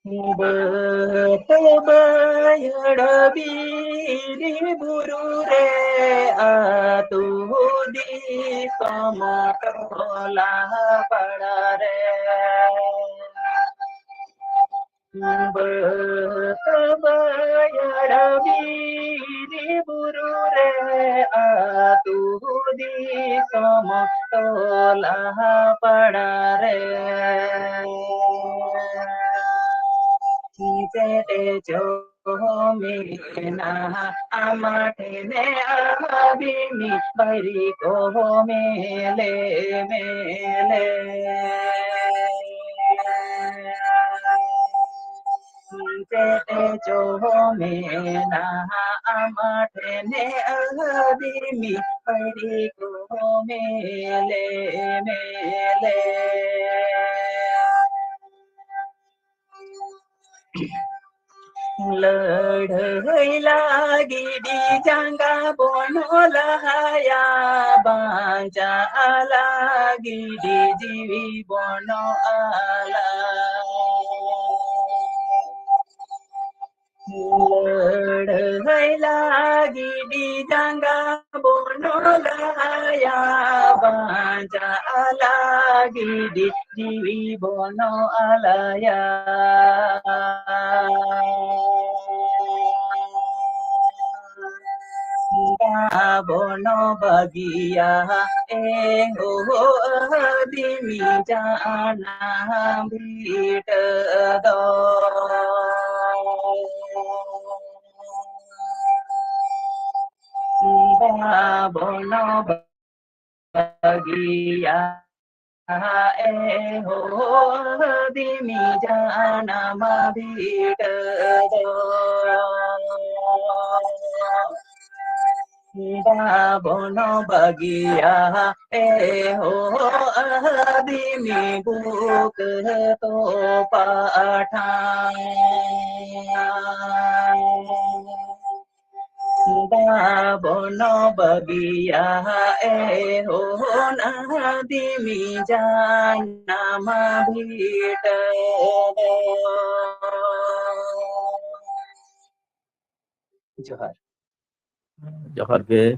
Berbayadabiri burure atudi samatola padare Berbayadabiri burure atudi samatola padare Jete jomina amatene abimi bari ko mele mele Jete jomina amatene abimi bari ko mele mele लड़ई लागी दी जंगा बोनो लहाया बांजा लागी दी जीवी बोनो आला लड़ई लागी दी जंगा बोनो लहाया बांजा लागी दी जीवी बोनो आलाया bono bagia ho dimi jana bita do bono bagia ho dimi jana bita do bono bagia ho adimi buk to pathan bono bagia ho adimi jana mabita Johar Johar ge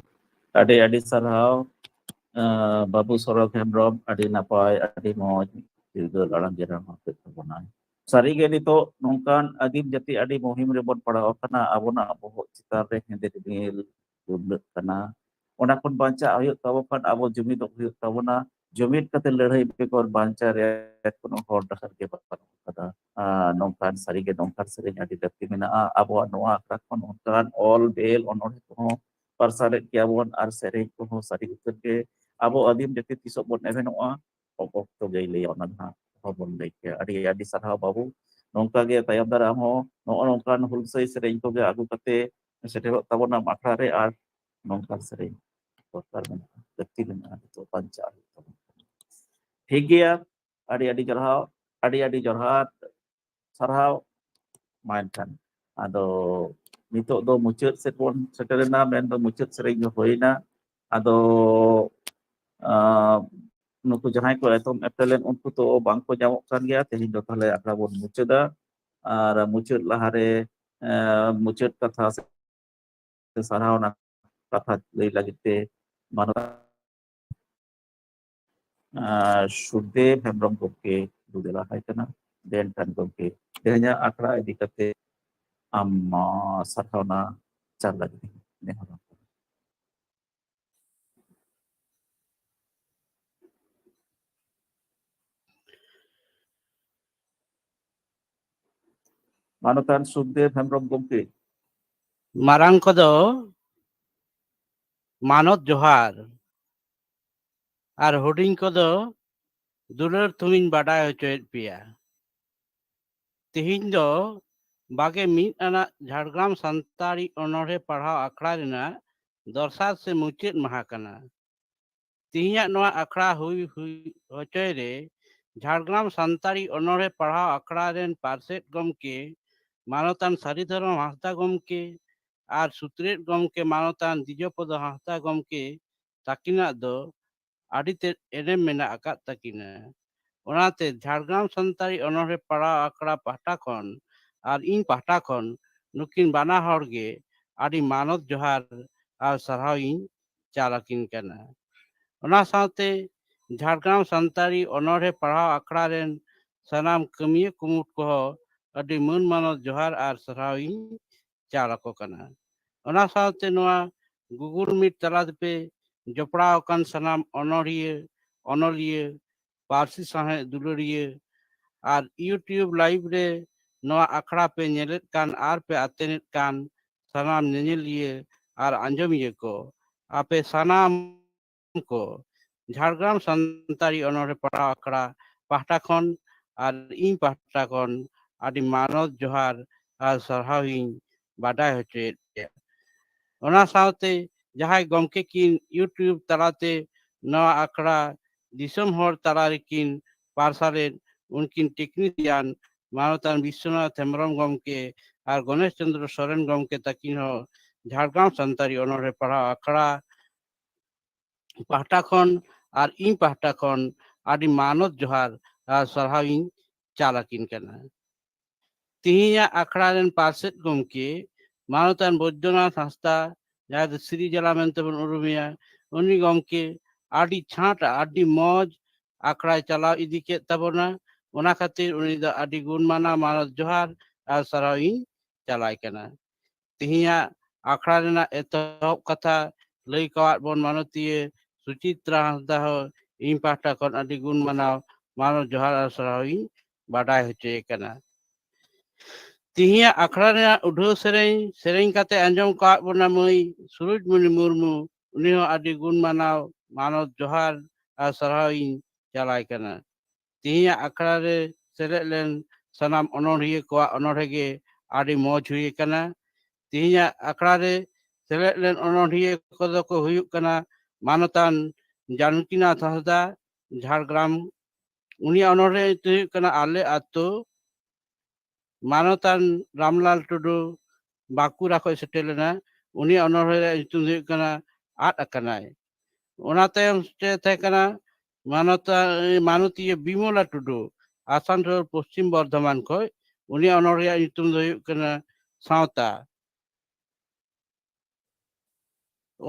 adi sarhau Babu Sorok Hemrom adi napai adi moj juga larang jarang hafid tabunan. Sari ge nito nongkan adim jati adi muhim rebon padaw kana abona bohok citar rek hende dingil duduk kana ona pun banca ayuk tawapan abo jumid ayuk tawuna jumid kate lehai bekor banca rek kuno hor dasar ge bapak kada nongkan sari ge nongkan sering adi dapti mina abo noa krakon nongkan all bel onor ko parsaret kiabon ar sering ko sari utur ge abo adim jati tisok bon evenoa pokok to gay leonan ha hobon baik adi sarhau babu nongka ge tayam daram ho nongkan hulsai sering to ge agu kate seterok tabona makra re ar nongkan sering dokter dekti dengan itu panca Higia adi jarhau adi jarhat sarhau mainkan ado nitok do mucut setpon seterena men do mucut sering hoina ado nuku jahay ko etom epelen unku to bangko nyamok kan gaya tehin do tale akra bon mucuda ar mucut lahare mucut katha sarhau na katha lei lagite manu Sudev Hembrong gomke dudela hai kana den kan gomke dehnya akra idikate amma sarhana char lagi ne hara manutan Sudev Hembrong gomke marang kodo manot johar ar huding kodo dular tumin baday hocoyet pia tihin do bage mid anak Jhargram Santari onore padhaw akhड़ा rena dorsar se muchet maha kana ᱛᱮᱦᱮᱧᱟᱜ ᱱᱚᱣᱟ ᱟᱠᱷᱲᱟ ᱦᱩᱭ ᱦᱚᱪᱚᱭ ᱨᱮ ঝাড়গ্রাম ᱥᱟᱱᱛᱟᱲᱤ ᱚᱱᱚᱬᱦᱮ ᱯᱟᱲᱦᱟᱣ ᱟᱠᱷᱲᱟ ᱨᱮᱱ ᱯᱟᱨᱥᱮᱫ ᱜᱚᱢᱠᱮ ᱢᱟᱱᱚᱛᱟᱱ ᱥᱟᱹᱨᱤᱫᱷᱚᱨᱚᱢ ᱦᱟᱸᱥᱫᱟ ᱜᱚᱢᱠᱮ ᱟᱨ ᱥᱩᱛᱨᱮᱫ ᱜᱚᱢᱠᱮ ᱢᱟᱱᱚᱛᱟᱱ ᱫᱤᱡᱚᱯᱚᱫᱚ ᱦᱟᱸᱥᱫᱟ ᱜᱚᱢᱠᱮ ᱛᱟᱹᱠᱤᱱᱟᱜ ᱫᱚ ᱟᱹᱰᱤ ᱛᱮᱫ ᱮᱱᱮᱢ ᱢᱮᱱᱟᱜ ᱟᱠᱟᱫ ᱛᱟᱹᱠᱤᱱᱟ। ᱚᱱᱟᱛᱮ ঝাড়গ্রাম ᱥᱟᱱᱛᱟᱲᱤ ᱚᱱᱚᱬᱦᱮ ᱯᱟᱲᱦᱟᱣ ᱟᱠᱷᱲᱟ ᱯᱟᱦᱴᱟ ᱠᱷᱚᱱ ᱟᱨ ᱤᱧ ᱯᱟᱦᱴᱟ ᱠᱷᱚᱱ ᱱᱩᱠᱤᱱ ᱵᱟᱱᱟ ᱦᱚᱲ ᱜᱮ ᱟᱹᱰᱤ ᱢᱟᱱᱚᱛ ᱡᱚᱦᱟᱨ ᱟᱨ ᱥᱟᱨᱦᱟᱣ ᱤᱧ ᱪᱟᱞ ᱟᱹᱠᱤᱱ ᱠᱟᱱᱟ। ᱚᱱᱟ ᱥᱟᱶᱛᱮ ঝাড়গ্রাম ᱥᱟᱱᱛᱟᱲᱤ ᱚᱱᱚᱬᱦᱮ ᱯᱟᱲᱦᱟᱣ ᱟᱠᱷᱲᱟ ᱨᱮᱱ ᱥᱟᱱᱟᱢ ᱠᱟᱹᱢᱤᱭᱟᱹ ᱠᱩᱢᱩᱴ ᱠᱚᱦᱚᱸ ᱟᱹᱰᱤ ᱢᱟᱹᱱ ᱢᱟᱱᱚᱛ ᱡᱚᱦᱟᱨ ᱟᱨ ᱥᱟᱨᱦᱟᱣ ᱤᱧ ᱪᱟᱞ ᱟᱠᱚ ᱠᱟᱱᱟ। ᱚᱱᱟ ᱥᱟᱶᱛᱮ ᱱᱚᱣᱟ ᱜᱩᱜᱩᱞ ᱢᱤᱴ ᱛᱟᱞᱟ ᱛᱮᱯᱮ ᱡᱚᱯᱲᱟᱣ ᱟᱠᱟᱱ ᱥᱟᱱᱟম ᱚᱱᱚᱬᱦᱤᱭᱟᱹ ᱚᱱᱚᱞᱤᱭᱟᱹ ᱯᱟᱹᱨᱥᱤ ᱥᱟᱶᱦᱮᱫ ᱫᱩᱞᱟᱹᱲᱤᱭᱟᱹ ᱟᱨ ᱤᱭᱩᱴᱤᱭᱩᱵᱽ ᱞᱟᱭᱤଭ ᱨᱮ ᱱᱚᱣᱟ ᱟᱠᱷᱲᱟ ᱯᱮ ᱧᱮᱞᱮᱫ ᱠᱟᱱ ᱟᱨ ᱯᱮ ᱟᱛᱮᱱᱮᱫ ᱠᱟᱱ ᱥᱟᱱᱟᱢ ᱧᱮᱧᱮᱞᱤᱭᱟᱹ ᱟᱨ ᱟᱸᱡᱚᱢᱤᱭᱟᱹ ko ᱟᱯᱮ ᱥᱟᱱᱟᱢ ko ঝাড়গ্রাম ᱥᱟᱱᱛᱟᱲᱤ ᱚᱱᱚᱬᱦᱮ ᱯᱟᱲᱦᱟᱣ ᱟᱠᱷᱲᱟ ᱯᱟᱦᱴᱟ ᱠᱷᱚᱱ ᱟᱨ ᱤᱧ ᱯᱟᱦᱴᱟ ᱠᱷᱚᱱ ᱟᱹᱰᱤ ᱢᱟᱱᱚᱛ ᱡᱚᱦᱟᱨ ᱟᱨ ᱥᱟᱨᱦᱟᱣ ᱤᱧ ᱵᱟᱰᱟᱭ ᱦᱚᱪᱚᱭᱮᱫ ᱯᱮᱭᱟ। ᱚᱱᱟ ᱥᱟᱶᱛᱮ ᱡᱟᱦᱟᱸᱭ ᱜᱚᱢᱠᱮ ᱠᱤᱱ ᱤᱭᱩᱴᱤᱭᱩᱵᱽ ᱛᱟᱞᱟᱛᱮ ᱱᱚᱣᱟ ᱟᱠᱷᱲᱟ ᱫᱤᱥᱚᱢ ᱦᱚᱲ ᱛᱟᱞᱟ ᱨᱮᱠᱤᱱ ᱯᱟᱨᱥᱟᱞᱮᱫ ᱩᱱᱠᱤन ᱴᱮᱠᱱᱤᱥᱤᱭᱟᱱ ᱢᱟᱱᱚᱛᱟᱱ ᱵᱤᱥᱥᱚᱱᱟᱛᱷ ᱦᱮᱢᱵᱨᱚᱢ ᱜᱚᱢᱠᱮ ᱟᱨ ᱜᱚᱱᱮᱥ ᱪᱚᱱᱫᱨᱚ ᱥᱚᱨᱮᱱ ᱜᱚᱢᱠᱮ ᱛᱟᱹᱠᱤᱱ ᱦᱚᱸ ঝাড়গ্রাম ᱥᱟᱱᱛᱟᱲᱤ ᱚᱱᱚᱬᱦᱮ ᱯᱟᱲᱦᱟᱣ ᱟᱠᱷᱲᱟ ᱯᱟᱦᱴᱟ ᱠᱷᱚᱱ ᱟᱨ ᱤᱧ ᱯᱟᱦᱴᱟ ᱠᱷᱚᱱ ᱟᱹᱰᱤ ᱢᱟᱱᱚᱛ ᱡᱚᱦᱟᱨ ᱟᱨ ᱥᱟᱨᱦᱟᱣ ᱤᱧ ᱪᱟᱞ ᱟᱹᱠᱤᱱ ᱠᱟᱱᱟ। ᱛᱮᱦᱮᱧᱟᱜ ᱟᱠᱷᱲᱟ ᱨᱮᱱ ᱯᱟᱨᱥᱮᱫ ᱜᱚᱢᱠᱮ ᱢᱟᱱᱚᱛᱟᱱ ᱵᱳᱭᱫᱚᱱᱟᱛᱷ ᱦᱟᱸᱥᱫᱟ ᱡᱟᱦᱟᱸᱭ ᱫᱚ ᱥᱨᱤ ᱡᱟᱞᱟ ᱢᱮᱱᱛᱮ ᱵᱚᱱ ᱩᱨᱩᱢᱮᱭᱟ ᱩᱱᱤ ᱜᱚᱢᱠᱮ ᱟᱹᱰᱤ ᱪᱷᱟᱸᱴ ᱟᱹᱰᱤ ᱢᱚᱡᱽ ᱟᱠᱷᱲᱟᱭ ᱪᱟᱞᱟᱣ ᱤᱫᱤ ᱠᱮᱫ ᱛᱟᱵᱚᱱᱟ। ᱚᱱᱟ ᱠᱷᱟᱹᱛᱤᱨ ᱩᱱᱤ ᱫᱚ ᱟᱹᱰᱤ ᱜᱩᱱ ᱢᱟᱱᱟᱣ ᱢᱟᱱᱚᱛ ᱡᱚᱦᱟᱨ ᱟᱨ ᱥᱟᱨᱦᱟᱣ ᱤᱧ ᱪᱟᱞᱟᱭ ᱠᱟᱱᱟ। ᱛᱮᱦᱮᱧᱟᱜ ᱟᱠᱷᱲᱟ ᱨᱮᱱᱟᱜ ᱮᱛᱚᱦᱚᱵ ᱠᱟᱛᱷᱟ ᱞᱟᱹᱭ ᱠᱟᱣᱟᱫ ᱵᱚᱱ ᱢᱟᱱᱚᱛᱤᱭᱟᱹ ᱥᱩᱪᱤᱛᱨᱟ ᱦᱟᱸᱥᱫᱟ ᱦᱚᱸ ᱤᱧ ᱯᱟᱦᱴᱟ ᱠᱷᱚᱱ ᱟᱹᱰᱤ ᱜᱩᱱ ᱢᱟᱱᱟᱣ ᱢᱟᱱᱚᱛ ᱡᱚᱦᱟᱨ ᱟᱨ ᱥᱟᱨᱦᱟᱣ ᱤᱧ ᱵᱟᱰᱟᱭ ᱦᱚᱪᱚᱭᱮ ᱠᱟᱱᱟ। ᱛᱮᱦᱮᱧᱟᱜ ᱟᱠᱷᱲᱟ ᱨᱮᱱᱟᱜ ᱩᱰᱷᱟᱹᱣ ᱥᱮᱨᱮᱧ ᱠᱟᱛᱮ ᱟᱸᱡᱚᱢ ᱠᱟᱣᱟᱫ ᱵᱚᱱᱟ ᱢᱟᱹᱭ ᱥᱩᱨᱩᱡᱽᱢᱚᱱᱤ ᱢᱩᱨᱢᱩ ᱩᱱᱤ ᱦᱚᱸ ᱟᱹᱰᱤ ᱜᱩᱱ ᱢᱟᱱᱟᱣ ᱢᱟᱱᱚᱛ ᱡᱚᱦᱟᱨ ᱟᱨ ᱥᱟᱨᱦᱟᱣ ᱤᱧ ᱪᱟᱞᱟᱭ ᱠᱟᱱᱟ। ᱛᱮᱦᱮᱧᱟᱜ ᱟᱠᱷᱲᱟ ᱨᱮ ᱥᱮᱞᱮᱫ ᱞᱮᱱ ᱥᱟᱱᱟᱢ ᱚᱱᱚᱬᱦᱤᱭᱟᱹ ᱠᱚᱣᱟᱜ ᱚᱱᱚᱬᱦᱮ ᱜᱮ ᱟᱹᱰᱤ ᱢᱚᱡᱽ ᱦᱩᱭ ᱟᱠᱟᱱᱟ। ᱛᱮᱦᱮᱧᱟᱜ ᱟᱠᱷᱲᱟ ᱨᱮ ᱥᱮᱞᱮᱫ ᱞᱮᱱ ᱚᱱᱚᱬᱦᱤᱭᱟᱹ ᱠᱚᱫᱚ ᱠᱚ ᱦᱩᱭᱩᱜ ᱠᱟᱱᱟ ᱢᱟᱱᱚᱛᱟᱱ ᱡᱟᱱᱠᱤᱱᱟᱛᱷ ᱦᱟᱸᱥᱫᱟ ঝাড়গ্রাম ᱩᱱᱤᱭᱟᱜ ᱚᱱᱚᱬᱦᱮ ᱧᱩᱛᱩᱢ ᱦᱩᱭᱩᱜ ᱠᱟᱱᱟ ᱟᱞᱮ ᱟᱛᱳ। ᱢᱟᱱᱚᱛᱟᱱ ᱨᱟᱢᱞᱟᱞ ᱴᱩᱰᱩ ᱵᱟᱸᱠᱩᱲᱟ ᱠᱷᱚᱱ ᱥᱮᱴᱮᱨ ᱞᱮᱱᱟ ᱩᱱᱤᱭᱟᱜ ᱚᱱᱚᱬᱦᱮ ᱨᱮᱭᱟᱜ ᱧᱩᱛᱩᱢ ᱫᱚ ᱦᱩᱭᱩᱜ ᱠᱟᱱᱟ ᱟᱫ ᱟᱠᱟᱱᱟᱭ। ᱚᱱᱟ ᱛᱟᱭᱚᱢ ᱥᱮᱴᱮᱨ ᱛᱟᱦᱮᱸ ᱠᱟᱱᱟ ᱢᱟᱱᱚᱛᱤᱭᱟᱹ ᱵᱤᱢᱚᱞᱟ ᱴᱩᱰᱩ আসানসোল পশ্চিম বর্ধমান ᱠᱷᱚᱡ ᱩᱱᱤᱭᱟᱜ ᱚᱱᱚᱬᱦᱮ ᱨᱮᱭᱟᱜ ᱧᱩᱛᱩম ᱫᱚ ᱦᱩᱭᱩᱜ ᱠᱟᱱᱟ ᱥᱟᱶᱛᱟ।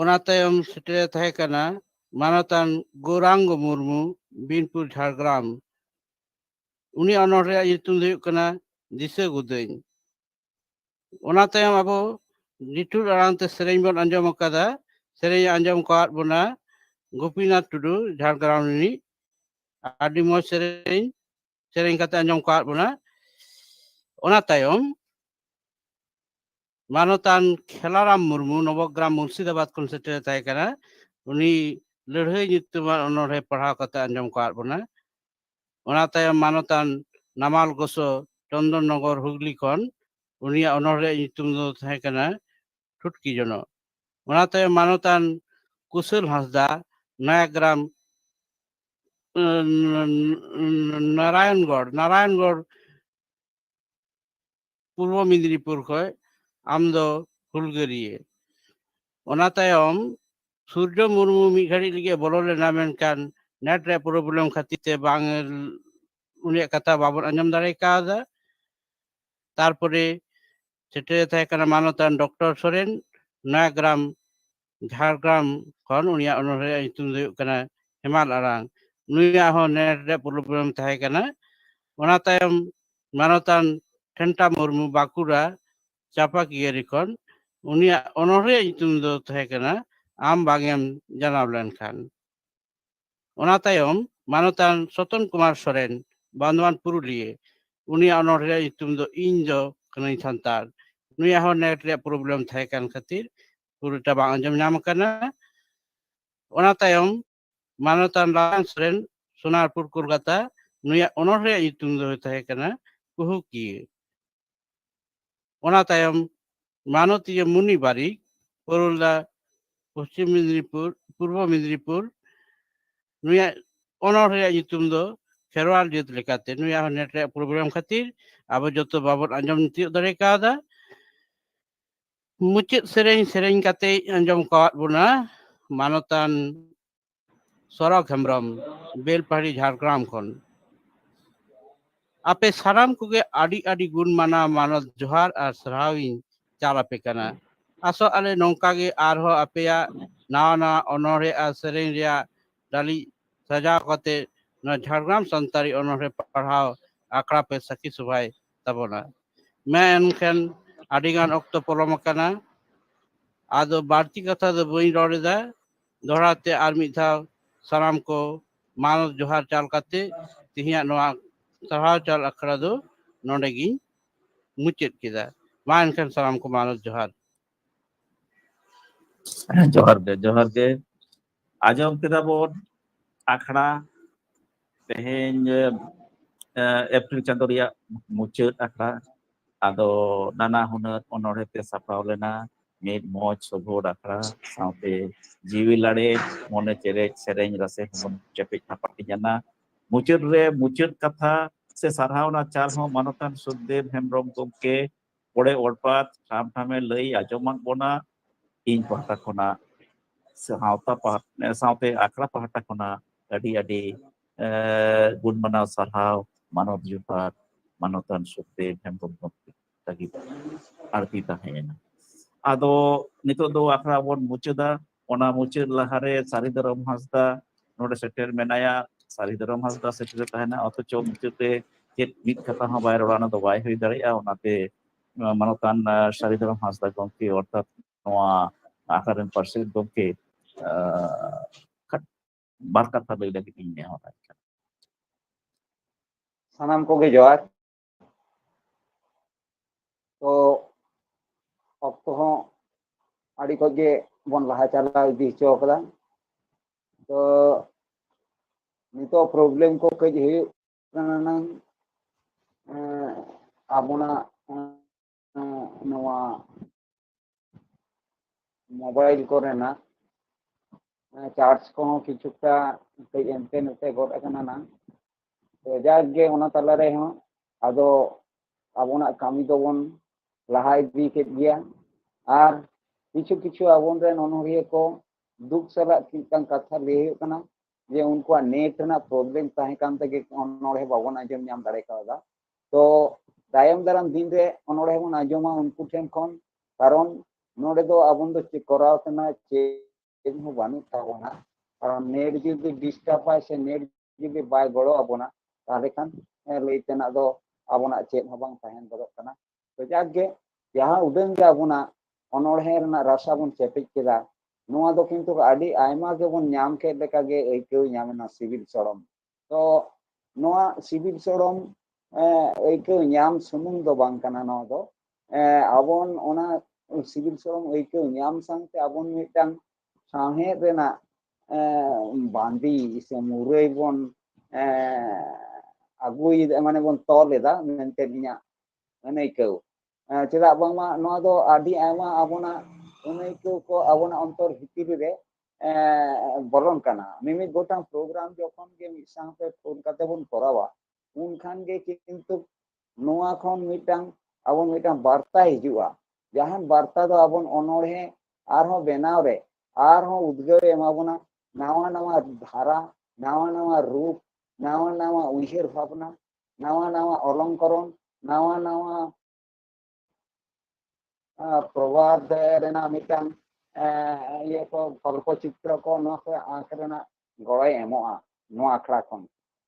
ᱚᱱᱟ ᱛᱟᱭᱚᱢ ᱥᱮᱴᱮᱨ ᱛᱟᱦᱮᱸ ᱠᱟᱱᱟ ᱢᱟᱱᱚᱛᱟᱱ ᱜᱳᱨᱟᱝᱜᱚ ᱢᱩᱨᱢᱩ ᱵᱤᱱᱯᱩᱨ ঝাড়গ্রাম ᱩᱱᱤᱭᱟᱜ ᱚᱱᱚᱬᱦᱮ ᱨᱮᱭᱟᱜ ᱧᱩᱛᱩᱢ ᱫᱚ ᱦᱩᱭᱩᱜ ᱠᱟᱱᱟ ᱫᱤᱥᱟᱹ ᱜᱩᱫᱟᱹᱧ। ᱚᱱᱟ ᱛᱟᱭᱚᱢ ᱟᱵᱚ ᱞᱤᱴᱷᱩᱨ ᱟᱲᱟᱝ ᱛᱮ ᱥᱮᱨᱮᱧ ᱵᱚᱱ ᱟᱸᱡᱚᱢ ᱟᱠᱟᱫᱟ ᱥᱮᱨᱮᱧ ᱟᱸᱡᱚᱢ ᱠᱟᱣᱟᱫ ᱵᱚᱱᱟ ᱜᱳᱯᱤᱱᱟᱛᱷ ᱴᱩᱰᱩ ঝাড়গ্রাম ᱨᱤᱱᱤᱡ ᱟᱹᱰᱤ ᱢᱚᱡᱽ ᱥᱮᱨᱮᱧ ᱠᱟᱛᱮ ᱟᱸᱡᱚᱢ ᱠᱟᱣᱟᱫ ᱵᱚᱱᱟ। ᱚᱱᱟ ᱛᱟᱭᱚᱢ ᱢᱟᱱᱚᱛᱟᱱ ᱠᱷᱮᱞᱟᱨᱟᱢ ᱢᱩᱨᱢᱩ ᱱᱚᱵᱚᱜᱨᱟᱢ ᱢᱩᱨᱥᱤᱫᱟᱵᱟᱫ ᱠᱷᱚᱱ ᱥᱮᱴᱮᱨ ᱛᱟᱦᱮᱸ ᱠᱟᱱᱟ ᱩᱱᱤ ᱞᱟᱹᱲᱦᱟᱹᱭ ᱧᱩᱛᱩᱢᱟᱱ ᱚᱱᱚᱬᱦᱮ ᱯᱟᱲᱦᱟᱣ ᱠᱟᱛᱮ ᱟᱸᱡᱚᱢ ᱠᱟᱣᱟᱫ ᱵᱚᱱᱟ। ᱚᱱᱟ ᱛᱟᱭᱚᱢ ᱢᱟᱱᱚᱛᱟᱱ ᱱᱟᱢᱟᱞ ᱜᱚᱥᱚ ᱪᱚন্দᱚᱱ ᱱᱚᱜᱚᱨ হুগলি ᱠᱷᱚᱱ ᱩᱱᱤᱭᱟᱜ ᱚᱱᱚᱬᱦᱮ ᱨᱮᱭᱟᱜ ᱧᱩᱛᱩᱢ ᱫᱚ ᱛᱟᱦᱮᱸ ᱠᱟᱱᱟ ᱴᱷᱩᱴᱠᱤ ᱡᱚᱱᱚᱜ। ᱚᱱᱟ ᱛᱟᱭᱚᱢ ᱢᱟᱱᱚᱛᱟᱱ ᱠᱩᱥᱟᱹᱞ ᱦᱟᱸᱥᱫᱟ ᱱᱚᱭᱟᱜᱨᱟᱢ নারায়ণগড় পূর্ব মেদিনীপুর ᱠᱷᱚᱡ ᱟᱢ ᱫᱚ ᱦᱩᱞᱜᱟᱹᱨᱤᱭᱟᱹ। ᱚᱱᱟ ᱛᱟᱭᱚᱢ ᱥᱩᱨᱡᱚ ᱢᱩᱨᱢᱩ ᱢᱤᱫ ᱜᱷᱟᱹᱲᱤᱡ ᱞᱟᱹᱜᱤᱫ ᱵᱚᱞᱚ ᱞᱮᱱᱟ ᱢᱮᱱᱠᱷᱟᱱ ᱱᱮᱴ ᱨᱮᱭᱟᱜ ᱯᱨᱚᱵᱞᱮᱢ ᱠᱷᱟᱹᱛᱤᱨ ᱛᱮ ᱵᱟᱝ ᱩᱱᱤᱭᱟᱜ ᱠᱟᱛᱷᱟ ᱵᱟᱵᱚᱱ ᱟᱸᱡᱚᱢ ᱫᱟᱲᱮ ᱠᱟᱣᱫᱟ। ᱛᱟᱨᱯᱚᱨᱮ ᱥᱮᱴᱮᱨ ᱛᱟᱦᱮᱸ ᱠᱟᱱᱟ ᱢᱟᱱᱚᱛᱟᱱ ᱰᱚᱠᱴᱚᱨ ᱥᱚᱨᱮᱱ ᱱᱚᱭᱟᱜᱨᱟᱢ ঝাড়গ্রাম ᱠᱷᱚᱱ ᱩᱱᱤᱭᱟᱜ ᱚᱱᱚᱬᱦᱮ ᱨᱮᱭᱟᱜ ᱧᱩᱛᱩᱢ ᱫᱚ ᱦᱩᱭᱩᱜ ᱠᱟᱱᱟ ᱦᱮᱢᱟᱞ ᱟᱲᱟᱝ ᱱᱩᱭᱟᱜ ᱦᱚᱸ ᱱᱮᱴ ᱨᱮᱭᱟᱜ ᱯᱨᱚᱵᱞᱮᱢ ᱛᱟᱦᱮᱸ ᱠᱟᱱᱟ। ᱚᱱᱟ ᱛᱟᱭᱚᱢ ᱢᱟᱱᱚᱛᱟᱱ ᱴᱷᱮᱱᱴᱟ ᱢᱩᱨᱢᱩ ᱵᱟᱸᱠᱩᱲᱟ ᱪᱟᱯᱟᱠᱤᱭᱟᱹᱨᱤ ᱠᱷᱚᱱ ᱩᱱᱤᱭᱟᱜ ᱚᱱᱚᱬᱦᱮ ᱨᱮᱭᱟᱜ ᱧᱩᱛᱩᱢ ᱫᱚ ᱛᱟᱦᱮᱸ ᱠᱟᱱᱟ ᱟᱢ ᱵᱟᱝᱮᱢ ᱡᱟᱱᱟᱢ ᱞᱮᱱᱠᱷᱟᱱ। ᱚᱱᱟ ᱛᱟᱭᱚᱢ ᱢᱟᱱᱚᱛᱟᱱ ᱥᱚᱛᱚᱱ ᱠᱩᱢᱟᱨ ᱥᱚᱨᱮᱱ ᱵᱟᱸᱫᱣᱟᱱ ᱯᱩᱨᱩᱞᱤᱭᱟᱹ ᱩᱱᱤᱭᱟᱜ ᱚᱱᱚᱬᱦᱮ ᱨᱮᱭᱟᱜ ᱧᱩᱛᱩᱢ ᱫᱚ ᱤᱧ ᱫᱚ ᱠᱟᱹᱱᱟᱹᱧ ᱥᱟᱱᱛᱟᱲ ᱱᱩᱭᱟᱜ ᱦᱚᱸ ᱱᱮᱴ ᱨᱮᱭᱟᱜ ᱯᱨᱚᱵᱞᱮᱢ ᱛᱟᱦᱮᱸ ᱠᱟᱱ ᱠᱷᱟᱹᱛᱤᱨ ᱯᱩᱨᱟᱹᱴᱟ ᱵᱟᱝ ᱟᱸᱡᱚᱢ ᱧᱟᱢ ᱟᱠᱟᱱᱟ। ᱚᱱᱟ ᱛᱟᱭᱚᱢ ᱢᱟᱱᱚᱛᱟᱱ ᱨᱟᱢ ᱥᱚᱨᱮᱱ ᱥᱳᱱᱟᱨᱯᱩᱨ ᱠᱳᱞᱠᱟᱛᱟ ᱱᱩᱭᱟᱜ ᱚᱱᱚᱬᱦᱮ ᱨᱮᱭᱟᱜ ᱧᱩᱛᱩᱢ ᱫᱚ ᱛᱟᱦᱮᱸ ᱠᱟᱱᱟ ᱠᱩᱦᱩᱠᱤᱭᱟᱹ। ᱚᱱᱟ ᱛᱟᱭᱚᱢ ᱢᱟᱱᱚᱛᱤᱭᱟᱹ ᱢᱩᱱᱤ ᱵᱟᱨᱤᱠ ᱯᱚᱨᱚᱞᱫᱟ ᱯᱚᱥᱪᱤᱢ ᱢᱮদিনীপুর ᱯᱩᱨᱵᱚ ᱢᱮদিনীপুর नुया ऑनर रे nyutum do kherwal jit lekate nuya net re program khatir abo joto babot anjom tiuk dare kada mucit sereng kate anjom kawat buna manotan Sorok Hembrom Belpahari Jhargram khon ape saram kuge adi gun mana manot johar ar sarhawin chala pe kana aso ale nongka ge arho apeya nawa onore ar sereng ria dali saja kate na Jhargram Santari onore parhau akra pe saki subhai tabona men khen adigan okto polom kana ado barti katha do boi roreda dorate ar mid dhaw salam ko manot johar chal kate tihiya noa sarhaw chal akhra do nonde gi mucet kida ma enkhan salam ko manot johar ᱡᱚᱦᱟᱨ ᱜᱮ ᱟᱸᱡᱚᱢ ᱠᱮᱫᱟ ᱵᱚᱱ ᱟᱠᱷᱲᱟ ᱛᱮᱦᱮᱧ ᱮᱯᱨᱤᱞ ᱪᱟᱸᱫᱳ ᱨᱮᱭᱟᱜ ᱢᱩᱪᱟᱹᱫ ᱟᱠᱷᱲᱟ ᱟᱫᱚ ᱱᱟᱱᱟ ᱦᱩᱱᱟᱹᱨ ᱚᱱᱚᱬᱦᱮ ᱛᱮ ᱥᱟᱯᱲᱟᱣ ᱞᱮᱱᱟ ᱢᱤᱫ ᱢᱚᱡᱽ ᱥᱚᱵᱷᱚᱨ ᱟᱠᱷᱲᱟ ᱥᱟᱶᱛᱮ ᱡᱤᱣᱤ ᱞᱟᱲᱮᱡ ᱢᱚᱱᱮ ᱪᱮᱨᱮᱡ ᱥᱮᱨᱮᱧ ᱨᱟᱥᱮ ᱦᱚᱸᱵᱚᱱ ᱪᱮᱯᱮᱡ ᱦᱟᱯᱟᱴᱤᱧᱟᱱᱟ ᱢᱩᱪᱟᱹᱫ ᱨᱮ ᱢᱩᱪᱟᱹᱫ ᱠᱟᱛᱷᱟ ᱥᱮ ᱥᱟᱨᱦᱟᱣᱱᱟ ᱪᱟᱞ ᱦᱚᱸ ᱢᱟᱱᱚᱛᱟᱱ ᱥᱩᱠᱫᱮᱵ ᱦᱮᱢᱵᱨᱚᱢ ᱜᱚᱢᱠᱮ ᱯᱚᱲᱮ ᱚᱲᱯᱟᱛ ᱴᱷᱟᱢ ᱴᱷᱟᱢᱮ ᱞᱟᱹᱭ ᱟᱸᱡᱚᱢᱟᱫ ᱵᱚᱱᱟ ᱤᱧ ᱯᱟᱦᱴᱟ ᱠᱷᱚᱱᱟᱜ ᱥᱟᱶᱛᱮ ᱟᱠᱷᱲᱟ ᱯᱟᱦᱴᱟ ᱠᱷᱚᱱᱟᱜ ᱟᱹᱰᱤ ᱜᱩᱱ ᱢᱟᱱᱟᱣ ᱥᱟᱨᱦᱟᱣ ᱢᱟᱱᱚᱛ ᱡᱚᱦᱟᱨ ᱢᱟᱱᱚᱛᱟᱱ ᱥᱩᱠᱫᱮᱵ ᱦᱮᱢᱵᱨᱚᱢ ᱜᱚᱢᱠᱮ ᱞᱟᱹᱜᱤᱫ ᱟᱨᱛᱤ ᱛᱟᱦᱮᱸᱭᱮᱱᱟ ᱟᱫᱚ ᱱᱤᱛᱚᱜ ᱫᱚ ᱟᱠᱷᱲᱟ ᱵᱚᱱ ᱢᱩᱪᱟᱹᱫᱟ ᱚᱱᱟ ᱢᱩᱪᱟᱹᱫ ᱞᱟᱦᱟᱨᱮ ᱥᱟᱹᱨᱤᱫᱷᱚᱨᱚᱢ ᱦᱟᱸᱥᱫᱟ ᱱᱚᱰᱮ ᱥᱮᱴᱮᱨ ᱢᱮᱱᱟᱭᱟ ᱥᱟᱹᱨᱤᱫᱷᱚᱨᱚᱢ ᱦᱟᱸᱥᱫᱟ ᱥᱮᱴᱮᱨ ᱛᱟᱦᱮᱱᱟ ᱚᱛᱷᱚᱪᱚ ᱢᱩᱪᱟᱹᱫ ᱨᱮ ᱪᱮᱫ ᱢᱤᱫ ᱠᱟᱛᱷᱟ ᱦᱚᱸ ᱵᱟᱭ ᱨᱚᱲᱟ ᱚᱱᱟ ᱫᱚ ᱵᱟᱭ ᱦᱩᱭ ᱫᱟᱲᱮᱭᱟᱜᱼᱟ ᱚᱱᱟᱛᱮ ᱢᱟᱱᱚᱛᱟᱱ ᱥᱟᱹᱨᱤᱫᱷᱚᱨᱚᱢ ᱦᱟᱸᱥᱫᱟ ᱜᱚᱢᱠᱮ ᱚᱨᱛᱷᱟᱛ ᱱᱚᱣᱟ ᱟᱠᱷᱲᱟ ᱨᱮᱱ ᱯᱟᱨᱥᱮᱫ ᱜᱚᱢᱠᱮ ᱵᱟᱨ ᱠᱟᱛᱷᱟ ᱞᱟᱹᱭ ᱞᱟᱹᱜᱤᱫ ᱤᱧ ᱱᱮᱦᱚᱨᱟᱭ ᱠᱟᱱᱟ ᱥᱟᱱᱟᱢ ᱠᱚᱜᱮ ᱡᱚᱦᱟᱨ ᱛᱚ ᱚᱠᱛᱚ ᱦᱚᱸ ᱟᱹᱰᱤ ᱠᱷᱚᱡ ᱜᱮ ᱵᱚᱱ ᱞᱟᱦᱟ ᱪᱟᱞᱟᱣ ᱤᱫᱤ ᱦᱚᱪᱚ ᱠᱟᱫᱟ ᱛᱚ ᱱᱤᱛᱚᱜ ᱯᱨᱚᱵᱞᱮᱢ ᱠᱚ ᱠᱟᱹᱡ ᱦᱩᱭᱩᱜ ᱠᱟᱱᱟ ᱱᱟᱝ ᱟᱵᱚᱱᱟᱜ ᱱᱚᱣᱟ ᱢᱳᱵᱟᱭᱤᱞ ᱠᱚᱨᱮᱱᱟᱜ ᱪᱟᱨᱡ ᱠᱚᱦᱚᱸ ᱠᱤᱪᱷᱩᱴᱟ ᱠᱟᱹᱡ ᱮᱱᱛᱮ ᱱᱚᱛᱮ ᱜᱚᱫ ᱟᱠᱟᱱᱟ ᱱᱟᱝ ᱛᱚ ᱡᱟᱠᱜᱮ ᱚᱱᱟ ᱛᱟᱞᱟ ᱨᱮᱦᱚᱸ ᱟᱫᱚ ᱟᱵᱚᱱᱟᱜ ᱠᱟᱹᱢᱤ ᱫᱚᱵᱚᱱ ᱞᱟᱦᱟ ᱤᱫᱤ ᱠᱮᱫ ᱜᱮᱭᱟ ᱟᱨ ᱠᱤᱪᱷᱩ ᱟᱵᱚᱱ ᱨᱮᱱ ᱚᱱᱚᱲᱦᱤᱭᱟᱹ ᱠᱚ ᱫᱩᱠ ᱥᱟᱞᱟᱜ ᱢᱤᱫᱴᱟᱝ ᱠᱟᱛᱷᱟ ᱞᱟᱹᱭ ᱦᱩᱭᱩᱜ ᱠᱟᱱᱟ ᱡᱮ ᱩᱱᱠᱩᱣᱟᱜ ᱱᱮᱴ ᱨᱮᱱᱟᱜ ᱯᱨᱚᱵᱞᱮᱢ ᱛᱟᱦᱮᱸ ᱠᱟᱱ ᱛᱮᱜᱮ ᱚᱱᱚᱲᱦᱮ ᱵᱟᱵᱚᱱ ᱟᱸᱡᱚᱢ ᱧᱟᱢ ᱫᱟᱲᱮ ᱠᱟᱣᱫᱟ ᱛᱚ ᱛᱟᱭᱚᱢ ᱫᱟᱨᱟᱢ ᱫᱤᱱ ᱨᱮ ᱚᱱᱚᱲᱦᱮ ᱵᱚᱱ ᱟᱸᱡᱚᱢᱟ ᱩᱱᱠᱩ ᱴᱷᱮᱱ ᱠᱷᱚᱱ ᱠᱟᱨᱚᱱ ᱱᱚᱰᱮ ᱫᱚ ᱟᱵᱚ ᱫᱚ ᱪᱮᱫ ᱠᱚᱨᱟᱣ ᱛᱮᱱᱟᱜ ᱪᱮᱫ ᱦᱚᱸ ᱵᱟᱹᱱᱩᱜ ᱛᱟᱵᱚᱱᱟ ᱠᱟᱨᱚᱱ ᱱᱮᱴ ᱡᱩᱫᱤ ᱰᱤᱥᱴᱟᱨᱵᱟᱭ ᱥᱮ ᱱᱮᱴ ᱡᱩᱫᱤ ᱵᱟᱭ ᱜᱚᱲᱚ ᱟᱵᱚᱱᱟ তাহলে খান ᱞᱟᱹᱭ ᱛᱮᱱᱟᱜ ᱫᱚ ᱟᱵᱚᱱᱟᱜ ᱪᱮᱫ ᱦᱚᱸ ᱵᱟᱝ ᱛᱟᱦᱮᱱ ᱜᱚᱫᱚᱜ ᱠᱟᱱᱟ ᱛᱚ ᱡᱟᱠᱜᱮ ᱡᱟᱦᱟᱸ ᱩᱰᱟᱹᱝ ᱜᱮ ᱟᱵᱚᱱᱟᱜ ᱚᱱᱚᱲᱦᱮ ᱨᱮᱱᱟᱜ ᱨᱟᱥᱟ ᱵᱚᱱ ᱪᱮᱯᱮᱡ ᱠᱮᱫᱟ ᱱᱚᱣᱟ ᱫᱚ ᱠᱤᱱᱛᱩ ᱟᱹᱰᱤ ᱟᱭᱢᱟ ᱜᱮᱵᱚᱱ ᱧᱟᱢ ᱠᱮᱫ ᱞᱮᱠᱟᱜᱮ ᱟᱹᱭᱠᱟᱹᱣ ᱧᱟᱢᱮᱱᱟ ᱥᱤᱵᱤᱞ ᱥᱚᱲᱚᱢ ᱛᱚ ᱱᱚᱣᱟ ᱥᱤᱵᱤᱞ ᱥᱚᱲᱚᱢ ᱟᱹᱭᱠᱟᱹᱣ ᱧᱟᱢ ᱥᱩᱢᱩᱝ ᱫᱚ ᱵᱟᱝ ᱠᱟᱱᱟ ᱱᱚᱣᱟ ᱫᱚ ᱟᱵᱚᱱ ᱚᱱᱟ ᱥᱤᱵᱤᱞ ᱥᱚᱲᱚᱢ ᱟᱹᱭᱠᱟᱹᱣ ᱧᱟᱢ ᱥᱟᱶᱛᱮ ᱟᱵᱚᱱ ᱢᱤᱫᱴᱟᱝ ᱥᱟᱶᱦᱮᱫ ᱨᱮᱱᱟᱜ ᱵᱟᱸᱫᱤ ᱥᱮ ᱢᱩᱨᱟᱹᱭ ᱵᱚᱱ ᱟᱹᱜᱩᱭᱮᱫᱟ ᱢᱟᱱᱮ ᱵᱚᱱ ᱛᱚᱞ ᱮᱫᱟ ᱢᱮᱱᱛᱮ ᱤᱧᱟᱹᱜ ᱟᱹᱱᱟᱹᱭᱠᱟᱹᱣ ᱪᱮᱫᱟᱜ ᱵᱟᱝᱢᱟ ᱱᱚᱣᱟ ᱫᱚ ᱟᱹᱰᱤ ᱟᱭᱢᱟ ᱟᱵᱚᱱᱟᱜ ᱟᱹᱱᱟᱹᱭᱠᱟᱹᱣ ᱠᱚ ᱟᱵᱚᱱᱟᱜ ᱚᱱᱛᱚᱨ ᱵᱷᱤᱛᱨᱤ ᱨᱮ ᱵᱚᱞᱚᱱ ᱠᱟᱱᱟ ᱢᱤᱢᱤᱫ ᱜᱚᱴᱟᱝ ᱯᱨᱳᱜᱨᱟᱢ ᱡᱚᱠᱷᱚᱱ ᱜᱮ ᱢᱤᱫ ᱥᱟᱶᱛᱮ ᱯᱷᱳᱱ ᱠᱟᱛᱮ ᱵᱚᱱ ᱠᱚᱨᱟᱣᱟ ᱩᱱᱠᱷᱟᱱ ᱜᱮ ᱠᱤᱱᱛᱩ ᱱᱚᱣᱟ ᱠᱷᱚᱱ ᱢᱤᱫᱴᱟᱝ ᱟᱵᱚ ᱢᱤᱫᱴᱟᱝ ᱵᱟর্তা ᱦᱤᱡᱩᱜᱼᱟ ᱡᱟᱦᱟᱸ ᱵᱟর্তা ᱫᱚ ᱟᱵᱚ ᱚᱱᱚᱲᱦᱮ ᱟᱨᱦᱚᱸ ᱵᱮᱱᱟᱣ ᱨᱮ ᱟᱨᱦᱚᱸ ᱩᱫᱽᱜᱟᱹᱣ ᱮᱢᱟ ᱵᱚᱱᱟ ᱱᱟᱣᱟ ধারা ᱱᱟᱣᱟ ᱨূᱯ ᱱᱟᱣᱟ ᱩᱭᱦᱟᱹᱨ ᱵᱷᱟᱵᱽᱱᱟ ᱱᱟᱣᱟ ᱚᱞᱚᱝᱠᱚᱨᱚণ ᱱᱟᱣᱟ ᱯᱨᱚᱵᱟᱫ ᱨᱮᱱᱟᱜ ᱢᱤᱫᱴᱟᱝ ᱤᱭᱟᱹ ᱠᱚ ᱜᱚᱞᱯᱚ ᱪᱤᱛᱨᱚ ᱠᱚ ᱱᱚᱣᱟ ᱠᱚ ᱟᱸᱠ ᱨᱮᱱᱟᱜ ᱜᱚᱲᱚᱭ ᱮᱢᱚᱜᱼᱟ ᱱᱚᱣᱟ ᱟᱠᱷᱲᱟ ᱠᱷᱚᱱ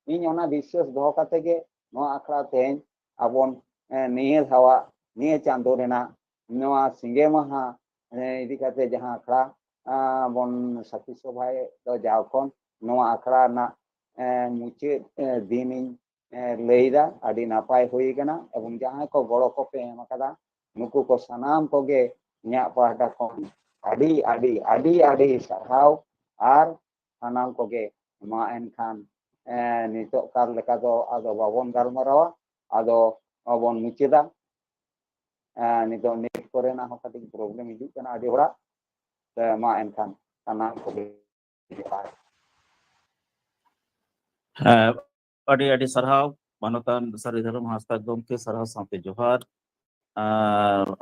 ᱤᱧ ᱚᱱᱟ ᱵᱤᱥᱥᱟᱹᱥ ᱫᱚᱦᱚ ᱠᱟᱛᱮ ᱜᱮ ᱱᱚᱣᱟ ᱟᱠᱷᱲᱟ ᱛᱮᱦᱮᱧ ᱟᱵᱚᱱ ᱱᱤᱭᱟᱹ ᱫᱷᱟᱣᱟᱜ ᱱᱤᱭᱟᱹ ᱪᱟᱸᱫᱳ ᱨᱮᱱᱟᱜ ᱱᱚᱣᱟ ᱥᱤᱸᱜᱮ ᱢᱟᱦᱟ ᱤᱫᱤ ᱠᱟᱛᱮ ᱡᱟᱦᱟᱸ ᱟᱠᱷᱲᱟ ᱵᱚᱱ ᱥᱟᱹᱠᱷᱤ ᱥᱚᱵᱷᱟᱭ ᱫᱚ ᱡᱟᱣ ᱠᱷᱚᱱ ᱱᱚᱣᱟ ᱟᱠᱷᱲᱟ ᱨᱮᱱᱟᱜ ᱢᱩᱪᱟᱹᱫ ᱫᱤᱱᱤᱧ ᱞᱟᱹᱭᱫᱟ ᱟᱹᱰᱤ ᱱᱟᱯᱟᱭ ᱦᱩᱭ ᱠᱟᱱᱟ ᱮᱵᱚᱝ ᱡᱟᱦᱟᱸᱭ ᱠᱚ ᱜᱚᱲᱚ ᱠᱚᱯᱮ ᱮᱢ ᱟᱠᱟᱫᱟ ᱱᱩᱠᱩ ᱠᱚ ᱥᱟᱱᱟᱢ ᱠᱚᱜᱮ ᱤᱧᱟᱹᱜ ᱯᱟᱦᱴᱟ ᱠᱷᱚᱱ ᱟᱹᱰᱤ ᱥᱟᱨᱦᱟᱣ ᱟᱨ ᱥᱟᱱᱟᱢ ᱠᱚᱜᱮ ᱢᱟ ᱮᱱᱠᱷᱟᱱ ᱱᱤᱛᱚᱜ ᱠᱟᱨ ᱞᱮᱠᱟ ᱫᱚ ᱟᱫᱚ ᱵᱟᱵᱚᱱ ᱜᱟᱞᱢᱟᱨᱟᱣᱟ ᱟᱫᱚ ᱵᱚᱱ ᱢᱩᱪᱟᱹᱫᱟ ᱱᱤᱛᱚᱜ ᱱᱮᱴ ᱠᱚᱨᱮᱱᱟᱜ ᱦᱚᱸ ᱠᱟᱹᱴᱤᱡ ᱯᱨᱚᱵᱞᱮᱢ ᱦᱤᱡᱩᱜ ᱠᱟᱱᱟ ᱟᱹᱰᱤ ᱦᱚᱲᱟᱜ ᱢᱟ ᱮᱱᱠᱷᱟᱱ ᱥᱟᱱᱟᱢ ᱠᱚᱜᱮ ᱡᱚᱦᱟᱨ ᱟᱹᱰᱤ ᱟᱹᱰᱤ ᱥᱟᱨᱦᱟᱣ ᱢᱟᱱᱚᱛᱟᱱ ᱥᱟᱨᱤᱫᱷᱚᱨᱚᱢ ᱦᱟᱸᱥᱫᱟ ᱜᱚᱢᱠᱮ ᱥᱟᱨᱦᱟᱣ ᱥᱟᱶᱛᱮ ᱡᱚᱦᱟᱨ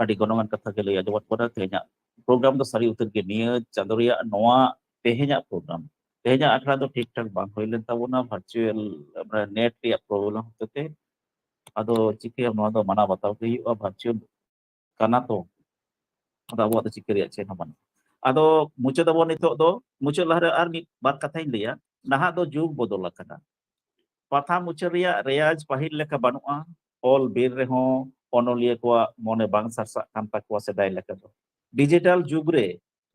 ᱟᱹᱰᱤ ᱜᱚᱱᱚᱝᱟᱱ ᱠᱟᱛᱷᱟ ᱜᱮ ᱞᱟᱹᱭ ᱟᱸᱡᱚᱢᱟᱫ ᱵᱚᱱᱟ ᱛᱮᱦᱮᱧᱟᱜ ᱯᱨᱳᱜᱨᱟᱢ ᱫᱚ ᱥᱟᱹᱨᱤ ᱩᱛᱟᱹᱨ ᱜᱮ ᱱᱤᱭᱟᱹ ᱪᱟᱸᱫᱳ ᱨᱮᱭᱟᱜ ᱱᱚᱣᱟ ᱛᱮᱦᱮᱧᱟᱜ ᱯᱨᱳᱜᱨᱟम ᱛᱮᱦᱮᱧᱟᱜ ᱟᱠᱷᱲᱟ ᱫᱚ ᱴᱷᱤᱠ ᱴᱷᱟᱠ ᱵᱟᱝ ᱦᱩᱭ ᱞᱮᱱ ᱛᱟᱵᱚᱱᱟ ᱵᱷᱟᱨᱪᱩᱭᱟᱞ ᱱᱮᱴ ᱨᱮᱭᱟᱜ ᱯᱨᱚᱵᱞᱮᱢ ᱦᱚᱛᱮᱛᱮ ᱟᱫᱚ ᱪᱤᱠᱟᱹᱭᱟᱢ ᱱᱚᱣᱟ ᱫᱚ ᱢᱟᱱᱟᱣ ᱵᱟᱛᱟᱣ ᱜᱮ ᱦᱩᱭᱩᱜᱼᱟ ᱵᱷᱟᱨᱪᱩᱭᱟᱞ ᱠᱟᱱᱟ ᱛᱚ ᱟᱫᱚ ᱟᱵᱚᱣᱟᱜ ᱫᱚ ᱪᱤᱠᱟᱹ ᱨᱮᱭᱟᱜ ᱪᱮᱫ ᱦᱚᱸ ᱵᱟᱹᱱᱩᱜᱼᱟ ᱟᱫᱚ ᱢᱩᱪᱟᱹᱫᱟᱵᱚᱱ ᱱᱤᱛᱚᱜ ᱫᱚ ᱢᱩᱪᱟᱹᱫ ᱞᱟᱦᱟᱨᱮ ᱟᱨ ᱢᱤᱫ ᱵᱟᱨ ᱠᱟᱛᱷᱟᱧ ᱞᱟᱹᱭᱟ ᱱᱟᱦᱟᱜ ᱫᱚ ᱡᱩᱜᱽ ᱵᱚᱫᱚᱞ ᱟᱠᱟᱱᱟ ᱯᱟᱛᱷᱟ ᱢᱩᱪᱟᱹᱫ ᱨᱮᱭᱟᱜ ᱨᱮᱭᱟᱡ ᱯᱟᱹᱦᱤᱞ ᱞᱮᱠᱟ ᱵᱟᱹᱱᱩᱜᱼᱟ ᱚᱞ ᱵᱤᱨ ᱨᱮᱦᱚᱸ ᱚᱱᱚᱞᱤᱭᱟᱹ ᱠᱚᱣᱟᱜ ᱢᱚᱱᱮ ᱵᱟᱝ ᱥᱟᱨᱥᱟᱜ ᱠᱟᱱ ᱛᱟᱠᱚᱣᱟ ᱥᱮᱫᱟᱭ ᱞᱮᱠᱟ ᱫᱚ ᱰᱤᱡᱤᱴᱟᱞ ᱡᱩᱜᱽ ᱨᱮ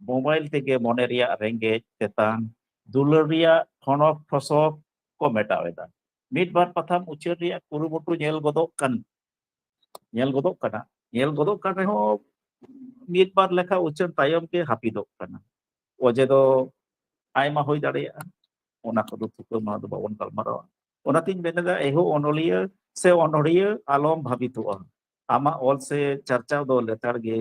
मोबाइल तेगे मने रिया रेंगेज तेतान दुलर रिया ठनक ठसक को मेटावेदा मिट बार पथाम उचर रिया कुरुमुटु नेल गदोक कान रेहो मिट बार लेखा उचर तायम के हापिदोक काना ओजे दो आयमा होई दाड़ेया ओना कदो थुको मा दो बावन गलमारावा ओनातिन मेनेदा एहो ओनोलिया से ओनोड़िया आलम भाबितोआ आमा ऑल से चर्चा दो लेतार गे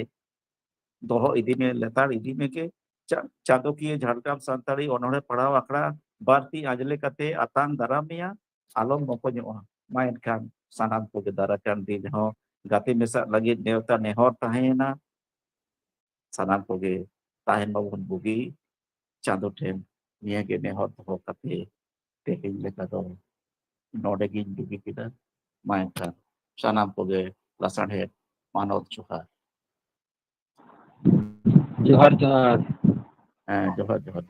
दोहो इदी में लेतार इदी में के चांदोकिया झारग्राम सांताड़ी ओनोड़े पढ़ाव आखड़ा बारती आजले कते आतान दारामिया आलम नोकोñoa मा एनखान सानाम को दाराकान दिन हो गाते मेसा लगी नेवता नेहर ताहेना सानाम को गे ताहेन बाबन बुगी चांदो ठेन निया गे नेहर तो कते तेहिन लेका दो नोडे गिन दुगी किदा मा एनखान सानाम को गे लसण है मानव जोहार जोहार जोहार जोहार जोहार